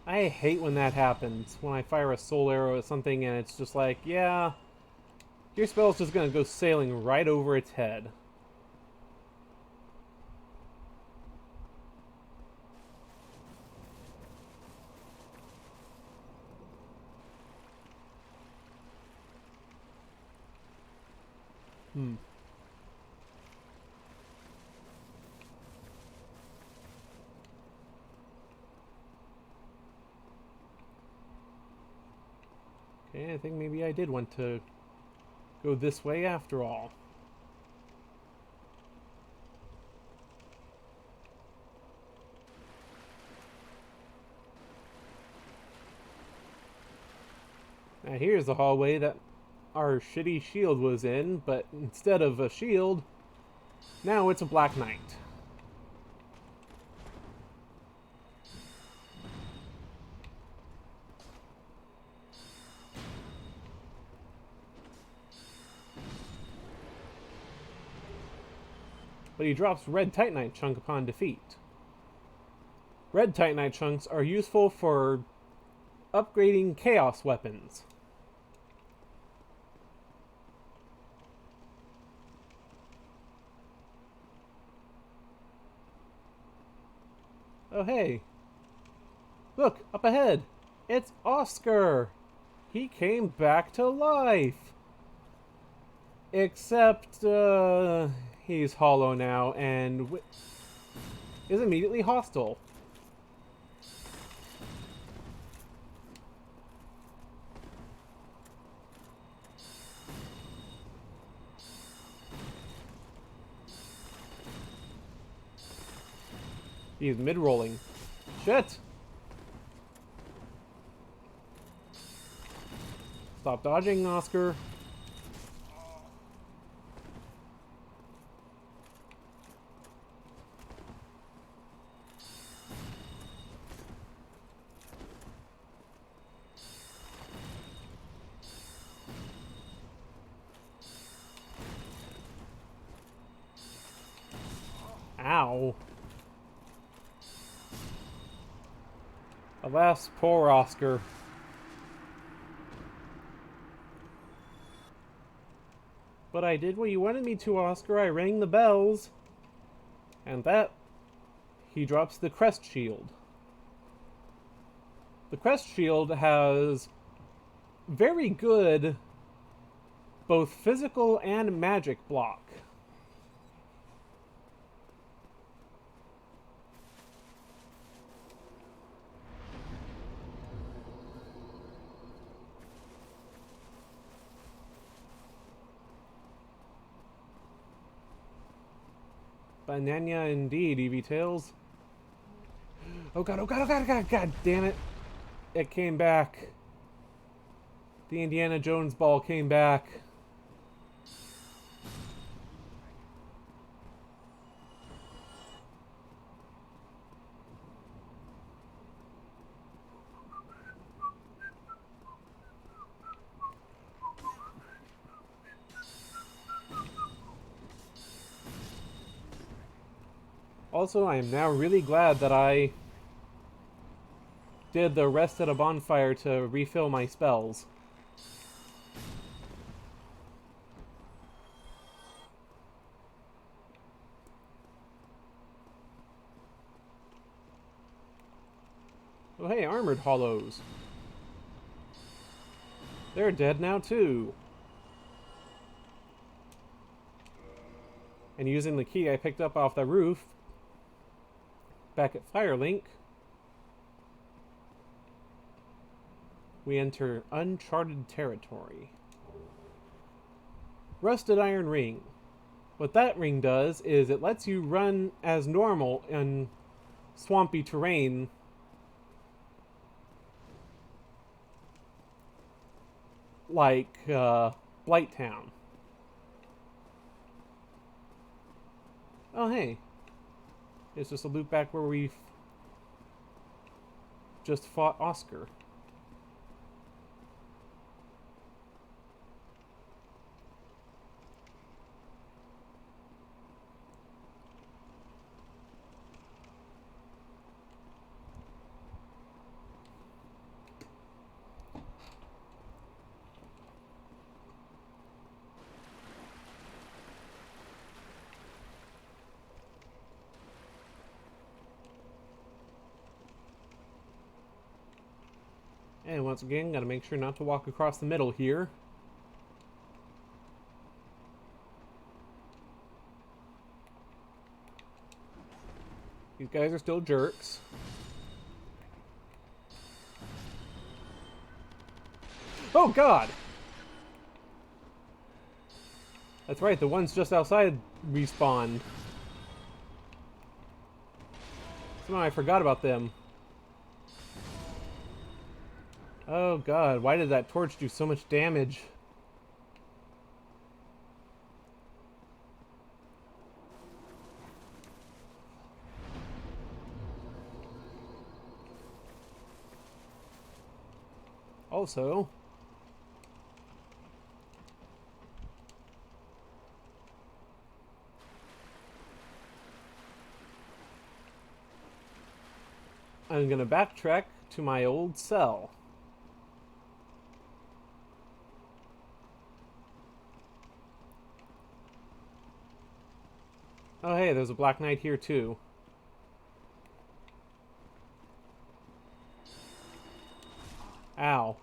I hate when that happens, when I fire a soul arrow at something and it's just like, yeah, your spell's just gonna go sailing right over its head. Okay, I think maybe I did want to go this way after all. Now here's the hallway that our shitty shield was in, but instead of a shield, now it's a Black Knight. But he drops red Titanite chunk upon defeat. Red Titanite chunks are useful for upgrading chaos weapons. Oh hey, look, up ahead, it's Oscar! He came back to life! Except, he's hollow now and is immediately hostile. He's mid-rolling. Shit! Stop dodging, Oscar. Ow. Alas, poor Oscar. But I did what you wanted me to, Oscar. I rang the bells. And that... He drops the crest shield. The crest shield has very good both physical and magic block. Banana indeed, Evie Tails. Oh god, oh god, oh god, oh god, god damn it. It came back. The Indiana Jones ball came back. Also, I am now really glad that I did the rest at a bonfire to refill my spells. Oh hey, armored hollows. They're dead now too. And using the key I picked up off the roof, back at Firelink, we enter uncharted territory. Rusted Iron Ring. What that ring does is it lets you run as normal in swampy terrain like Blighttown. Oh hey, it's just a loop back where we just fought Oscar. And once again, gotta make sure not to walk across the middle here. These guys are still jerks. Oh god! That's right, the ones just outside respawned. Somehow I forgot about them. Oh god, why did that torch do so much damage? Also, I'm gonna backtrack to my old cell. Oh hey, there's a Black Knight here too. Ow.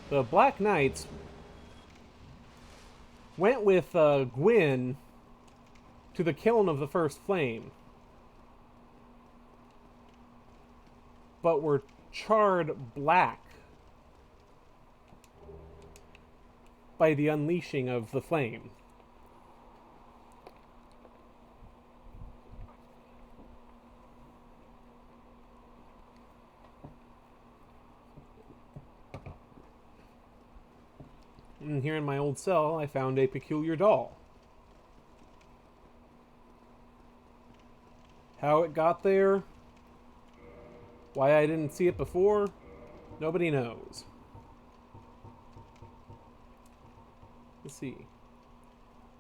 The Black Knights went with Gwyn to the kiln of the first flame, but were charred black by the unleashing of the flame. And here in my old cell, I found a peculiar doll. How it got there, why I didn't see it before, nobody knows. Let's see.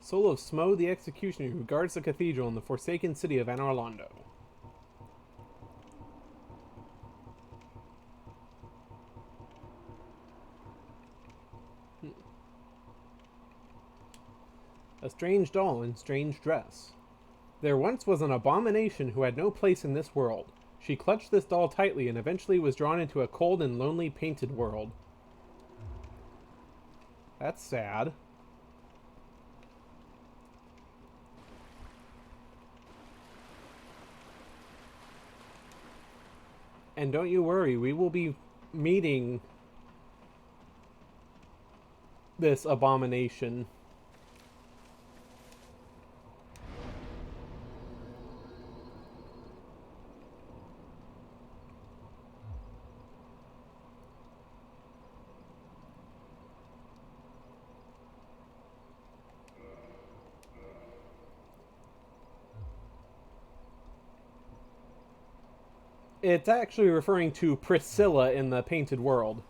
Soul of Smo the Executioner, who guards the cathedral in the forsaken city of Anor Londo. A strange doll in strange dress. There once was an abomination who had no place in this world. She clutched this doll tightly and eventually was drawn into a cold and lonely painted world. That's sad. And don't you worry, we will be meeting this abomination. It's actually referring to Priscilla in the Painted World.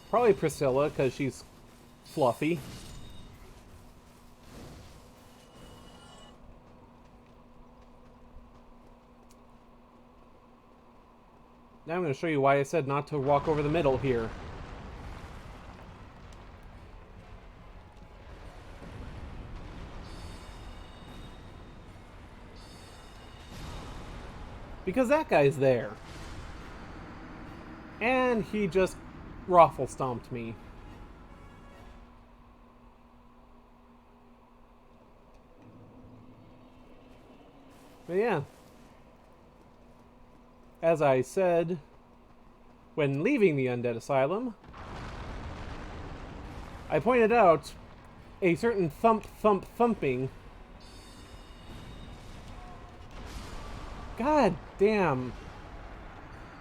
Probably Priscilla, because she's fluffy. Now I'm going to show you why I said not to walk over the middle here. Because that guy's there. And he just raffle stomped me. But yeah. As I said, when leaving the Undead Asylum, I pointed out a certain thumping. God damn.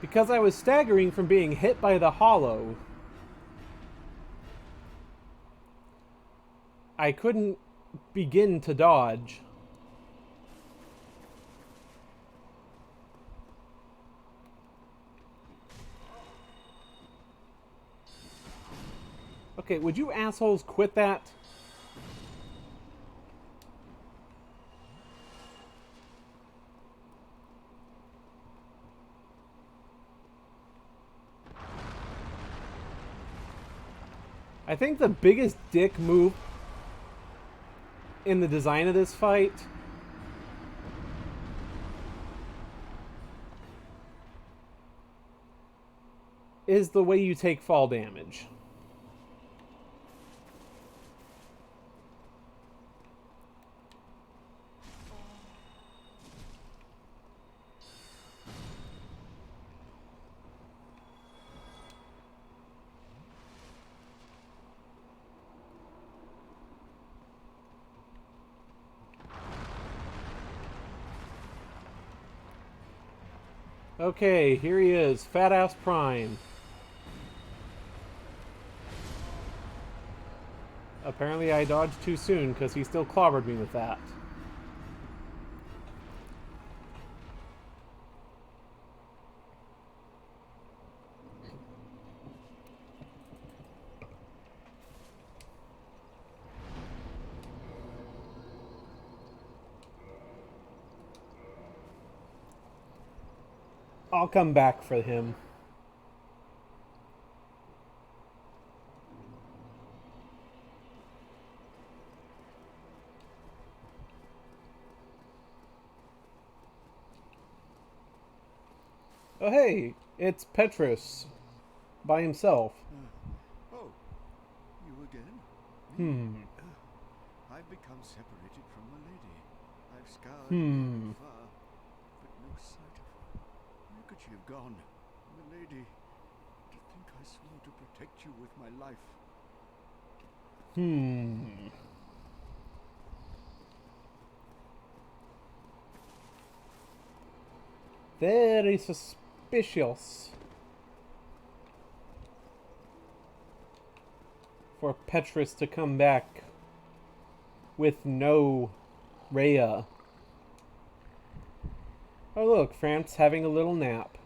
Because I was staggering from being hit by the hollow, I couldn't begin to dodge. Okay, would you assholes quit that? I think the biggest dick move in the design of this fight is the way you take fall damage. Okay, here he is, Fat Ass Prime. Apparently I dodged too soon because he still clobbered me with that. I'll come back for him. Oh hey, it's Petrus. By himself. Oh, you again? Hmm. I've become separated from my lady. I've scoured Hmm. near and far, but no sight of her. Where could she have gone? My lady, to think I swore to protect you with my life. Hmm. Very suspicious. For Petrus to come back with no Rhea. Oh look, Frank's having a little nap.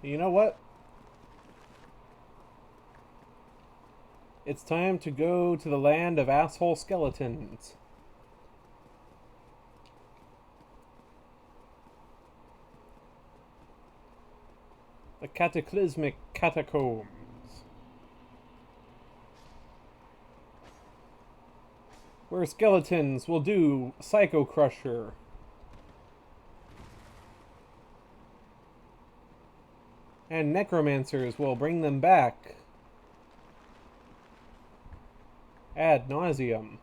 You know what? It's time to go to the land of asshole skeletons. The cataclysmic catacombs. Where skeletons will do Psycho Crusher. And necromancers will bring them back. Ad nauseum.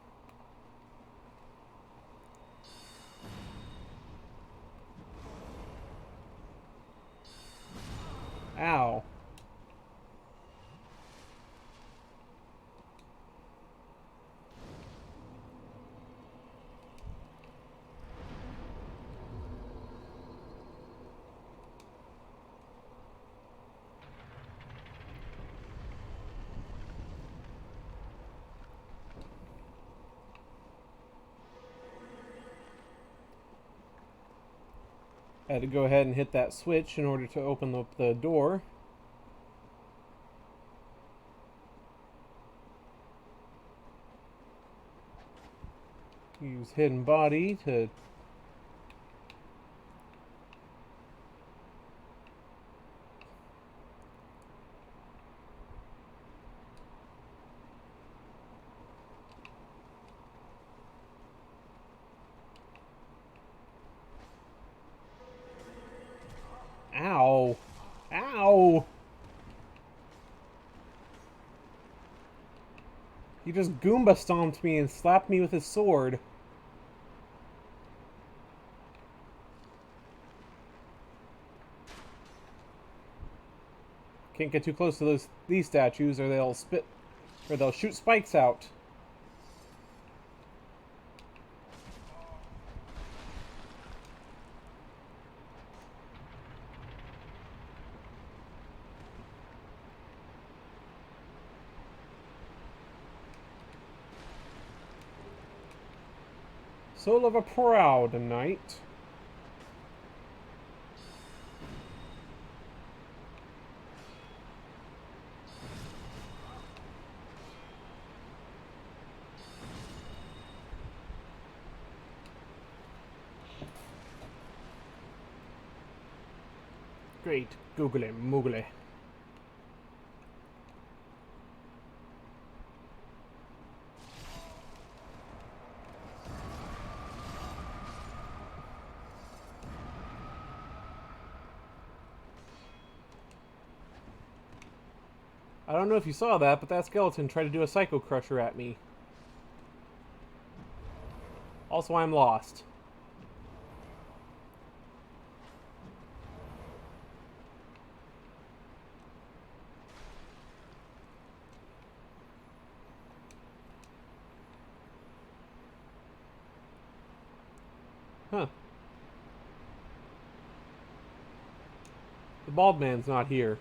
Ow. I had to go ahead and hit that switch in order to open up the door. Use hidden body to... Ow. Ow! He just Goomba stomped me and slapped me with his sword. Can't get too close to these statues or they'll shoot spikes out. Soul of a proud knight. Great googly moogly. I don't know if you saw that, but that skeleton tried to do a Psycho Crusher at me. Also, I'm lost. Huh. The bald man's not here.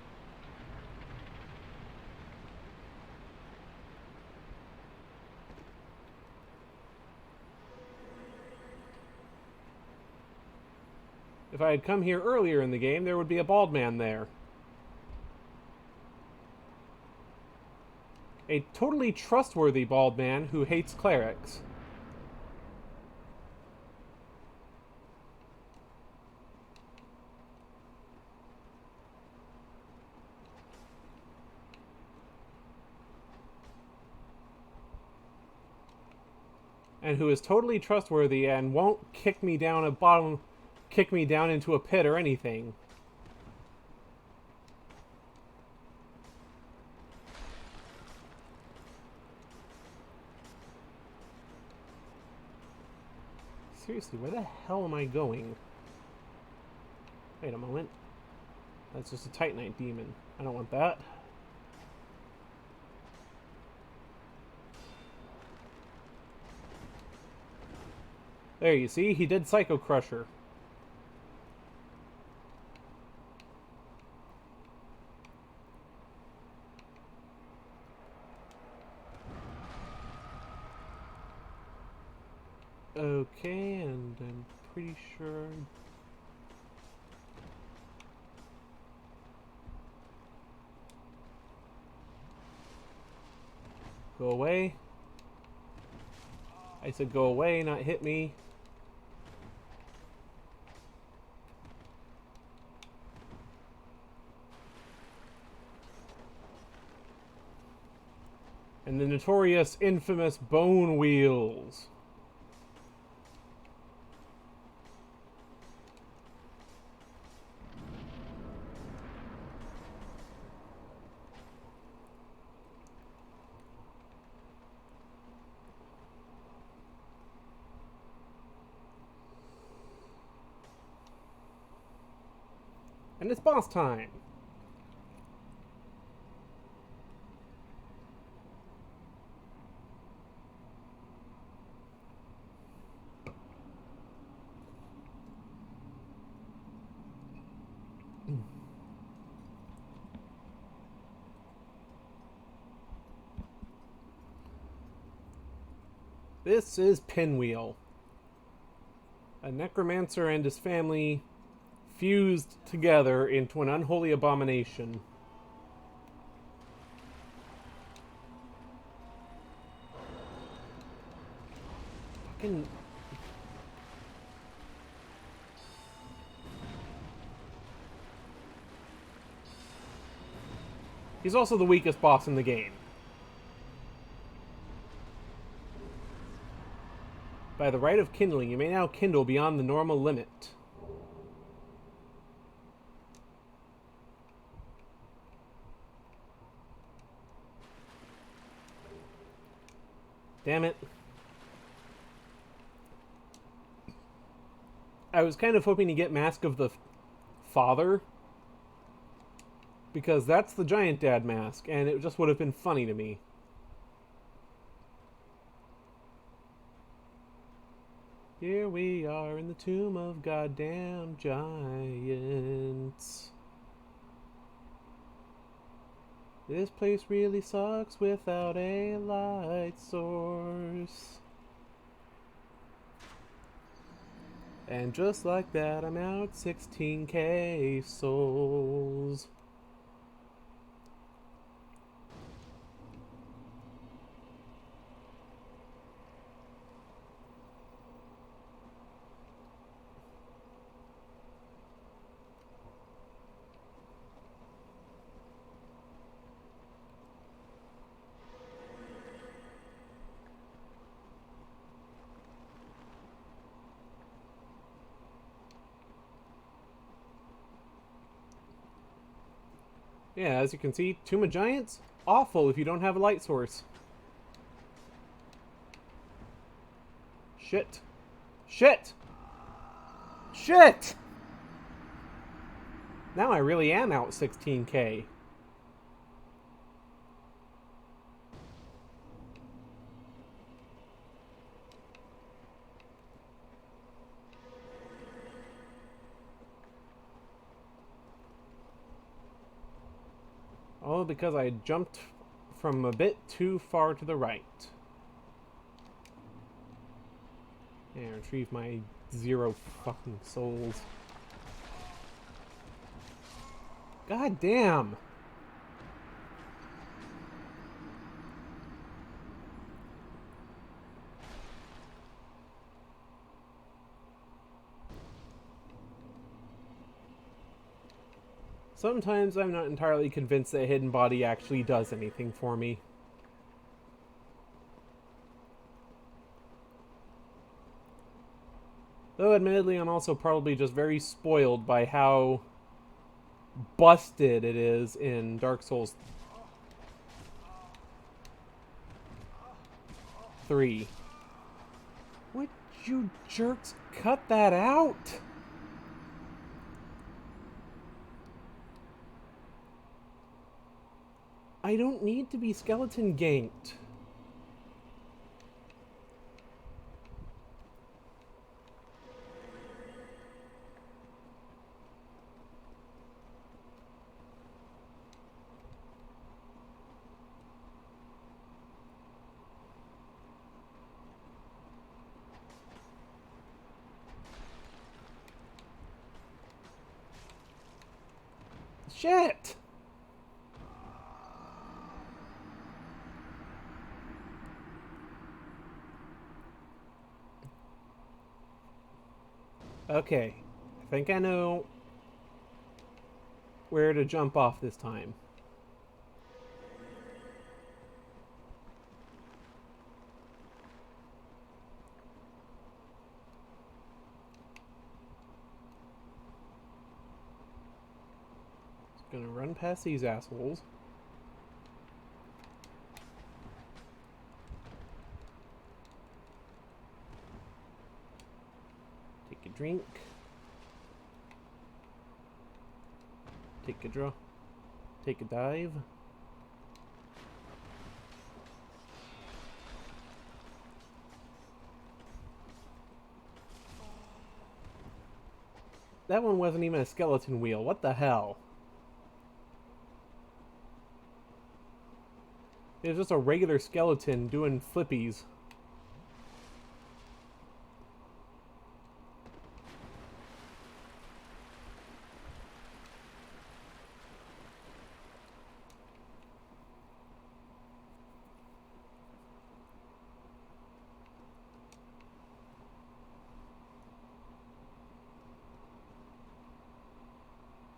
If I had come here earlier in the game, there would be a bald man there. A totally trustworthy bald man who hates clerics. and who is totally trustworthy and won't kick me down into a pit or anything. Seriously, where the hell am I going? Wait a moment. That's just a Titanite demon. I don't want that. There, you see? He did Psycho Crusher. Okay, and I'm pretty sure... Go away. I said go away, not hit me. And the notorious, infamous bone wheels. And it's boss time. This is Pinwheel. A necromancer and his family fused together into an unholy abomination. Fucking... He's also the weakest boss in the game. By the right of kindling, you may now kindle beyond the normal limit. Damn it. I was kind of hoping to get Mask of the Father, because that's the Giant Dad mask, and it just would have been funny to me. Here we are in the tomb of goddamn giants. This place really sucks without a light source. And just like that, I'm out 16k souls. Yeah, as you can see, Tomb of Giants, awful if you don't have a light source. Shit. Shit! Shit! Now I really am out 16k. All because I jumped from a bit too far to the right. And retrieve my 0 fucking souls. God damn! Sometimes I'm not entirely convinced that Hidden Body actually does anything for me. Though admittedly I'm also probably just very spoiled by how busted it is in Dark Souls 3. Would you jerks cut that out? I don't need to be skeleton ganked. Shit! Okay, I think I know where to jump off this time. Just gonna run past these assholes. Take a drink. Take a draw. Take a dive. That one wasn't even a skeleton wheel. What the hell? It was just a regular skeleton doing flippies.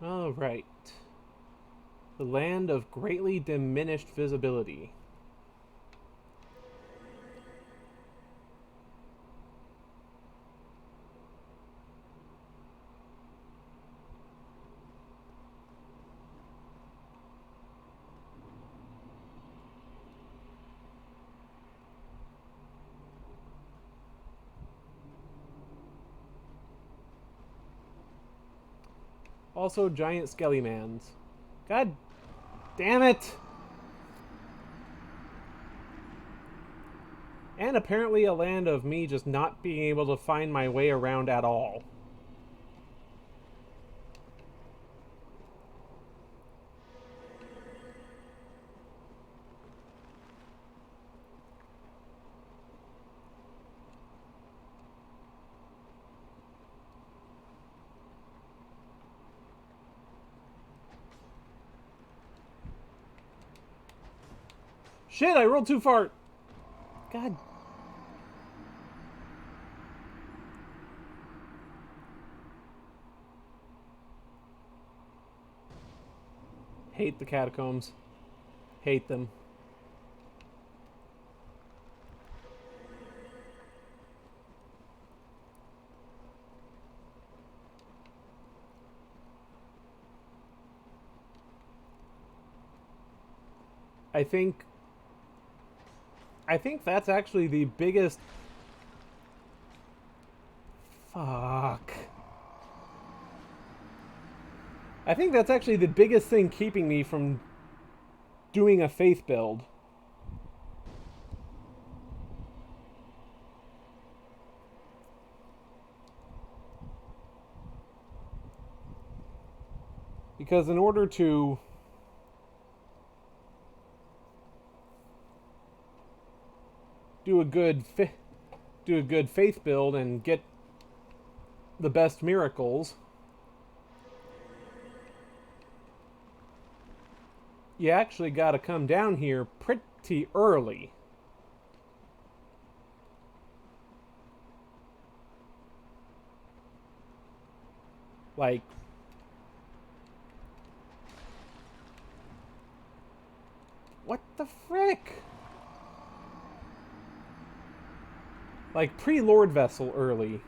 All right. The land of greatly diminished visibility. Also, giant skelly-mans. God damn it! And apparently a land of me just not being able to find my way around at all. Shit, I rolled too far! God. Hate the catacombs. Hate them. I think that's actually the biggest... Fuck. I think that's actually the biggest thing keeping me from doing a faith build. Because in order to do a good faith build and get the best miracles, you actually got to come down here pretty early. Like, what the frick? Like pre-Lord Vessel early.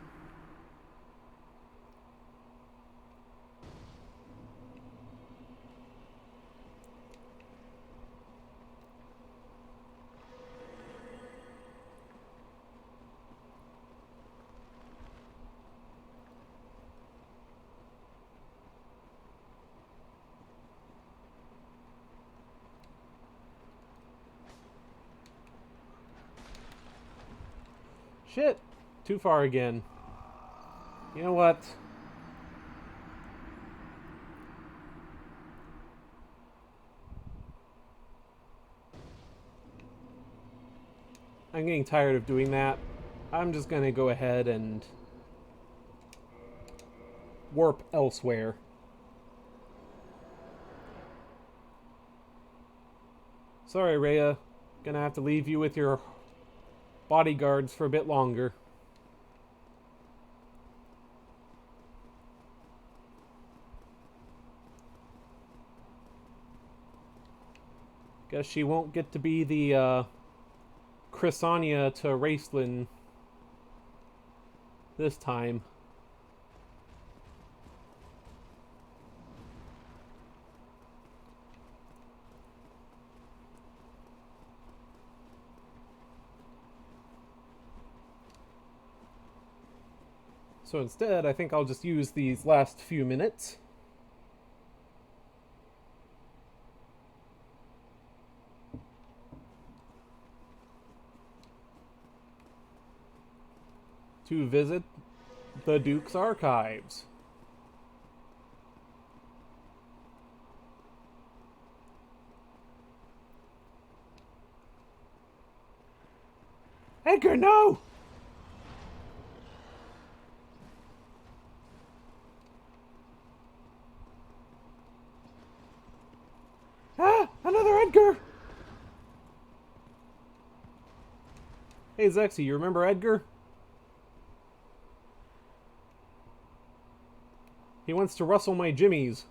Shit! Too far again. You know what? I'm getting tired of doing that. I'm just gonna go ahead and warp elsewhere. Sorry, Rhea. Gonna have to leave you with your bodyguards for a bit longer. Guess she won't get to be the Chrysania to Raceland this time. So instead, I think I'll just use these last few minutes to visit the Duke's archives. Edgar, no! Ah! Another Edgar! Hey, Zexy, you remember Edgar? He wants to rustle my jimmies.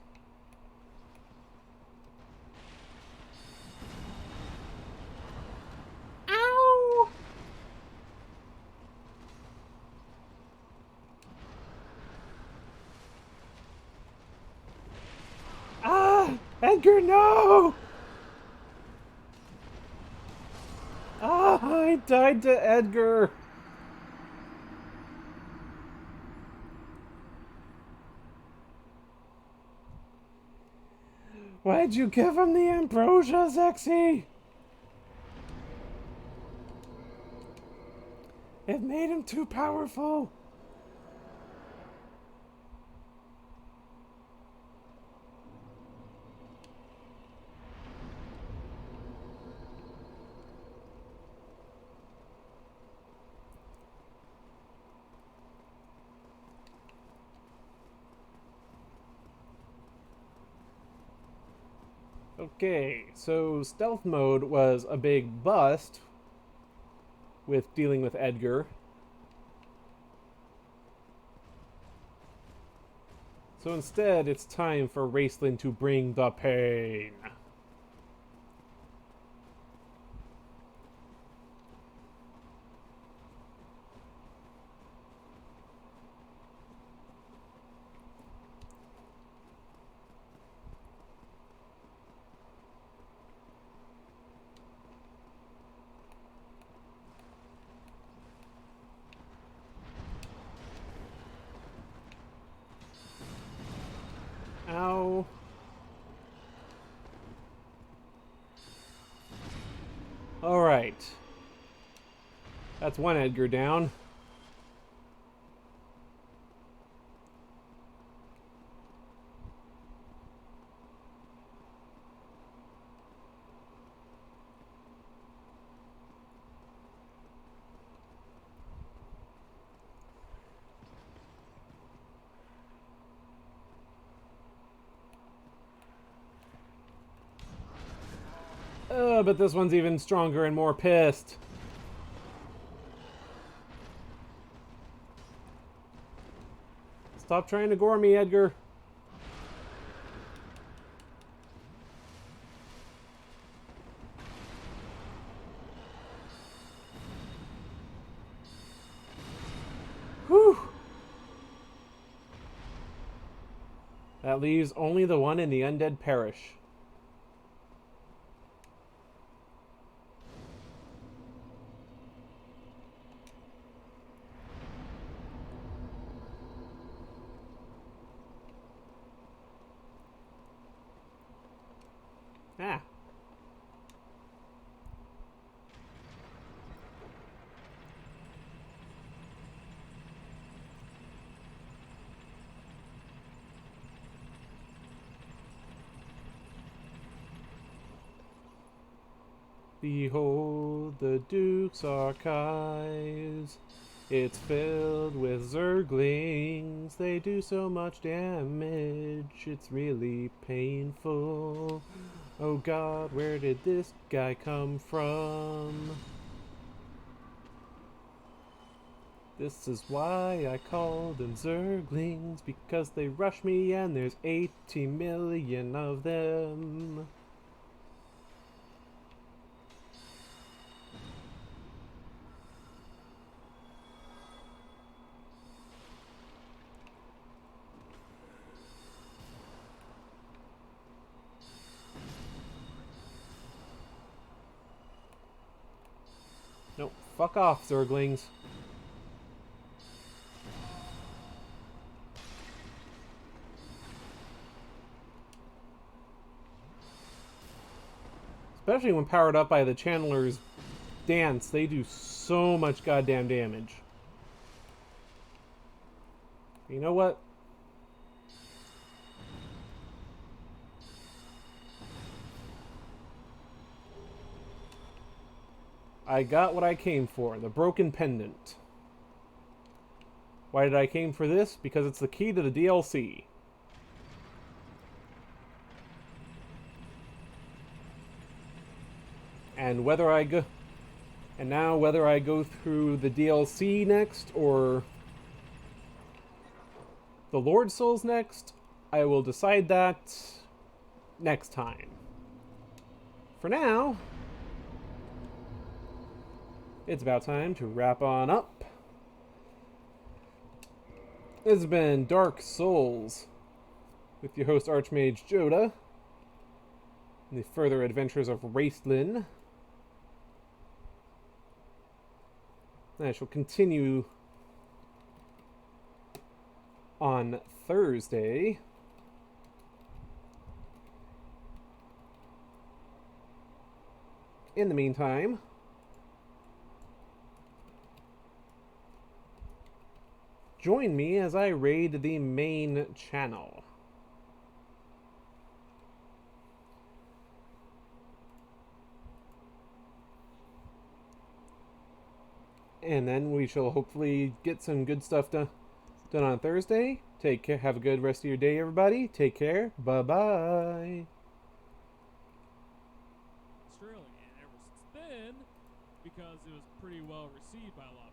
Ow! Ah! Edgar, no! Ah, I died to Edgar. Why'd you give him the ambrosia, Zexy? It made him too powerful. Okay, so stealth mode was a big bust with dealing with Edgar. So instead, it's time for Raceland to bring the pain. Ow. Alright. That's one Edgar down. But this one's even stronger and more pissed. Stop trying to gore me, Edgar. Whew. That leaves only the one in the undead parish. Ah. Behold the Duke's archives. It's filled with zerglings. They do so much damage. It's really painful. Oh God, where did this guy come from? This is why I call them zerglings, because they rush me and there's 80 million of them. Nope, fuck off, zerglings. Especially when powered up by the Channeler's dance, they do so much goddamn damage. You know what? I got what I came for, the broken pendant. Why did I came for this? Because it's the key to the DLC. And whether I go... And now whether I go through the DLC next or the Lord Souls next, I will decide that next time. For now, it's about time to wrap on up. This has been Dark Souls with your host ArchmageJoda and the further adventures of Raistlin. I shall continue on Thursday. In the meantime, join me as I raid the main channel. And then we shall hopefully get some good stuff done on Thursday. Take care. Have a good rest of your day, everybody. Take care. Bye-bye. Australia ever since then, because it was pretty well received by a lot of